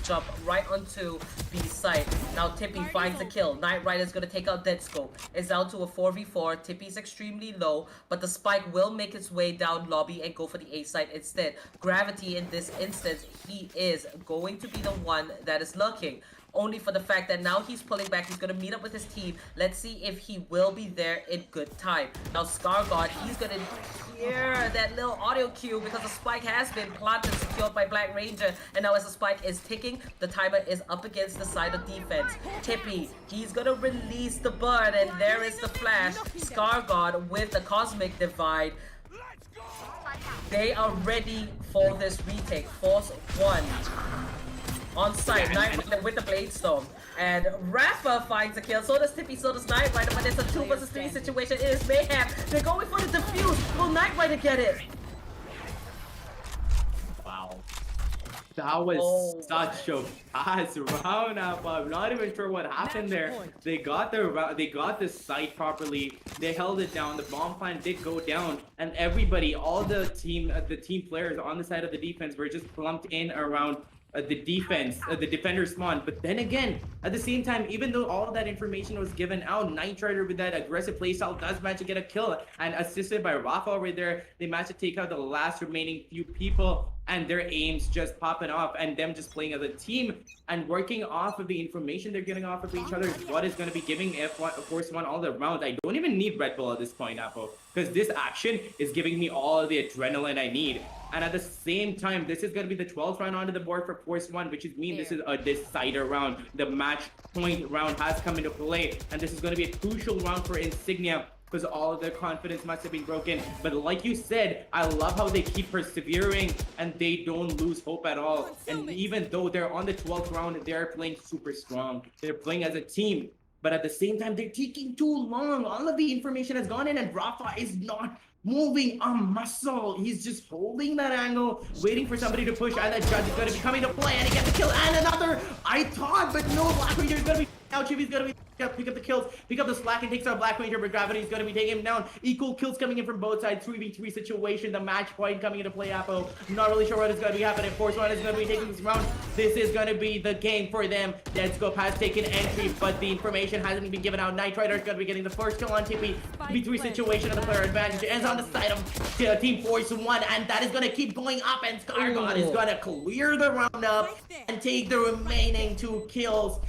jump right onto B site. Now Tippy finds the kill. Knight Rider is going to take out Dead Scope. It's down to a 4v4. Tippy's extremely low, but the spike will make its way down lobby and go for the A site instead. Gravity in this instance, he is going to be the one that is lurking. Only for the fact that now he's pulling back. He's going to meet up with his team. Let's see if he will be there in good time. Now Scar God, he's going to hear that little audio cue because the spike has been planted, secured by Black Ranger. And now as the spike is ticking, the timer is up against the side of defense. Tippy, he's going to release the bird, and there is the flash. Scar God with the Cosmic Divide. They are ready for this retake. Force 1. On site, Knight Rider with the Blade Storm. And Rafa finds a kill. So does Tippy, so does Knight Rider, but it's a 2 versus 3 situation. It is mayhem. They're going for the defuse. Will Knight Rider get it? Wow. That was such a fast round up. I'm not even sure what happened there. They got the site properly. They held it down. The bomb plan did go down, and everybody, all the team players on the side of the defense were just clumped in around the defender spawn. But then again, at the same time, even though all of that information was given out, Knight Rider with that aggressive playstyle does manage to get a kill, and assisted by Rafa over there, they managed to take out the last remaining few people, and their aims just popping off, and them just playing as a team and working off of the information they're getting off of each other is what is going to be giving Force 1 all the rounds. I don't even need Red Bull at this point, Apple, because this action is giving me all the adrenaline I need. And at the same time, this is going to be the 12th round onto the board for Force 1, which is mean this is a decider round. The match point round has come into play, and this is going to be a crucial round for Insignia, because all of their confidence must have been broken. But like you said, I love how they keep persevering and they don't lose hope at all. And even though they're on the 12th round, they're playing super strong. They're playing as a team. But at the same time, they're taking too long. All of the information has gone in, and Rafa is not moving a muscle. He's just holding that angle, waiting for somebody to push, and that judge is going to be coming to play, and he gets a kill, and another. I thought, but no, Black Ranger is going to be out. Chibi's going to be pick up the kills, pick up the slack, and takes out Black Ranger, but Gravity is going to be taking him down. Equal kills coming in from both sides, 3v3 situation, the match point coming into play, Apple. I'm not really sure what is going to be happening. Force 1 is going to be taking this round. This is going to be the game for them. Dead Scope has taken entry, but the information hasn't been given out. Knight Rider is going to be getting the first kill on Tippy. 3v3 situation of the player advantage is on the side of Team Force 1, and that is going to keep going up, and Scargod is going to clear the round up and take the remaining 2 kills.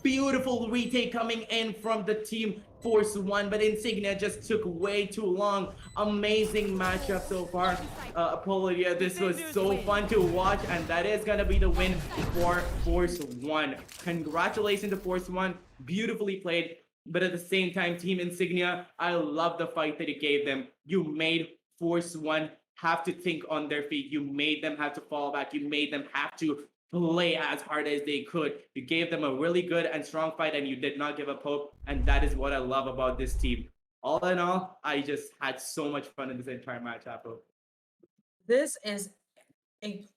Beautiful retake coming in from the Team Force 1, but Insignia just took way too long. Amazing matchup so far. Apologia, this was so fun to watch, and that is going to be the win for Force 1. Congratulations to Force 1. Beautifully played. But at the same time, Team Insignia, I love the fight that you gave them. You made Force 1 have to think on their feet. You made them have to fall back. You made them have to play as hard as they could. You gave them a really good and strong fight, and you did not give up hope. And that is what I love about this team. All in all, I just had so much fun in this entire match, Apple. This is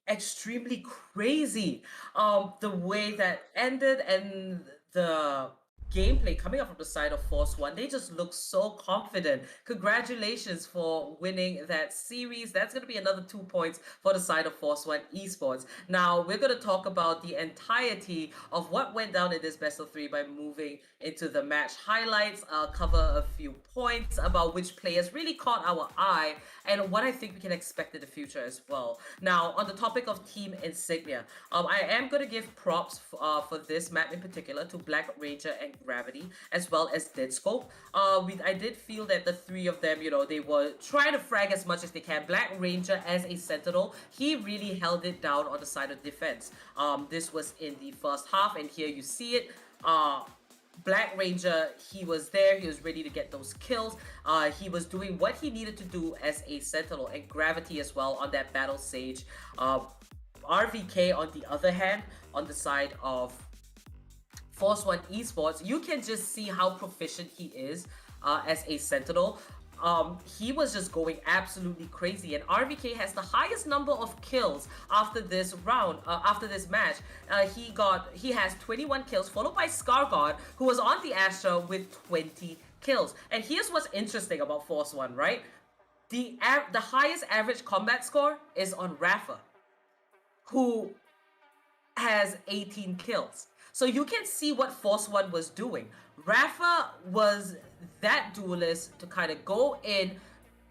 extremely crazy. The way that ended and the gameplay coming up from the side of Force 1, they just look so confident. Congratulations for winning that series. That's going to be another 2 points for the side of Force 1 Esports. Now, we're going to talk about the entirety of what went down in this best of 3 by moving into the match highlights. I'll cover a few points about which players really caught our eye and what I think we can expect in the future as well. Now, on the topic of Team Insignia, I am going to give props for this map in particular to Black Ranger and Gravity, as well as Dead Scope. I did feel that the three of them, they were trying to frag as much as they can. Black Ranger as a Sentinel, he really held it down on the side of defense. This was in the first half, and here you see it. Black Ranger, he was there, he was ready to get those kills. He was doing what he needed to do as a Sentinel, and Gravity as well on that Battle Sage. RVK, on the other hand, on the side of Force One Esports, you can just see how proficient he is as a Sentinel. He was just going absolutely crazy, and RVK has the highest number of kills after this round, after this match. He has 21 kills, followed by Scargod, who was on the Astra with 20 kills. And here's what's interesting about Force One, right? The highest average combat score is on Rafa, who has 18 kills. So you can see what Force One was doing. Rafa was that duelist to kind of go in,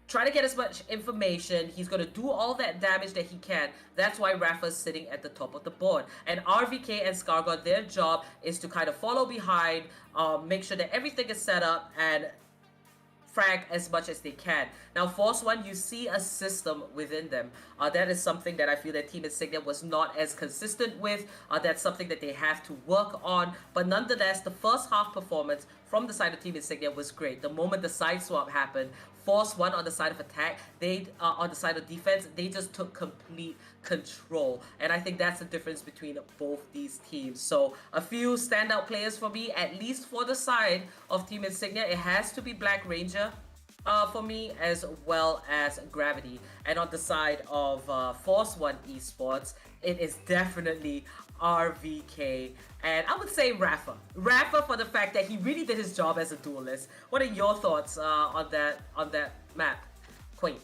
try to get as much information. He's going to do all that damage that he can. That's why Rafa's sitting at the top of the board. And RVK and Scargod, their job is to kind of follow behind, make sure that everything is set up, and frag as much as they can. Now, Force One, you see a system within them. That is something that I feel that Team Insignia was not as consistent with. That's something that they have to work on. But nonetheless, the first half performance from the side of Team Insignia was great. The moment the side swap happened, Force One on the side of attack, they on the side of defense, they just took complete control. And I think that's the difference between both these teams. So a few standout players for me, at least for the side of Team Insignia, it has to be Black Ranger for me, as well as Gravity. And on the side of Force One Esports, it is definitely RVK, and I would say Rafa for the fact that he really did his job as a duelist. What are your thoughts on that map, Queen?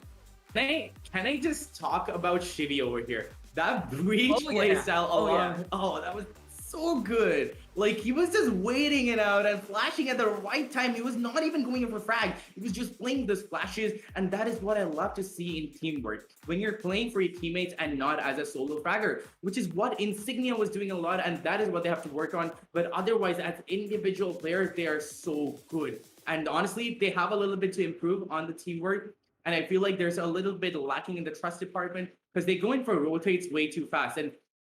Can I just talk about Shivy over here? That breach playstyle alone, that was so good. Like, he was just waiting it out and flashing at the right time. He was not even going in for frag. He was just playing the splashes, and that is what I love to see in teamwork. When you're playing for your teammates and not as a solo fragger, which is what Insignia was doing a lot, and that is what they have to work on. But otherwise, as individual players, they are so good. And honestly, they have a little bit to improve on the teamwork. And I feel like there's a little bit lacking in the trust department because they go in for rotates way too fast. And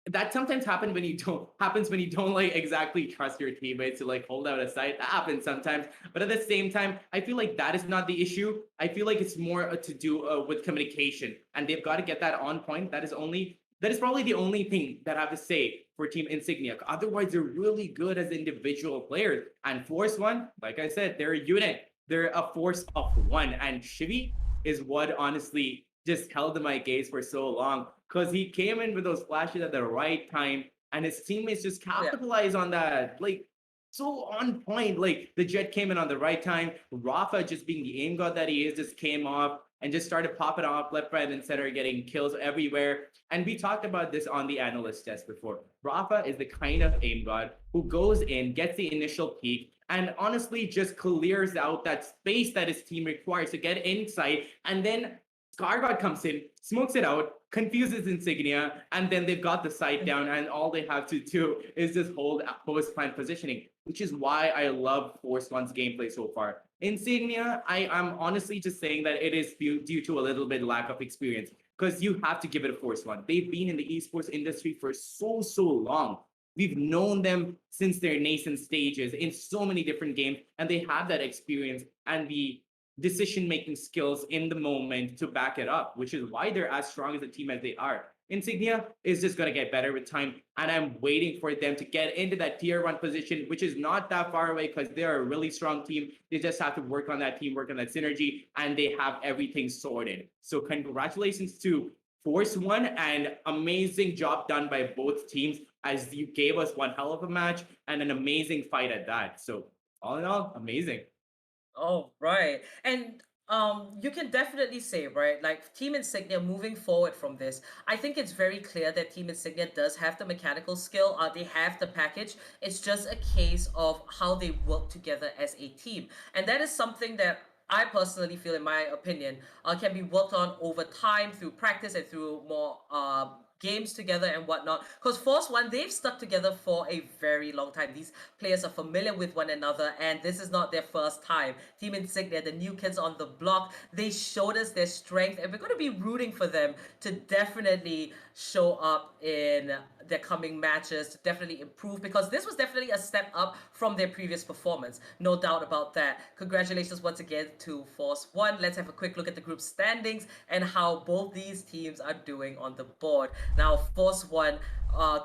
that sometimes happens when you don't like exactly trust your teammates to like hold out a site. That happens sometimes, but at the same time, I feel like that is not the issue. I feel like it's more to do with communication, and they've got to get that on point. That is probably the only thing that I have to say for Team Insignia. Otherwise, they're really good as individual players. And Force One, like I said, they're a unit. They're a force of one, and Shivy is what honestly just held my gaze for so long, because he came in with those flashes at the right time, and his teammates just capitalized on that. Like, so on point. Like, the Jet came in on the right time. Rafa, just being the aim god that he is, just came off and just started popping off left, right, and center, getting kills everywhere. And we talked about this on the analyst test before. Rafa is the kind of aim god who goes in, gets the initial peak, and honestly just clears out that space that his team requires to get inside, and then Scargod comes in, smokes it out, confuses Insignia, and then they've got the site down, and all they have to do is just hold post-plant positioning, which is why I love Force One's gameplay so far. Insignia, I'm honestly just saying that it is due to a little bit lack of experience, because you have to give it a Force One. They've been in the esports industry for so long. We've known them since their nascent stages in so many different games, and they have that experience and the decision-making skills in the moment to back it up, which is why they're as strong as a team as they are. Insignia is just going to get better with time, and I'm waiting for them to get into that tier 1 position, which is not that far away because they're a really strong team. They just have to work on that teamwork and that synergy, and they have everything sorted. So congratulations to Force One, and amazing job done by both teams, as you gave us one hell of a match and an amazing fight at that. So all in all, amazing. Oh, right. And you can definitely say, right, like Team Insignia moving forward from this, I think it's very clear that Team Insignia does have the mechanical skill. They have the package. It's just a case of how they work together as a team. And that is something that I personally feel, in my opinion, can be worked on over time through practice and through more games together and whatnot. Because Force One, they've stuck together for a very long time. These players are familiar with one another, and this is not their first time. Team Insignia, the new kids on the block, they showed us their strength, and we're going to be rooting for them to definitely show up in their coming matches, to definitely improve, because this was definitely a step up from their previous performance. No doubt about that. Congratulations once again to Force One. Let's have a quick look at the group standings and how both these teams are doing on the board. Now, Force One,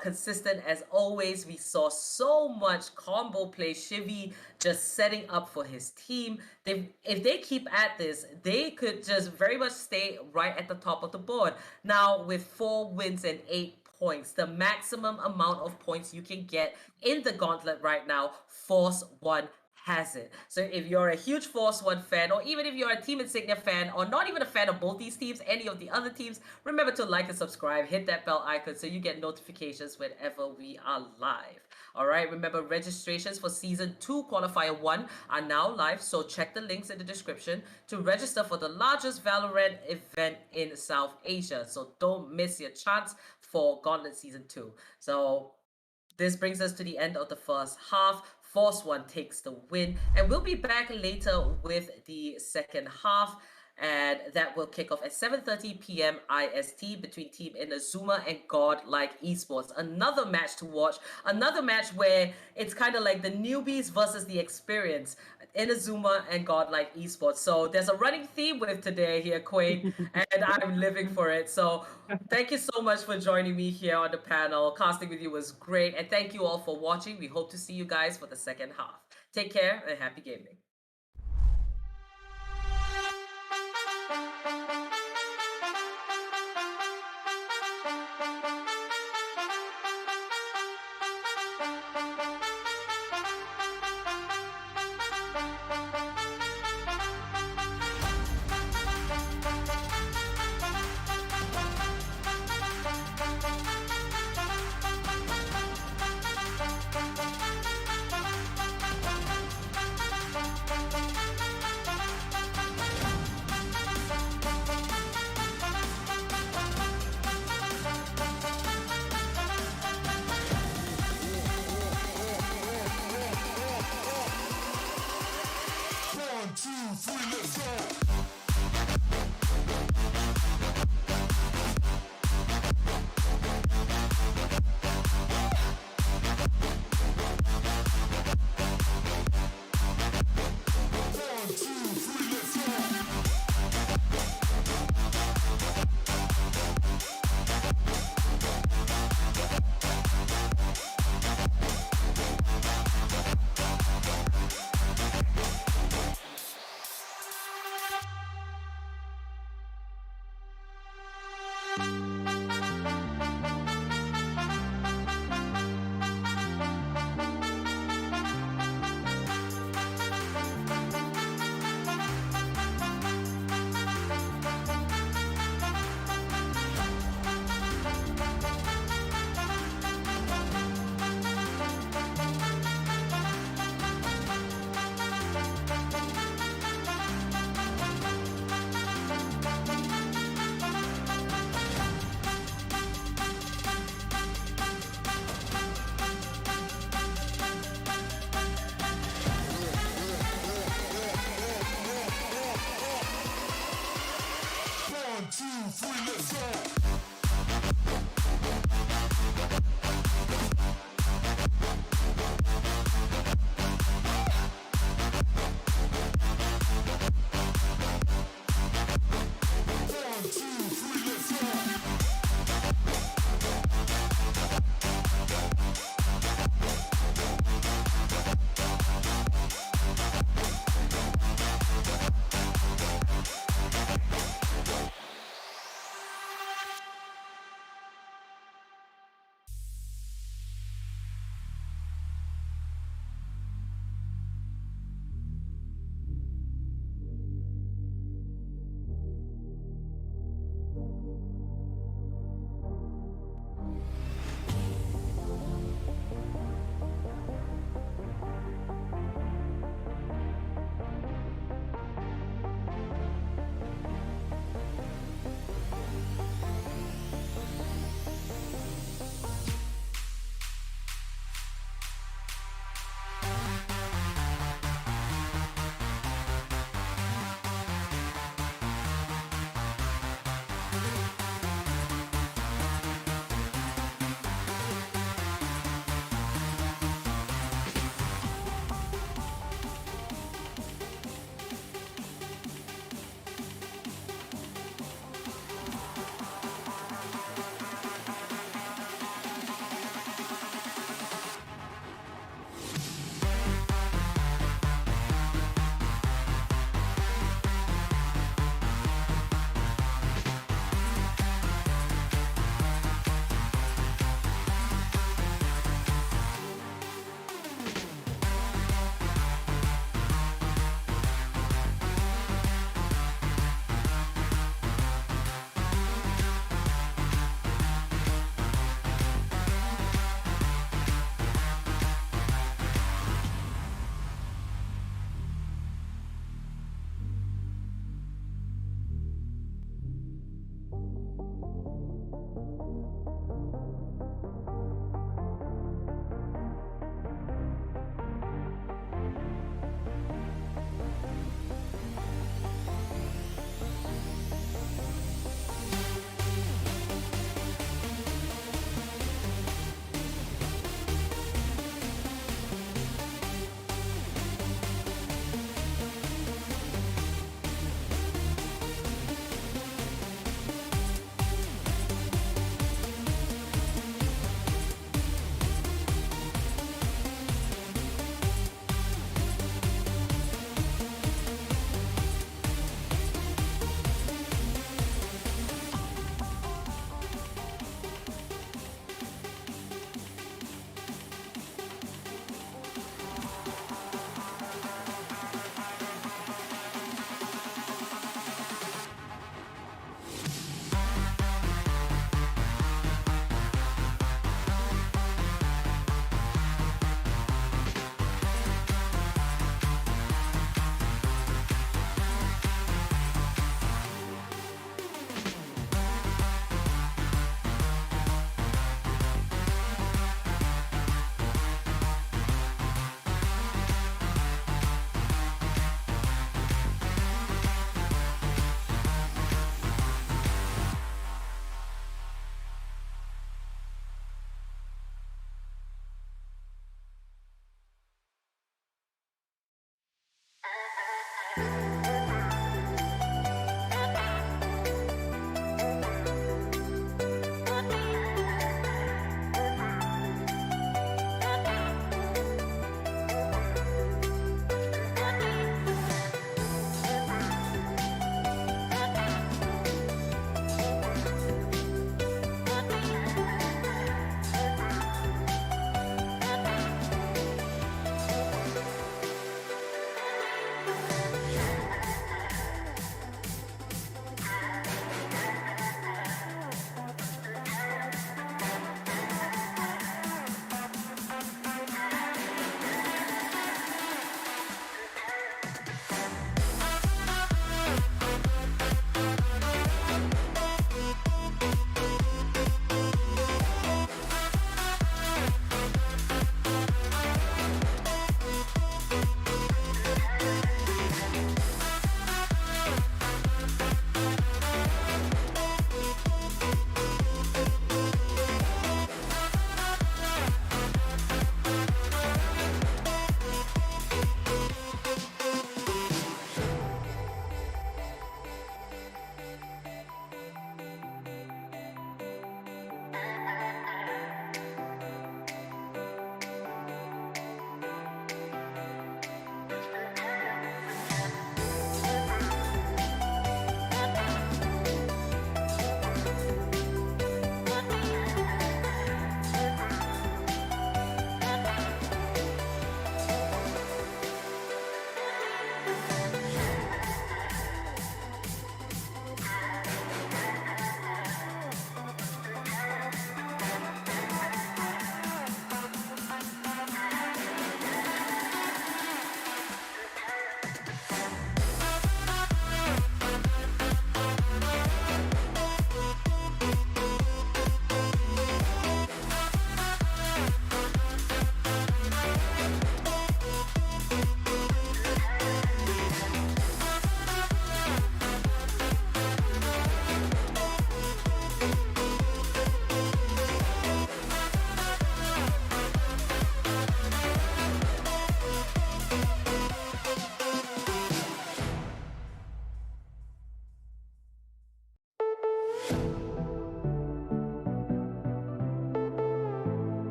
consistent as always. We saw so much combo play. Shivi just setting up for his team. If they keep at this, they could just very much stay right at the top of the board. Now, with 4 wins and 8 points, the maximum amount of points you can get in the gauntlet right now, Force One has it. So if you're a huge Force One fan, or even if you're a Team Insignia fan, or not even a fan of both these teams, any of the other teams, remember to like and subscribe, hit that bell icon so you get notifications whenever we are live. All right, remember registrations for Season 2 Qualifier 1 are now live, so check the links in the description to register for the largest Valorant event in South Asia. So don't miss your chance for Gauntlet Season 2. So this brings us to the end of the first half. Force One takes the win, and we'll be back later with the second half, and that will kick off at 7:30 p.m. IST between Team Inazuma and Godlike Esports. Another match to watch, another match where it's kind of like the newbies versus the experience. Inazuma and Godlike Esports. So there's a running theme with today here, Quain, and I'm living for it. So thank you so much for joining me here on the panel. Casting with you was great, and thank you all for watching. We hope to see you guys for the second half. Take care and happy gaming.